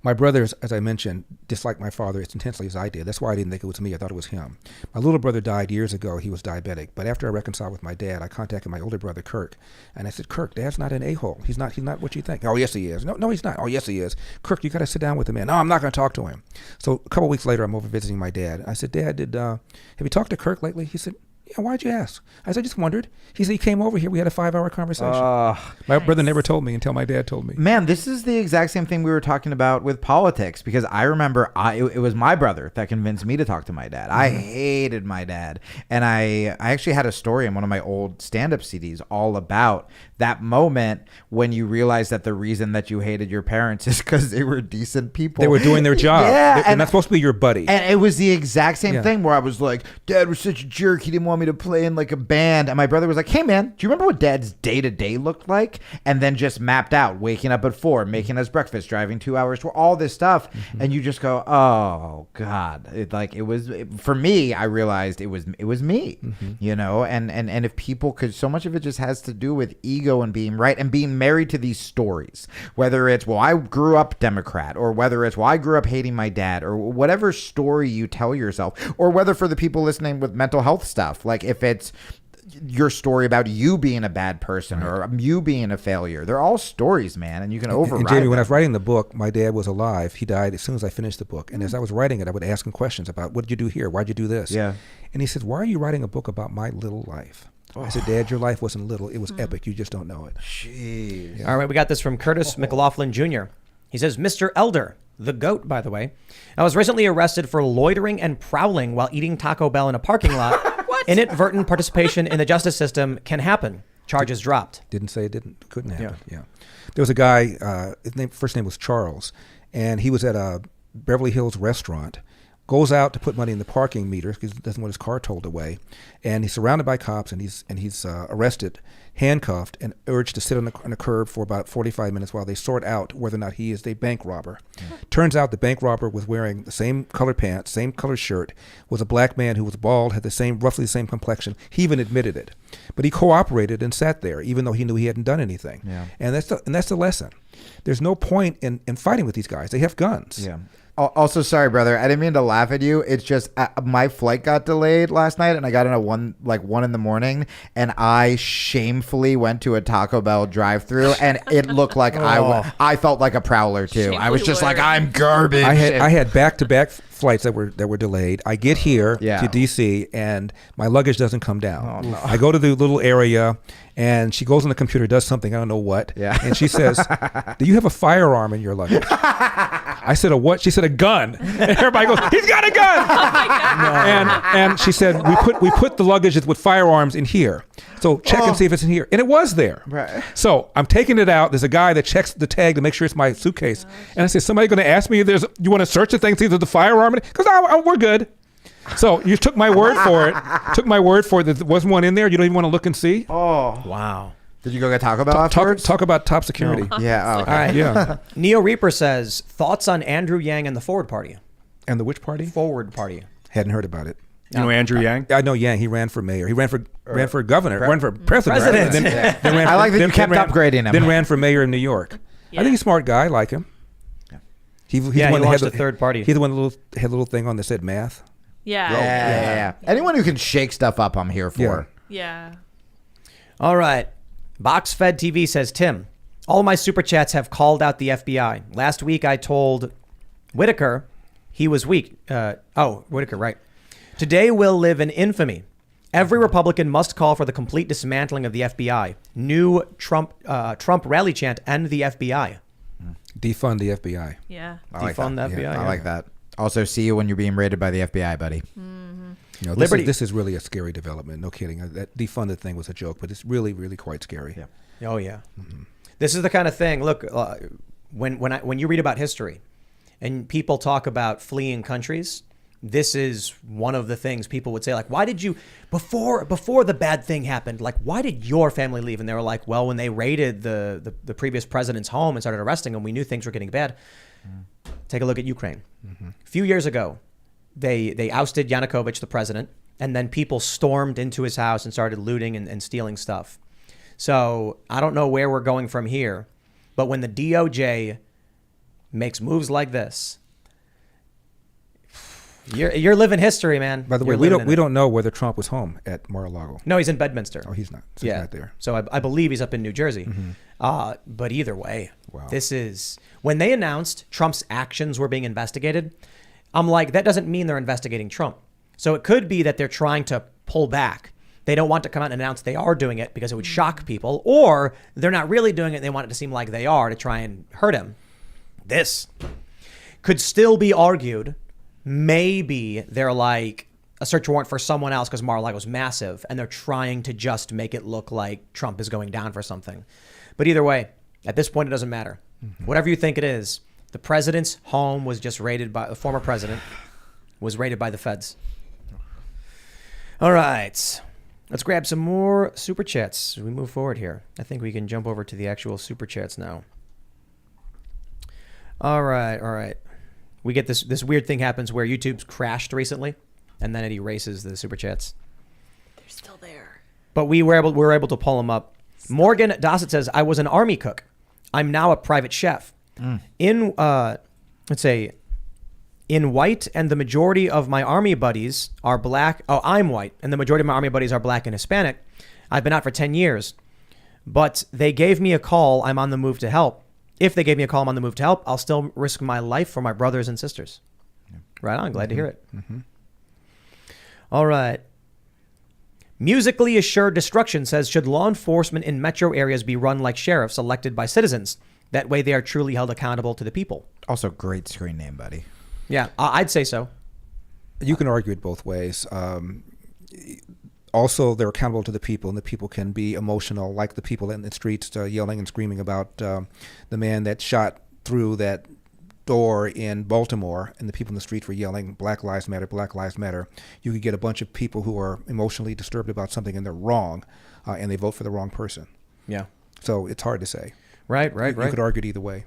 My brothers, as I mentioned, disliked my father as intensely as I did. That's why I didn't think it was me. I thought it was him. My little brother died years ago. He was diabetic. But after I reconciled with my dad, I contacted my older brother, Kirk. And I said, Kirk, Dad's not an a-hole. He's not what you think. Oh, yes, he is. No, he's not. Oh, yes, he is. Kirk, you got to sit down with the man. No, I'm not going to talk to him. So a couple weeks later, I'm over visiting my dad. I said, Dad, have you talked to Kirk lately? He said, yeah, why'd you ask? I said, I just wondered. He said he came over here. We had a 5-hour conversation. My brother never told me until my dad told me. Man, this is the exact same thing we were talking about with politics, because I remember it was my brother that convinced me to talk to my dad. I hated my dad. And I actually had a story in one of my old stand-up CDs all about that moment when you realize that the reason that you hated your parents is because they were decent people. They were doing their job. Yeah, They're not supposed to be your buddy. And it was the exact same Yeah. thing where I was like, Dad was such a jerk. He didn't want me to play in like a band. And my brother was like, hey man, do you remember what Dad's day-to-day looked like? And then just mapped out, waking up at 4, making us breakfast, driving 2 hours to all this stuff. And you just go, oh God. For me, I realized it was me, and if people could, so much of it just has to do with ego and being right and being married to these stories, whether it's, well, I grew up Democrat, or whether it's, well, I grew up hating my dad, or whatever story you tell yourself, or whether for the people listening with mental health stuff, like if it's your story about you being a bad person or you being a failure, they're all stories, man, and you can override And Jamie, when I them. was writing the book, my dad was alive. He died as soon as I finished the book. And as I was writing it, I would ask him questions about, what did you do here? Why'd you do this? Yeah. And he said, why are you writing a book about my little life? I said, Dad, your life wasn't little. It was epic. You just don't know it. Jeez. All right, we got this from Curtis McLaughlin Jr. He says, Mr. Elder, the GOAT, by the way, I was recently arrested for loitering and prowling while eating Taco Bell in a parking lot. Inadvertent participation in the justice system can happen. Charges dropped. Didn't say it couldn't happen. Yeah. There was a guy, first name was Charles, and he was at a Beverly Hills restaurant, goes out to put money in the parking meter because he doesn't want his car towed away, and he's surrounded by cops, and he's arrested, handcuffed, and urged to sit on the curb for about 45 minutes while they sort out whether or not he is a bank robber. Turns out the bank robber was wearing the same colored pants, same colored shirt, was a black man who was bald, had roughly the same complexion. He even admitted it, but he cooperated and sat there even though he knew he hadn't done anything. Yeah. And that's the lesson. There's no point in fighting with these guys. They have guns. Yeah. Also, sorry, brother. I didn't mean to laugh at you. It's just my flight got delayed last night, and I got in at 1 in the morning, and I shamefully went to a Taco Bell drive-thru, and it looked like I felt like a prowler too. I was just like, I'm garbage. I had back-to-back flights that were delayed. I get here Yeah. to DC and my luggage doesn't come down. I go to the little area and she goes on the computer, does something, I don't know what. Yeah. And she says, "Do you have a firearm in your luggage?" I said, "A what?" She said, "A gun." And everybody goes, "He's got a gun!" And she said, we put the luggage with firearms in here. So check and see if it's in here. And it was there. Right. So I'm taking it out. There's a guy that checks the tag to make sure it's my suitcase. And I said, "Somebody going to ask me if you want to search the thing, see if there's a firearm in it?" Because we're good. So you took my word for it. Took my word for it that there wasn't one in there. You don't even want to look and see. Oh. Wow. Did you go get Taco Bell afterwards? Talk about top security. Yeah. Oh, okay. All right. Yeah. Neo Reaper says, thoughts on Andrew Yang and the Forward Party? And the which party? Forward Party. Hadn't heard about it. You know Andrew Yang? I know Yang. He ran for mayor. He ran for governor. Ran for president. President. Right? Then ran I like that you kept ran- upgrading him. Then ran for mayor in New York. Yeah. I think he's a smart guy. I like him. He's the Yeah, one he that had launched a third party. He's the one that had a little thing on that said math. Yeah. Yeah. Anyone who can shake stuff up, I'm here for. Yeah. All right. BoxFed TV says, Tim, all my super chats have called out the FBI. Last week I told Whitaker he was weak. Whitaker, right. Today we'll live in infamy. Every Republican must call for the complete dismantling of the FBI. New Trump rally chant, end the FBI. Defund the FBI. Yeah. I like Defund that. the FBI, Yeah, I yeah. like that. Also, see you when you're being raided by the FBI, buddy. You know, Liberty- this is really a scary development. No kidding. That defunded thing was a joke, but it's really, really quite scary. Yeah. Oh yeah, this is the kind of thing. Look, when you read about history, and people talk about fleeing countries, this is one of the things people would say. Like, why did you before the bad thing happened? Like, why did your family leave? And they were like, well, when they raided the previous president's home and started arresting him, we knew things were getting bad. Take a look at Ukraine. A few years ago, they ousted Yanukovych, the president, and then people stormed into his house and started looting and stealing stuff. So I don't know where we're going from here, but when the DOJ makes moves like this, you're living history, man. By the way, You're we living don't in we it. don't know whether Trump was home at Mar-a-Lago. No, he's in Bedminster. Oh, he's not. So he's Yeah, not there. so I believe he's up in New Jersey. But either way, Wow. this is when they announced Trump's actions were being investigated. I'm like, that doesn't mean they're investigating Trump. So it could be that they're trying to pull back. They don't want to come out and announce they are doing it because it would shock people, or they're not really doing it. And they want it to seem like they are to try and hurt him. This could still be argued. Maybe they're like a search warrant for someone else because Mar-a-Lago's massive, and they're trying to just make it look like Trump is going down for something. But either way, at this point, it doesn't matter. Whatever you think it is, the president's home was just raided by the former president was raided by the feds. All right. Let's grab some more super chats as we move forward here. I think we can jump over to the actual super chats now. All right. We get this weird thing happens where YouTube's crashed recently, and then it erases the super chats. They're still there. But we were able to pull them up. Morgan Dossett says, I was an army cook. I'm now a private chef. In white, and the majority of my army buddies are black. Oh, I'm white, and the majority of my army buddies are black and Hispanic. I've been out for 10 years, but they gave me a call. I'm on the move to help. If they gave me a call, I'm on the move to help. I'll still risk my life for my brothers and sisters. Right on. Glad to hear it. All right. Musically Assured Destruction says, should law enforcement in metro areas be run like sheriffs elected by citizens? That way they are truly held accountable to the people. Also, great screen name, buddy. Yeah, I'd say so. You can argue it both ways. Also, they're accountable to the people, and the people can be emotional, like the people in the streets yelling and screaming about the man that shot through that door in Baltimore, and the people in the streets were yelling, Black Lives Matter, Black Lives Matter. You could get a bunch of people who are emotionally disturbed about something, and they're wrong, and they vote for the wrong person. Yeah. So it's hard to say. Right. You could argue it either way.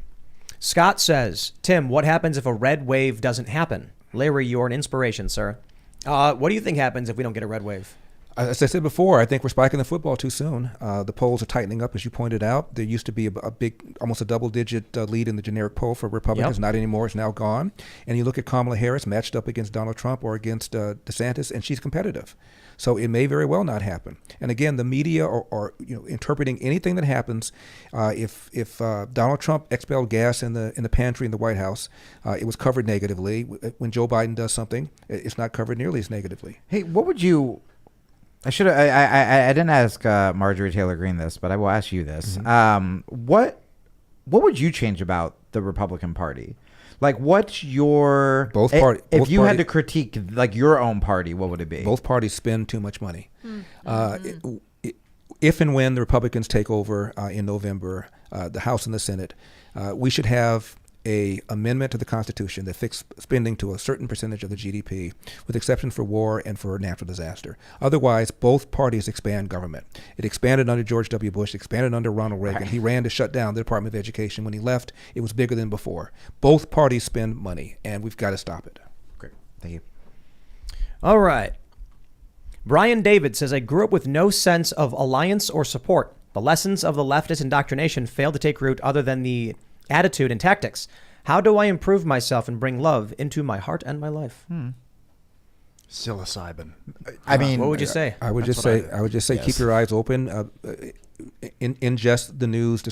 Scott says, Tim, what happens if a red wave doesn't happen? Larry, you're an inspiration, sir. What do you think happens if we don't get a red wave? As I said before, I think we're spiking the football too soon. The polls are tightening up, as you pointed out. There used to be a big, almost a double-digit lead in the generic poll for Republicans. Yep. Not anymore. It's now gone. And you look at Kamala Harris matched up against Donald Trump or against DeSantis, and she's competitive. So it may very well not happen. And again, the media are interpreting anything that happens. If Donald Trump expelled gas in the pantry in the White House, it was covered negatively. When Joe Biden does something, it's not covered nearly as negatively. Hey, what would you? I should. I didn't ask Marjorie Taylor Greene this, but I will ask you this. What would you change about the Republican Party? Like, what's your if you had to critique like your own party, what would it be? Both parties spend too much money. If and when the Republicans take over in November, the House and the Senate, we should have a amendment to the Constitution that fixed spending to a certain percentage of the GDP, with exception for war and for natural disaster. Otherwise, both parties expand government. It expanded under George W. Bush, expanded under Ronald Reagan. He ran to shut down the Department of Education. When he left, it was bigger than before. Both parties spend money, and we've got to stop it. Great. Thank you. All right. Brian David says, I grew up with no sense of alliance or support. The lessons of the leftist indoctrination failed to take root other than the attitude and tactics. How do I improve myself and bring love into my heart and my life? Psilocybin. I mean, What would you say? I would just say, keep your eyes open. Ingest the news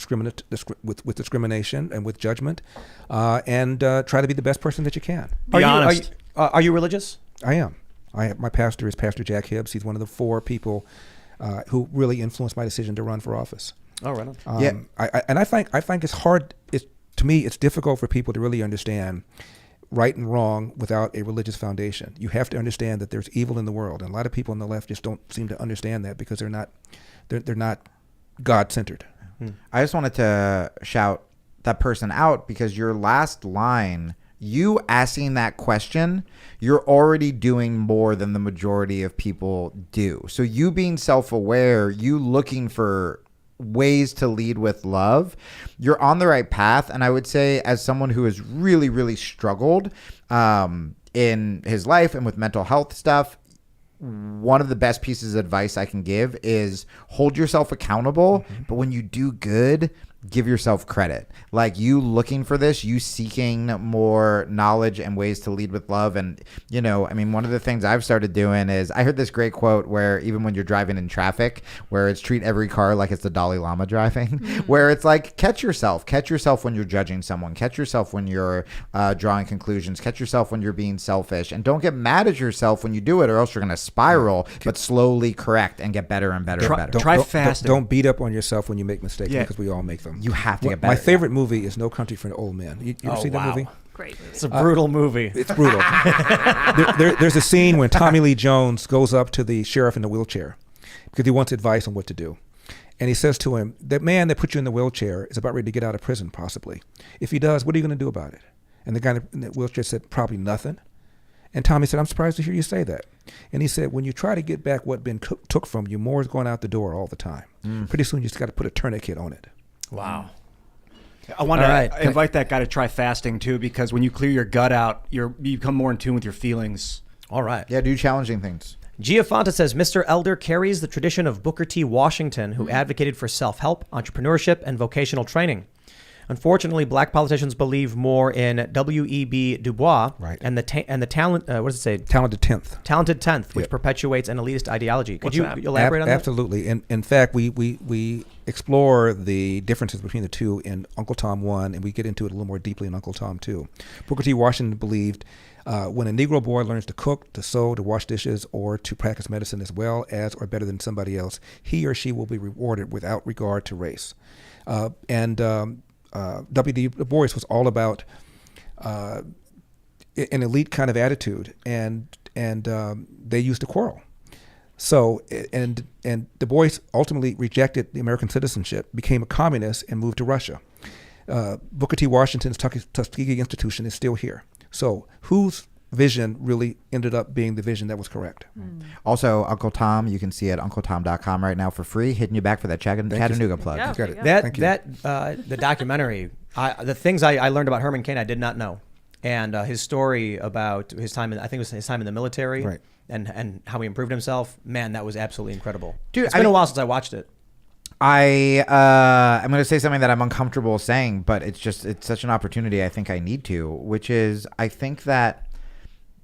with discrimination and with judgment, and try to be the best person that you can. Be honest. Are you religious? I am. My pastor is Pastor Jack Hibbs. He's one of the 4 people who really influenced my decision to run for office. Oh, right on. Yeah. I think it's hard. To me, it's difficult for people to really understand right and wrong without a religious foundation. You have to understand that there's evil in the world, and a lot of people on the left just don't seem to understand that because they're not God-centered. I just wanted to shout that person out because your last line, you asking that question, you're already doing more than the majority of people do. So you being self-aware, you looking for ways to lead with love, you're on the right path. And I would say, as someone who has really, really struggled in his life and with mental health stuff, one of the best pieces of advice I can give is hold yourself accountable. But when you do good, give yourself credit. Like, you looking for this, you seeking more knowledge and ways to lead with love. And, I mean, one of the things I've started doing is, I heard this great quote where even when you're driving in traffic, where it's treat every car like it's the Dalai Lama driving, where it's like, catch yourself when you're judging someone, catch yourself when you're drawing conclusions, catch yourself when you're being selfish, and don't get mad at yourself when you do it, or else you're going to spiral, but slowly correct and get better and better and better. Try fasting. Don't beat up on yourself when you make mistakes, because we all make them. You have to get better. My favorite movie is No Country for Old Men. You ever see that movie? Great movie. It's a brutal movie. It's brutal. There's a scene when Tommy Lee Jones goes up to the sheriff in the wheelchair because he wants advice on what to do. And he says to him, that man that put you in the wheelchair is about ready to get out of prison, possibly. If he does, what are you going to do about it? And the guy in the wheelchair said, probably nothing. And Tommy said, I'm surprised to hear you say that. And he said, when you try to get back what been took from you, more is going out the door all the time. Pretty soon you just got to put a tourniquet on it. Wow. I want All right. to invite that guy to try fasting too, because when you clear your gut out, you become more in tune with your feelings. All right. Yeah, do challenging things. Giafonta says, Mr. Elder carries the tradition of Booker T. Washington, who advocated for self-help, entrepreneurship, and vocational training. Unfortunately, black politicians believe more in W.E.B. Du Bois and the talent. What does it say? Talented 10th. Talented 10th, which perpetuates an elitist ideology. Could you elaborate on that? Absolutely. In fact, we explore the differences between the two in Uncle Tom 1, and we get into it a little more deeply in Uncle Tom 2. Booker T. Washington believed when a Negro boy learns to cook, to sew, to wash dishes, or to practice medicine as well as or better than somebody else, he or she will be rewarded without regard to race. W.D. Du Bois was all about an elite kind of attitude, and they used to quarrel. So, and Du Bois ultimately rejected the American citizenship, became a communist, and moved to Russia. Booker T. Washington's Tuskegee Institution is still here. So, whose vision really ended up being the vision that was correct? Also, Uncle Tom, you can see at uncletom.com right now for free, hitting you back for that Chattanooga plug. Yeah, Got it. The documentary, the things I learned about Herman Cain I did not know, and his story about his time in, I think it was his time in the military, Right. and how he improved himself, man, that was absolutely incredible. Dude, It's been a while since I watched it. I'm going to say something that I'm uncomfortable saying, but it's such an opportunity. I think I need to, which is I think that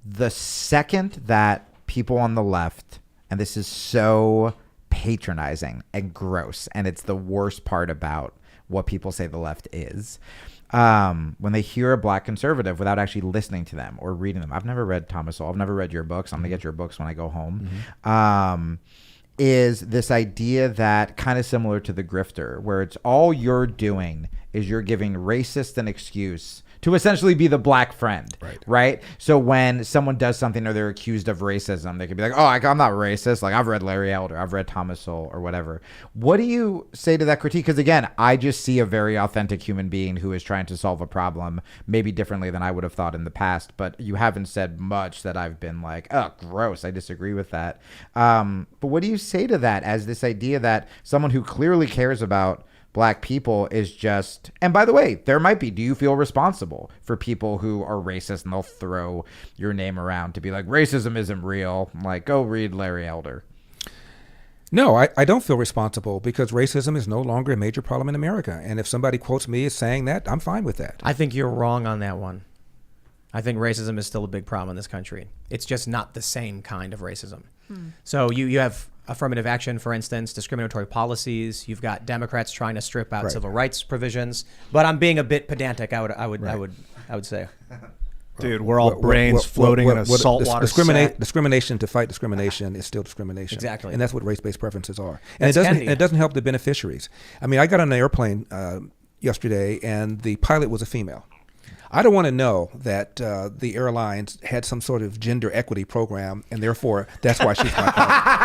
the second that people on the left, and this is so patronizing and gross, and it's the worst part about what people say the left is, when they hear a black conservative without actually listening to them or reading them. I've never read Thomas Sowell. I've never read your books. I'm going to get your books when I go home. Is this idea that kind of similar to the grifter, where it's all you're doing is you're giving racists an excuse to essentially be the black friend, right? So when someone does something or they're accused of racism, they could be like, oh, I'm not racist. Like, I've read Larry Elder, I've read Thomas Sowell or whatever. What do you say to that critique? Because again, I just see a very authentic human being who is trying to solve a problem maybe differently than I would have thought in the past, but you haven't said much that I've been like, oh, gross, I disagree with that. But what do you say to that as this idea that someone who clearly cares about black people is just, and by the way, do you feel responsible for people who are racist and they'll throw your name around to be like, racism isn't real? Like, go read Larry Elder. No, I don't feel responsible because racism is no longer a major problem in America. And if somebody quotes me as saying that, I'm fine with that. I think you're wrong on that one. I think racism is still a big problem in this country. It's just not the same kind of racism. So you have affirmative action, for instance, discriminatory policies. You've got Democrats trying to strip out civil rights provisions. But I'm being a bit pedantic. I would say. Dude, we're all brains floating in a saltwater sack. Discrimination to fight discrimination is still discrimination. Exactly. And that's what race-based preferences are. And That's it doesn't help the beneficiaries. I mean, I got on an airplane yesterday, and the pilot was a female. I don't want to know that the airlines had some sort of gender equity program, and therefore that's why she's my pilot.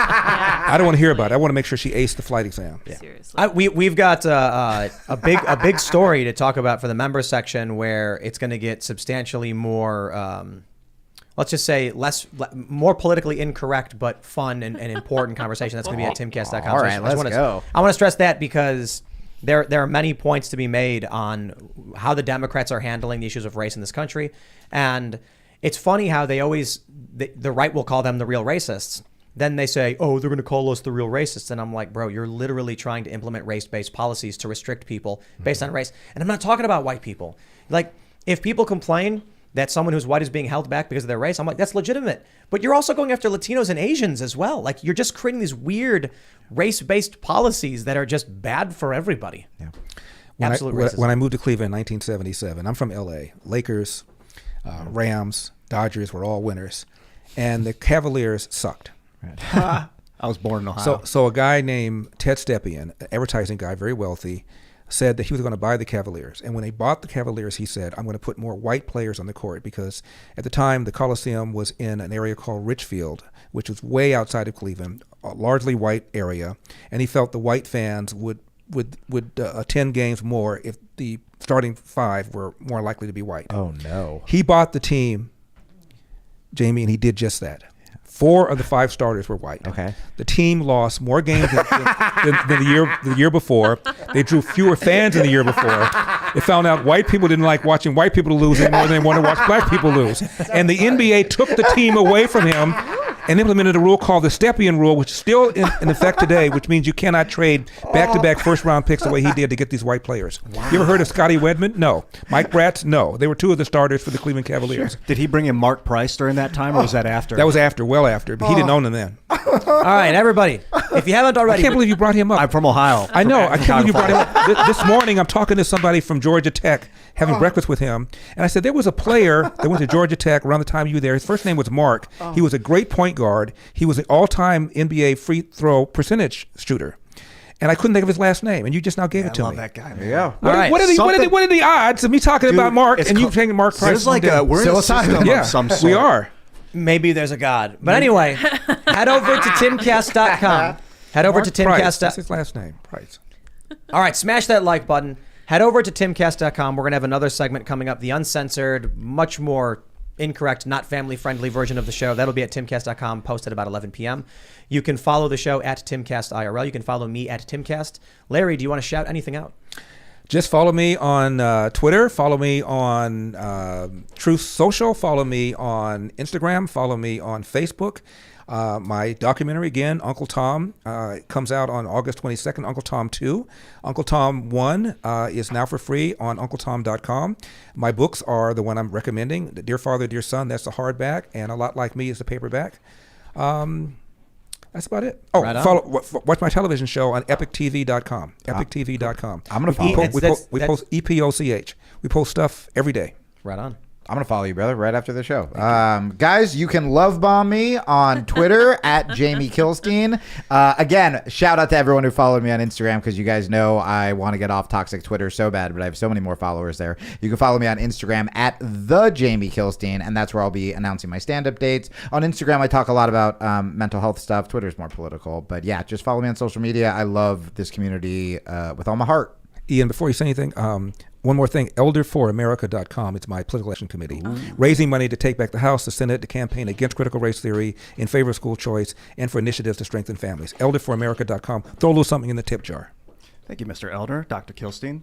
I don't want to hear about it. I want to make sure she aced the flight exam. Yeah. Seriously. We've got a big story to talk about for the members section where it's going to get substantially more, let's just say more politically incorrect but fun and important conversation. That's going to be at timcast.com. All right, let's go. I want to stress that because there are many points to be made on how the Democrats are handling the issues of race in this country. And it's funny how they always, the right will call them the real racists. Then they say, oh, they're going to call us the real racists. And I'm like, bro, you're literally trying to implement race-based policies to restrict people based on race. And I'm not talking about white people. Like, if people complain that someone who's white is being held back because of their race, I'm like, that's legitimate. But you're also going after Latinos and Asians as well. Like, you're just creating these weird race-based policies that are just bad for everybody. Yeah. Absolute racism. When I moved to Cleveland in 1977, I'm from L.A. Lakers, Rams, Dodgers were all winners. And the Cavaliers sucked. I was born in Ohio. So a guy named Ted Stepien, an advertising guy, very wealthy, said that he was going to buy the Cavaliers. And when they bought the Cavaliers, he said, I'm going to put more white players on the court because at the time the Coliseum was in an area called Richfield, which was way outside of Cleveland, a largely white area. And he felt the white fans would attend games more if the starting five were more likely to be white. Oh, no. He bought the team, Jamie, and he did just that. 4 of the 5 starters were white. Okay. The team lost more games than the year before. They drew fewer fans than the year before. They found out white people didn't like watching white people lose any more than they wanted to watch black people lose. And the NBA took the team away from him and implemented a rule called the Stepien rule, which is still in effect today, which means you cannot trade back-to-back first-round picks the way he did to get these white players. Wow. You ever heard of Scotty Wedman? No. Mike Bratz? No. They were 2 of the starters for the Cleveland Cavaliers. Sure. Did he bring in Mark Price during that time, or was that after? That was after, well after, but he didn't own them then. All right, everybody, if you haven't already. I can't believe you brought him up. I'm from Ohio. I know. I can't believe you brought him up. This morning, I'm talking to somebody from Georgia Tech, having breakfast with him, and I said, there was a player that went to Georgia Tech around the time you were there. His first name was Mark. He was a great point guard. He was an all-time NBA free throw percentage shooter. And I couldn't think of his last name, and you just now gave it to me. I love that guy, man. Yeah. What are the odds of me talking about Mark and you saying Mark Price? There's like we're in a system of some sort. We are. Maybe there's a God. But anyway, head over to timcast.com. Head over to timcast. That's his last name, Price. All right, smash that like button. Head over to timcast.com. We're going to have another segment coming up, the uncensored, much more incorrect, not family-friendly version of the show. That'll be at timcast.com, posted about 11 p.m. You can follow the show at TimcastIRL. You can follow me at Timcast. Larry, do you want to shout anything out? Just follow me on Twitter, follow me on Truth Social, follow me on Instagram, follow me on Facebook. My documentary, again, Uncle Tom, comes out on August 22nd, Uncle Tom 2. Uncle Tom 1 is now for free on uncletom.com. My books are the one I'm recommending, Dear Father, Dear Son, that's the hardback, and A Lot Like Me is the paperback. That's about it. Oh, Right on. watch my television show on epictv.com. Epictv.com. I'm gonna follow. We post EPOCH. We post stuff every day. Right on. I'm going to follow you, brother, right after the show. Guys, you can love bomb me on Twitter at Jamie Kilstein. Again, shout out to everyone who followed me on Instagram because you guys know I want to get off toxic Twitter so bad, but I have so many more followers there. You can follow me on Instagram at the Jamie Kilstein, and that's where I'll be announcing my stand-up dates. On Instagram, I talk a lot about mental health stuff. Twitter's more political. But yeah, just follow me on social media. I love this community with all my heart. Ian, before you say anything, one more thing, elderforamerica.com. It's my political action committee. Raising money to take back the House, the Senate, to campaign against critical race theory, in favor of school choice, and for initiatives to strengthen families. Elderforamerica.com. Throw a little something in the tip jar. Thank you, Mr. Elder, Dr. Kilstein.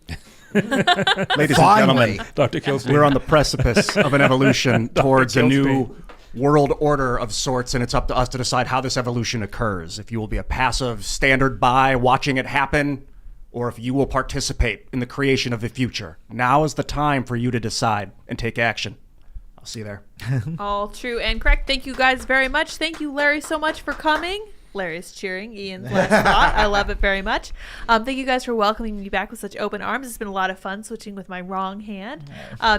Ladies Finally. and gentlemen, Dr. Kilstein. we're on the precipice of an evolution towards a new world order of sorts, and it's up to us to decide how this evolution occurs. If you will be a passive, standard by, watching it happen, or if you will participate in the creation of the future. Now is the time for you to decide and take action. I'll see you there. All true and correct. Thank you guys very much. Thank you, Larry, so much for coming. Larry's cheering Ian's last thought. I love it very much. Thank you guys for welcoming me back with such open arms. It's been a lot of fun switching with my wrong hand.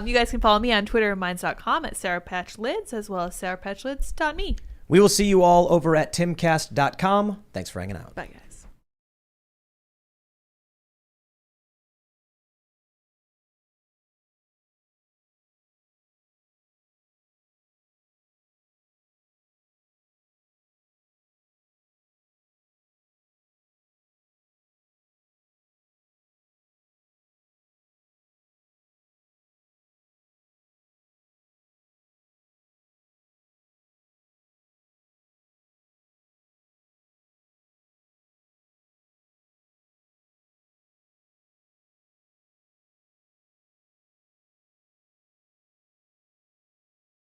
You guys can follow me on Twitter and minds.com at sarahpatchlids, as well as sarahpatchlids.me. We will see you all over at timcast.com. Thanks for hanging out. Bye, guys.